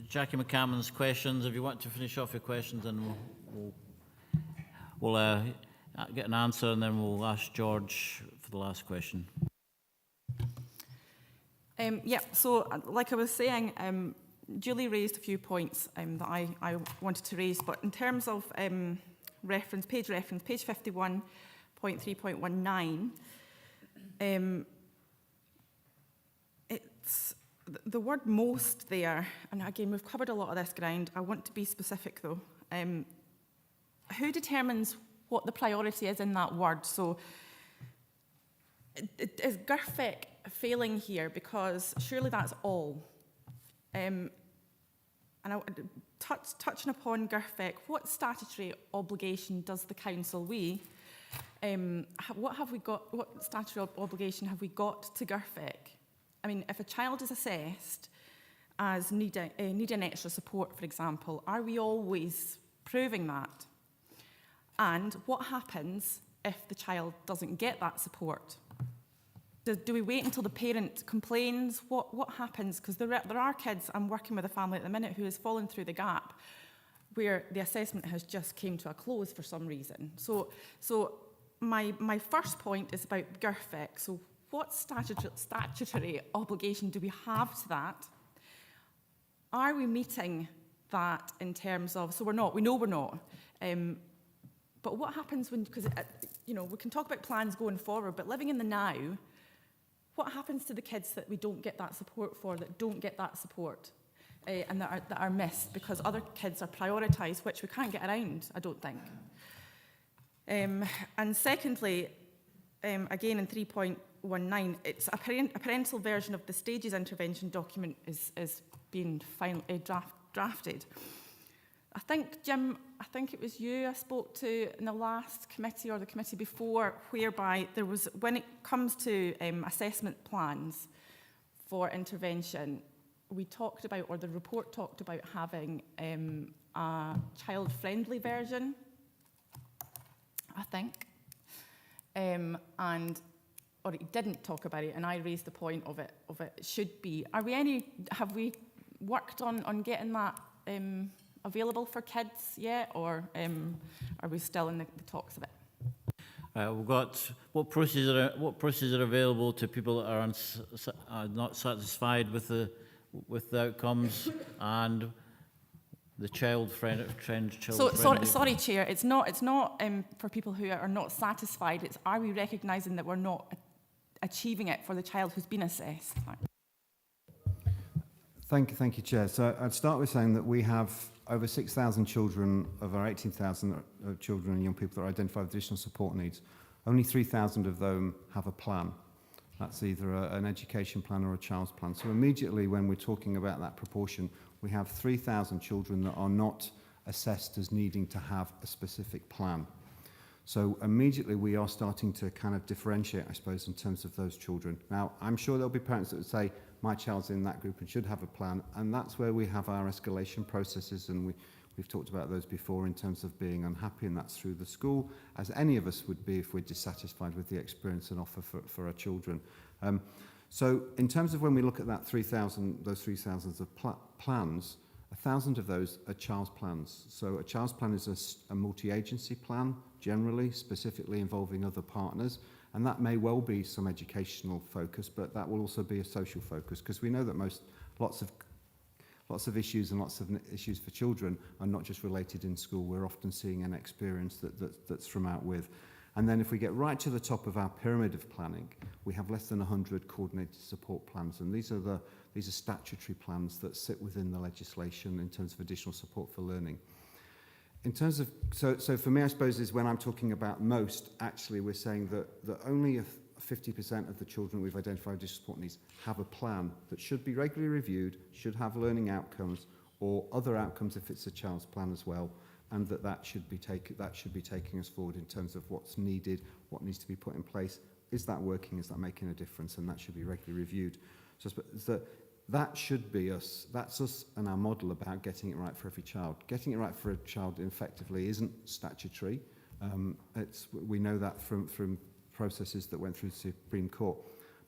Jackie McCammon's questions. If you want to finish off your questions, then we'll get an answer, and then we'll ask George for the last question. Yeah, so like I was saying, Julie raised a few points that I wanted to raise, but in terms of page 51.3.19, it's the word most there, and again, we've covered a lot of this ground. I want to be specific though. Who determines what the priority is in that word? So is GIRFIC failing here? Because surely that's all. And touching upon GIRFIC, what statutory obligation does the council, what statutory obligation have we got to GIRFIC? I mean, if a child is assessed as needing extra support, for example, are we always proving that? And what happens if the child doesn't get that support? Do we wait until the parent complains? What happens? Because there are kids, I'm working with a family at the minute who has fallen through the gap where the assessment has just came to a close for some reason. So my first point is about GIRFIC. So what statutory obligation do we have to that? Are we meeting that in terms of, so we're not, we know we're not. But what happens when, because we can talk about plans going forward, but living in the now, what happens to the kids that we don't get that support for, that don't get that support, and that are missed because other kids are prioritised, which we can't get around, I don't think. And secondly, again in 3.19, it's a parental version of the stages intervention document is being drafted. I think, Jim, it was you I spoke to in the last committee or the committee before, whereby there was, when it comes to assessment plans for intervention, we talked about, or the report talked about having a child-friendly version, I think, or it didn't talk about it, and I raised the point of it should be. Have we worked on getting that available for kids yet, or are we still in the talks of it? We've got what processes are available to people that are not satisfied with the outcomes, and the child-friendly. Sorry, Chair. It's not for people who are not satisfied. It's, are we recognising that we're not achieving it for the child who's been assessed? Thank you, Chair. So I'd start with saying that we have over 6,000 children of our 18,000 children and young people that are identified with additional support needs. Only 3,000 of them have a plan. That's either an education plan or a child's plan. So immediately when we're talking about that proportion, we have 3,000 children that are not assessed as needing to have a specific plan. So immediately we are starting to kind of differentiate, I suppose, in terms of those children. Now, I'm sure there'll be parents that would say, my child's in that group and should have a plan, and that's where we have our escalation processes, and we've talked about those before in terms of being unhappy, and that's through the school, as any of us would be if we're dissatisfied with the experience and offer for our children. So in terms of when we look at that 3,000, those 3,000 of plans, 1,000 of those are child's plans. So a child's plan is a multi-agency plan, generally, specifically involving other partners. And that may well be some educational focus, but that will also be a social focus, because we know that lots of issues and lots of issues for children are not just related in school. We're often seeing an experience that's from out with. And then if we get right to the top of our pyramid of planning, we have less than 100 coordinated support plans, and these are statutory plans that sit within the legislation in terms of additional support for learning. In terms of, so for me, I suppose, is when I'm talking about most, actually we're saying that only 50% of the children we've identified with additional support needs have a plan that should be regularly reviewed, should have learning outcomes or other outcomes if it's a child's plan as well, and that should be taking us forward in terms of what's needed, what needs to be put in place. Is that working? Is that making a difference? And that should be regularly reviewed. So that should be us. That's us and our model about getting it right for every child. Getting it right for a child effectively isn't statutory. We know that from processes that went through the Supreme Court.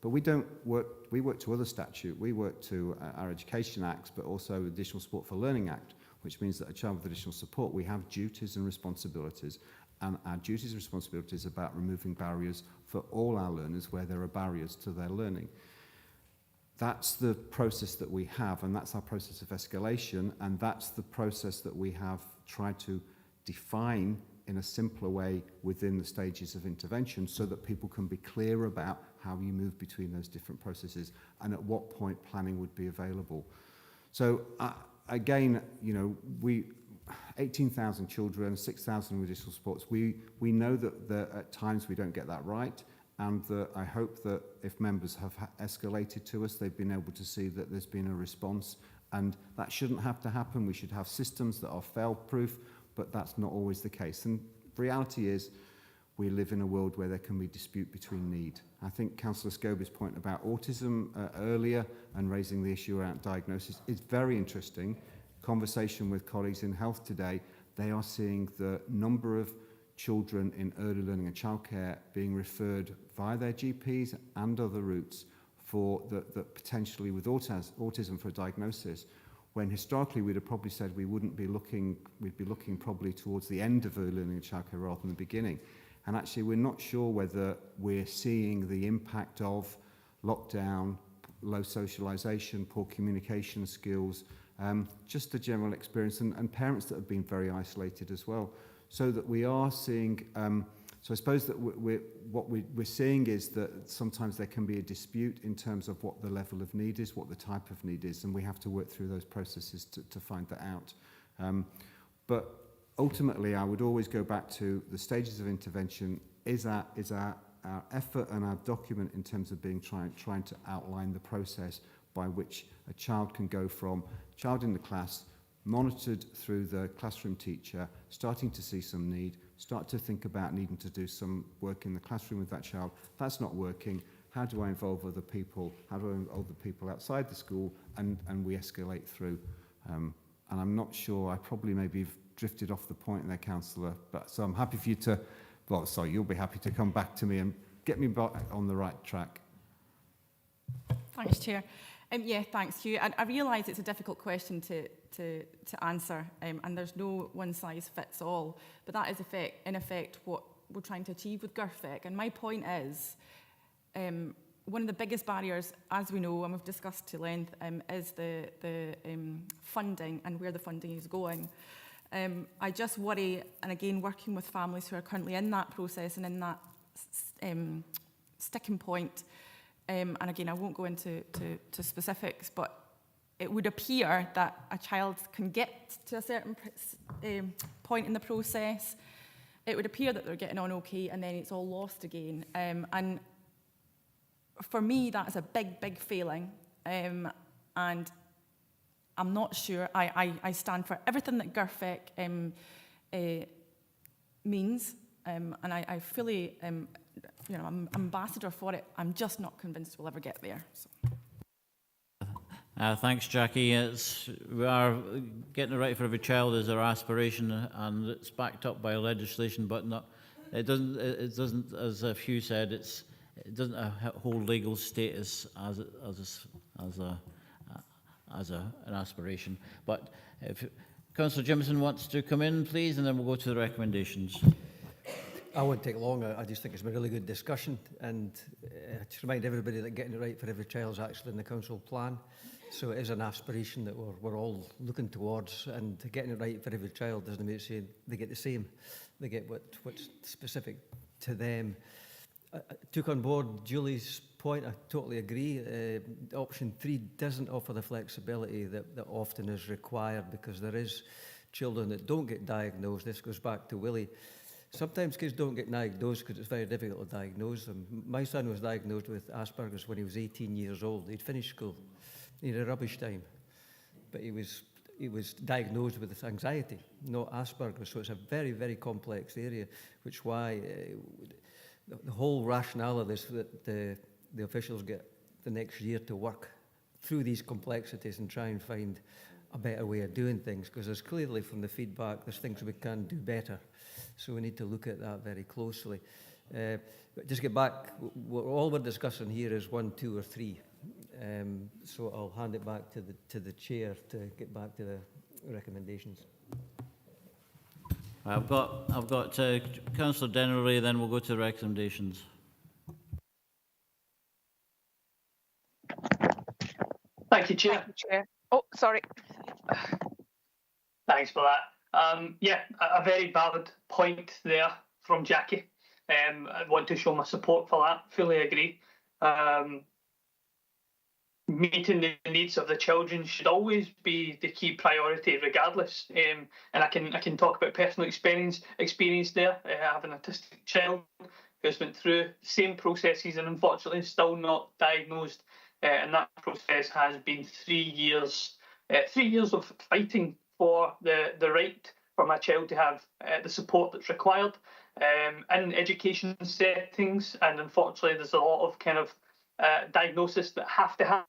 But we work to other statute. We work to our Education Acts, but also Additional Support for Learning Act, which means that a child with additional support, we have duties and responsibilities. And our duties and responsibilities are about removing barriers for all our learners where there are barriers to their learning. That's the process that we have, and that's our process of escalation, and that's the process that we have tried to define in a simpler way within the stages of intervention so that people can be clear about how you move between those different processes and at what point planning would be available. So again, you know, 18,000 children, 6,000 with additional supports. We know that at times we don't get that right, and I hope that if members have escalated to us, they've been able to see that there's been a response, and that shouldn't have to happen. We should have systems that are fail-proof, but that's not always the case. And the reality is we live in a world where there can be dispute between need. I think Councillor Scobie's point about autism earlier and raising the issue around diagnosis is very interesting. Conversation with colleagues in health today, they are seeing the number of children in early learning and childcare being referred via their GPs and other routes for that potentially with autism for a diagnosis, when historically we'd have probably said we wouldn't be looking, we'd be looking probably towards the end of early learning and childcare rather than the beginning. And actually we're not sure whether we're seeing the impact of lockdown, low socialisation, poor communication skills, just a general experience, and parents that have been very isolated as well. So that we are seeing, so I suppose that what we're seeing is that sometimes there can be a dispute in terms of what the level of need is, what the type of need is, and we have to work through those processes to find that out. But ultimately, I would always go back to the stages of intervention is our effort and our document in terms of being trying to outline the process by which a child can go from child in the class, monitored through the classroom teacher, starting to see some need, start to think about needing to do some work in the classroom with that child. That's not working. How do I involve other people? How do I involve the people outside the school? And we escalate through. And I'm not sure, I probably maybe drifted off the point there, Councillor, but so I'm happy for you to, well, sorry, you'll be happy to come back to me and get me back on the right track. Thanks, Chair. Yeah, thanks, Hugh. I realise it's a difficult question to answer, and there's no one size fits all, but that is in effect what we're trying to achieve with GIRFEC. And my point is, one of the biggest barriers, as we know, and we've discussed to length, is the funding and where the funding is going. I just worry, and again, working with families who are currently in that process and in that sticking point, and again, I won't go into specifics, but it would appear that a child can get to a certain point in the process. It would appear that they're getting on okay, and then it's all lost again. And for me, that is a big, big failing. And I'm not sure. I stand for everything that GIRFEC means, and I fully, I'm ambassador for it. I'm just not convinced we'll ever get there. So. Thanks, Jackie. We are getting it right for every child is our aspiration, and it's backed up by legislation, but it doesn't, as Hugh said, it doesn't hold legal status as an aspiration. But if Councillor Jimison wants to come in, please, and then we'll go to the recommendations. I won't take long. I just think it's been a really good discussion, and just remind everybody that getting it right for every child is actually in the council plan. So it is an aspiration that we're all looking towards, and getting it right for every child doesn't mean say they get the same. They get what's specific to them. I took on board Julie's point. I totally agree. Option 3 doesn't offer the flexibility that often is required, because there is children that don't get diagnosed. This goes back to Willie. Sometimes kids don't get diagnosed because it's very difficult to diagnose them. My son was diagnosed with Asperger's when he was 18 years old. He'd finished school. He had a rubbish time. But he was diagnosed with anxiety, not Asperger's. So it's a very, very complex area, which is why the whole rationale of this, that the officials get the next year to work through these complexities and try and find a better way of doing things, because there's clearly from the feedback there's things we can do better. So we need to look at that very closely. But just get back, all we're discussing here is 1, 2 or 3. So I'll hand it back to the chair to get back to the recommendations. I've got Councillor Dennery, then we'll go to the recommendations. Thank you, Chair. Thank you, Chair. Oh, sorry. Thanks for that. Yeah, a very valid point there from Jackie. I want to show my support for that. Fully agree. Meeting the needs of the children should always be the key priority, regardless. And I can talk about personal experience there. I have an autistic child who's went through the same processes and unfortunately still not diagnosed. And that process has been 3 years. 3 years of fighting for the right for my child to have the support that's required in education settings. And unfortunately, there's a lot of kind of diagnosis that have to happen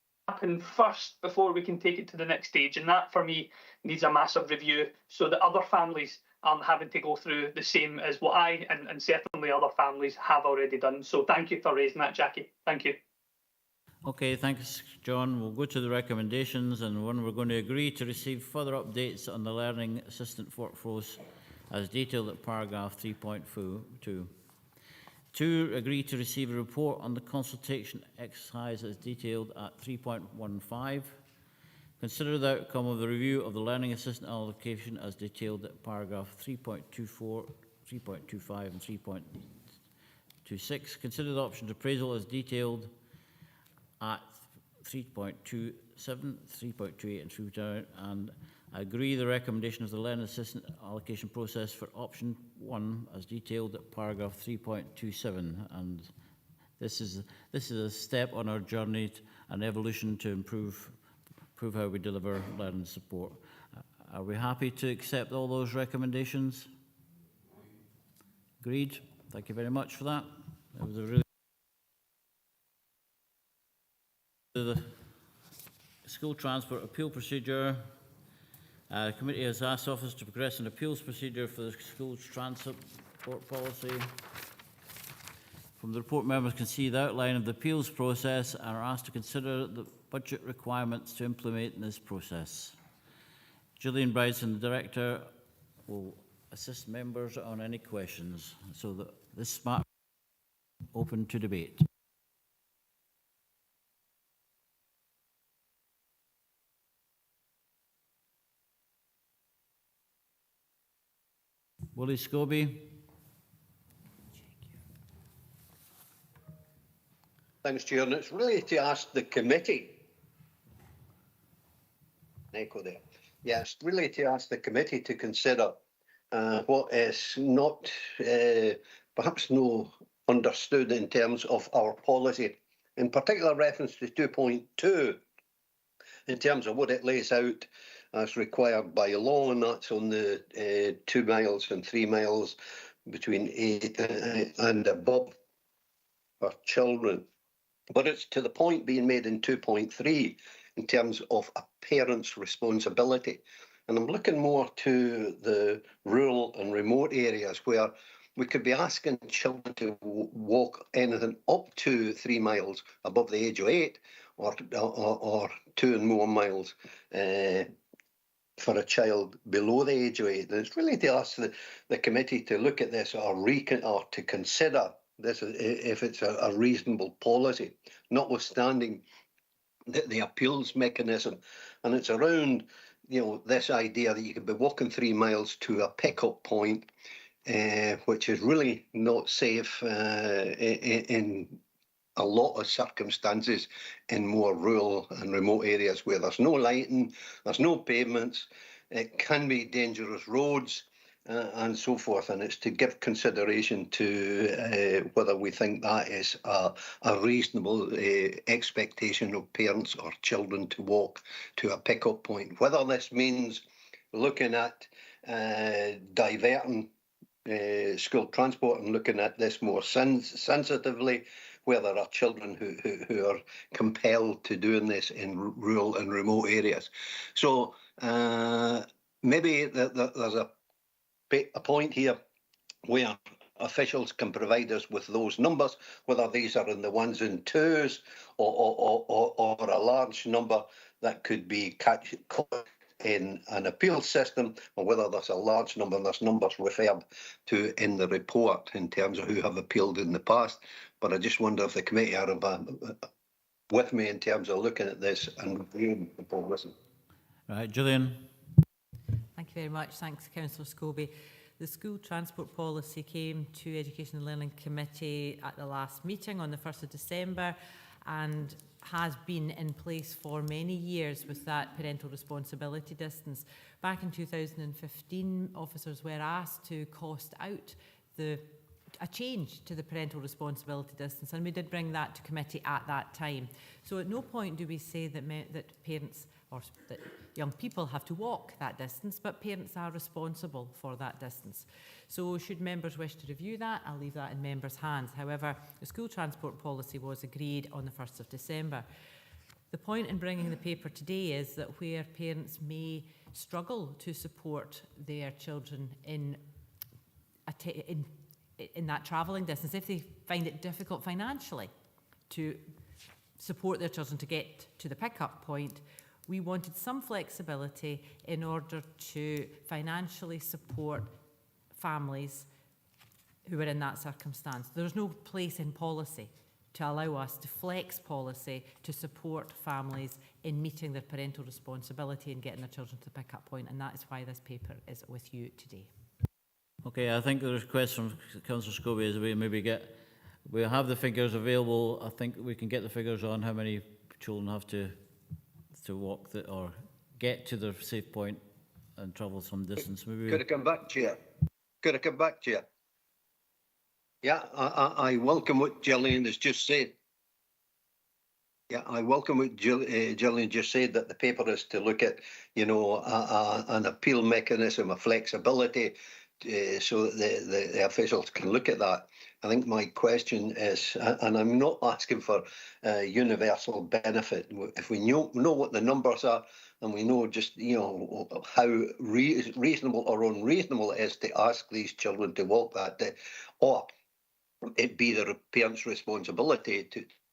first before we can take it to the next stage. And that, for me, needs a massive review so that other families aren't having to go through the same as what I and certainly other families have already done. So thank you for raising that, Jackie. Thank you. Okay, thanks, John. We'll go to the recommendations, and one, we're going to agree to receive further updates on the learning assistant workforce as detailed at paragraph 3.2. 2, agree to receive a report on the consultation exercise as detailed at 3.15. Consider the outcome of the review of the learning assistant allocation as detailed at paragraph 3.24, 3.25 and 3.26. Consider the options appraisal as detailed at 3.27, 3.28 and 3.29, and agree the recommendation of the learning assistant allocation process for option 1 as detailed at paragraph 3.27. And this is a step on our journey and evolution to improve how we deliver learning support. Are we happy to accept all those recommendations? Agreed. Thank you very much for that. That was a really the school transport appeal procedure. The committee has asked office to progress an appeals procedure for the school transport policy. From the report, members can see the outline of the appeals process and are asked to consider the budget requirements to implement this process. Gillian Bryson, the Director, will assist members on any questions. So that this matter is open to debate. Willie Scobie. Thanks, Chair. And it's really to ask the committee. Echo there. Yes, really to ask the committee to consider what is not perhaps no understood in terms of our policy, in particular reference to 2.2, in terms of what it lays out as required by law, and that's on the 2 miles and 3 miles between 8 and above for children. But it's to the point being made in 2.3 in terms of a parent's responsibility. And I'm looking more to the rural and remote areas where we could be asking children to walk anything up to 3 miles above the age of 8 or 2 and more miles for a child below the age of 8. And it's really to ask the committee to look at this or to consider this if it's a reasonable policy, notwithstanding the appeals mechanism. And it's around, this idea that you could be walking 3 miles to a pickup point, which is really not safe in a lot of circumstances in more rural and remote areas where there's no lighting, there's no pavements, it can be dangerous roads, and so forth. And it's to give consideration to whether we think that is a reasonable expectation of parents or children to walk to a pickup point. Whether this means looking at diverting school transport and looking at this more sensitively, where there are children who are compelled to doing this in rural and remote areas. So maybe there's a point here where officials can provide us with those numbers, whether these are in the ones and twos or a large number that could be caught in an appeal system, or whether there's a large number and there's numbers referred to in the report in terms of who have appealed in the past. But I just wonder if the committee are with me in terms of looking at this and reviewing the policy. Right, Gillian. Thank you very much. Thanks, Councillor Scobie. The school transport policy came to Education and Learning Committee at the last meeting on the 1st of December and has been in place for many years with that parental responsibility distance. Back in 2015, officers were asked to cost out a change to the parental responsibility distance, and we did bring that to committee at that time. So at no point do we say that parents or that young people have to walk that distance, but parents are responsible for that distance. So should members wish to review that, I'll leave that in members' hands. However, the school transport policy was agreed on the 1st of December. The point in bringing the paper today is that where parents may struggle to support their children in that travelling distance, if they find it difficult financially to support their children to get to the pick-up point, we wanted some flexibility in order to financially support families who are in that circumstance. There's no place in policy to allow us to flex policy to support families in meeting their parental responsibility and getting their children to the pick-up point, and that is why this paper is with you today. Okay, I think the request from Councillor Scobie is we have the figures available. I think we can get the figures on how many children have to walk or get to the safe point and travel some distance. Maybe Could I come back, Chair? Could I come back, Chair? Yeah, I welcome what Gillian has just said. Yeah, I welcome what Gillian just said, that the paper is to look at, an appeal mechanism, a flexibility, so that the officials can look at that. I think my question is, and I'm not asking for universal benefit. If we know what the numbers are, and we know just how reasonable or unreasonable it is to ask these children to walk that day, or it be the parents' responsibility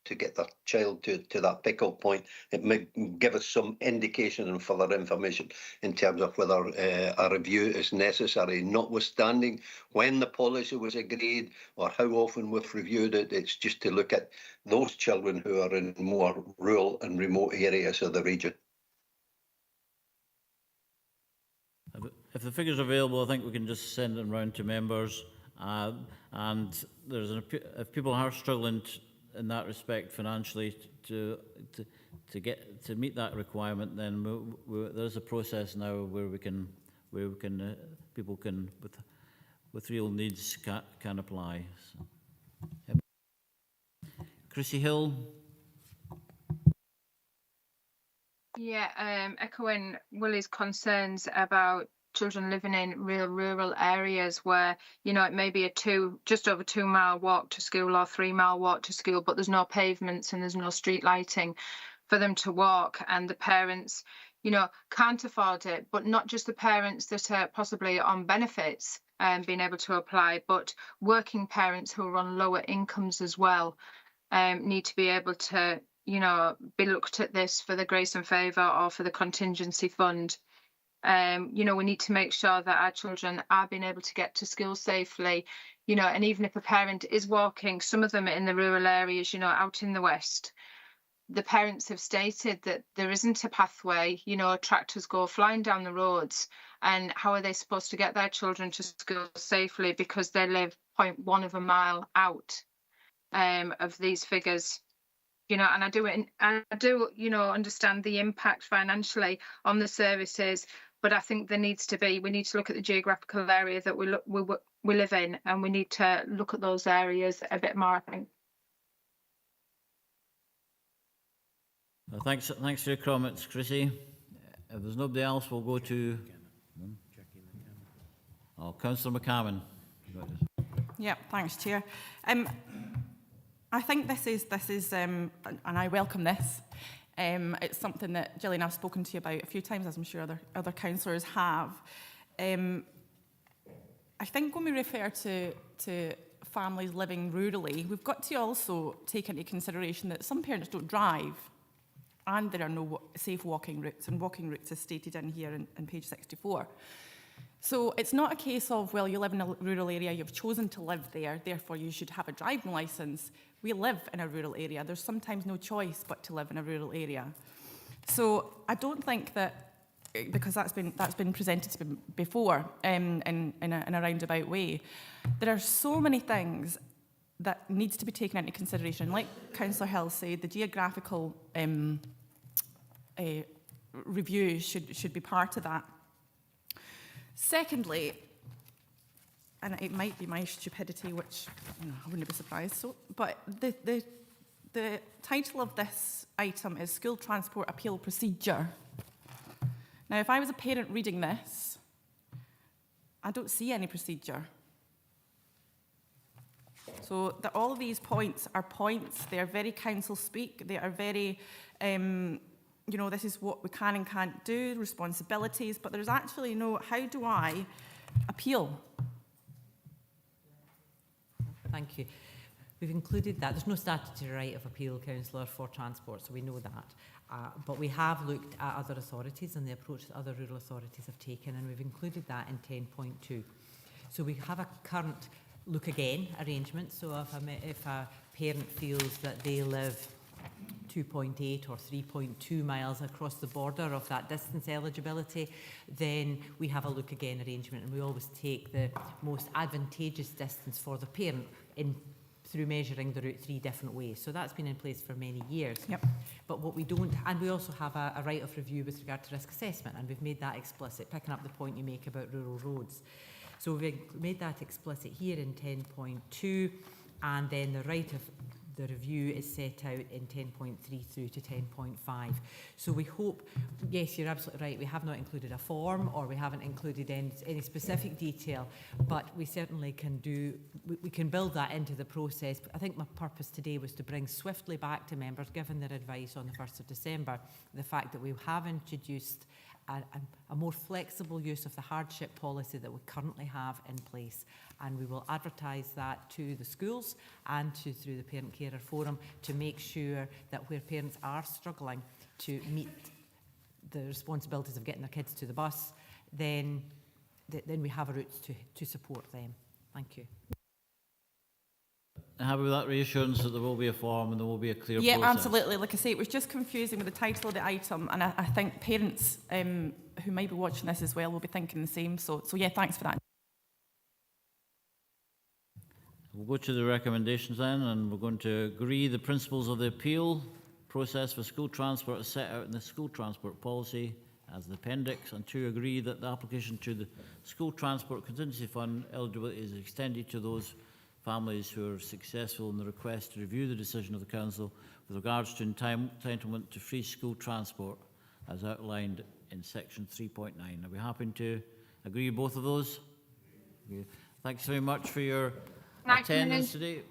to get their child to that pick-up point, it may give us some indication and further information in terms of whether a review is necessary, notwithstanding when the policy was agreed or how often we've reviewed it. It's just to look at those children who are in more rural and remote areas of the region. if the figures are available, I think we can just send them round to members. And if people are struggling in that respect financially to meet that requirement, then there's a process now where people can with real needs can apply. So. Yep. Chrissy Hill. Yeah, echoing Willie's concerns about children living in real rural areas where, it may be just over 2 mile walk to school or 3 mile walk to school, but there's no pavements and there's no street lighting for them to walk, and the parents, can't afford it. But not just the parents that are possibly on benefits and being able to apply, but working parents who are on lower incomes as well need to be able to be looked at this for the grace and favour or for the contingency fund. We need to make sure that our children are being able to get to school safely, and even if a parent is walking, some of them in the rural areas, out in the west, the parents have stated that there isn't a pathway, tractors go flying down the roads, and how are they supposed to get their children to school safely because they live 0.1 of a mile out of these figures. And I do understand the impact financially on the services, but I think we need to look at the geographical area that we live in, and we need to look at those areas a bit more, I think. Well, thanks for your comments, Chrissy. If there's nobody else, we'll go to Councillor McCammon. Yeah, thanks, Chair. I think this is, and I welcome this. It's something that Gillian and I've spoken to you about a few times, as I'm sure other councillors have. I think when we refer to to families living rurally, we've got to also take into consideration that some parents don't drive and there are no safe walking routes, and walking routes is stated in here in page 64. So it's not a case of, well, you live in a rural area, you've chosen to live there, therefore you should have a driving licence. We live in a rural area. There's sometimes no choice but to live in a rural area. So I don't think that, because that's been presented to me before in a roundabout way, there are so many things that needs to be taken into consideration. Like Councillor Hill said, the geographical review should be part of that. Secondly, and it might be my stupidity, which I wouldn't be surprised, but the title of this item is School Transport Appeal Procedure. Now, if I was a parent reading this, I don't see any procedure. So all of these points are points. They are very council speak. They are very, this is what we can and can't do, responsibilities, but there's actually no, how do I appeal? Thank you. We've included that. There's no statutory right of appeal, Councillor, for transport, so we know that. But we have looked at other authorities and the approach that other rural authorities have taken, and we've included that in 10.2. So we have a current look again arrangement. So if a parent feels that they live 2.8 or 3.2 miles across the border of that distance eligibility, then we have a look again arrangement, and we always take the most advantageous distance for the parent through measuring the route 3 different ways. So that's been in place for many years. Yep. But what we don't, and we also have a right of review with regard to risk assessment, and we've made that explicit, picking up the point you make about rural roads. So we've made that explicit here in 10.2, and then the right of the review is set out in 10.3 through to 10.5. So we hope, yes, you're absolutely right, we have not included a form, or we haven't included any specific detail, but we certainly can we can build that into the process. But I think my purpose today was to bring swiftly back to members, given their advice on the 1st of December, the fact that we have introduced a more flexible use of the hardship policy that we currently have in place, and we will advertise that to the schools and through the Parent Carer Forum to make sure that where parents are struggling to meet the responsibilities of getting their kids to the bus, then we have a route to support them. Thank you. Happy with that reassurance that there will be a form and there will be a clear yeah, process? Absolutely. Like I say, it was just confusing with the title of the item, and I think parents who might be watching this as well will be thinking the same. So yeah, thanks for that. We'll go to the recommendations then, and we're going to agree the principles of the appeal process for school transport as set out in the school transport policy as the appendix, and to agree that the application to the school transport contingency fund eligibility is extended to those families who are successful in the request to review the decision of the Council with regards to entitlement to free school transport as outlined in section 3.9. Are we happy to agree both of those? Yeah. Thanks very much for your attendance today.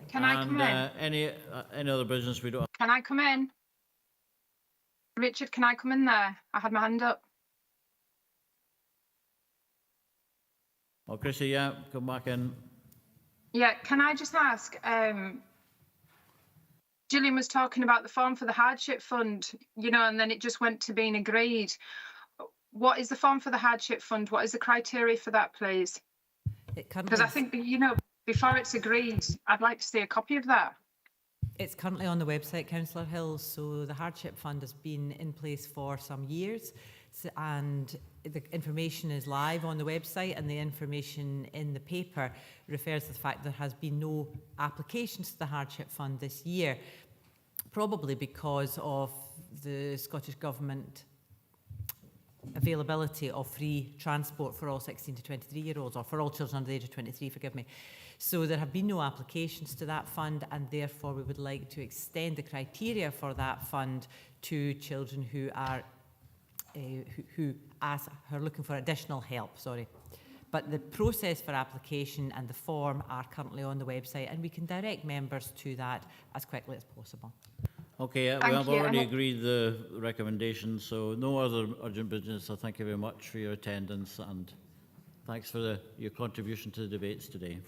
Can I come in? Any other business we don't have? Can I come in? Richard, can I come in there? I had my hand up. Oh, Chrissy, yeah, come back in. Yeah, can I just ask, Gillian was talking about the form for the hardship fund, and then it just went to being agreed. What is the form for the hardship fund? What is the criteria for that, please? Because I think, before it's agreed, I'd like to see a copy of that. It's currently on the website, Councillor Hill. So the hardship fund has been in place for some years, and the information is live on the website, and the information in the paper refers to the fact there has been no applications to the hardship fund this year, probably because of the Scottish Government availability of free transport for all 16 to 23-year-olds, or for all children under the age of 23, forgive me. So there have been no applications to that fund, and therefore we would like to extend the criteria for that fund to children who are who are looking for additional help. But the process for application and the form are currently on the website, and we can direct members to that as quickly as possible. Okay, we have already agreed the recommendations, so no other urgent business. So thank you very much for your attendance, and thanks for your contribution to the debates today.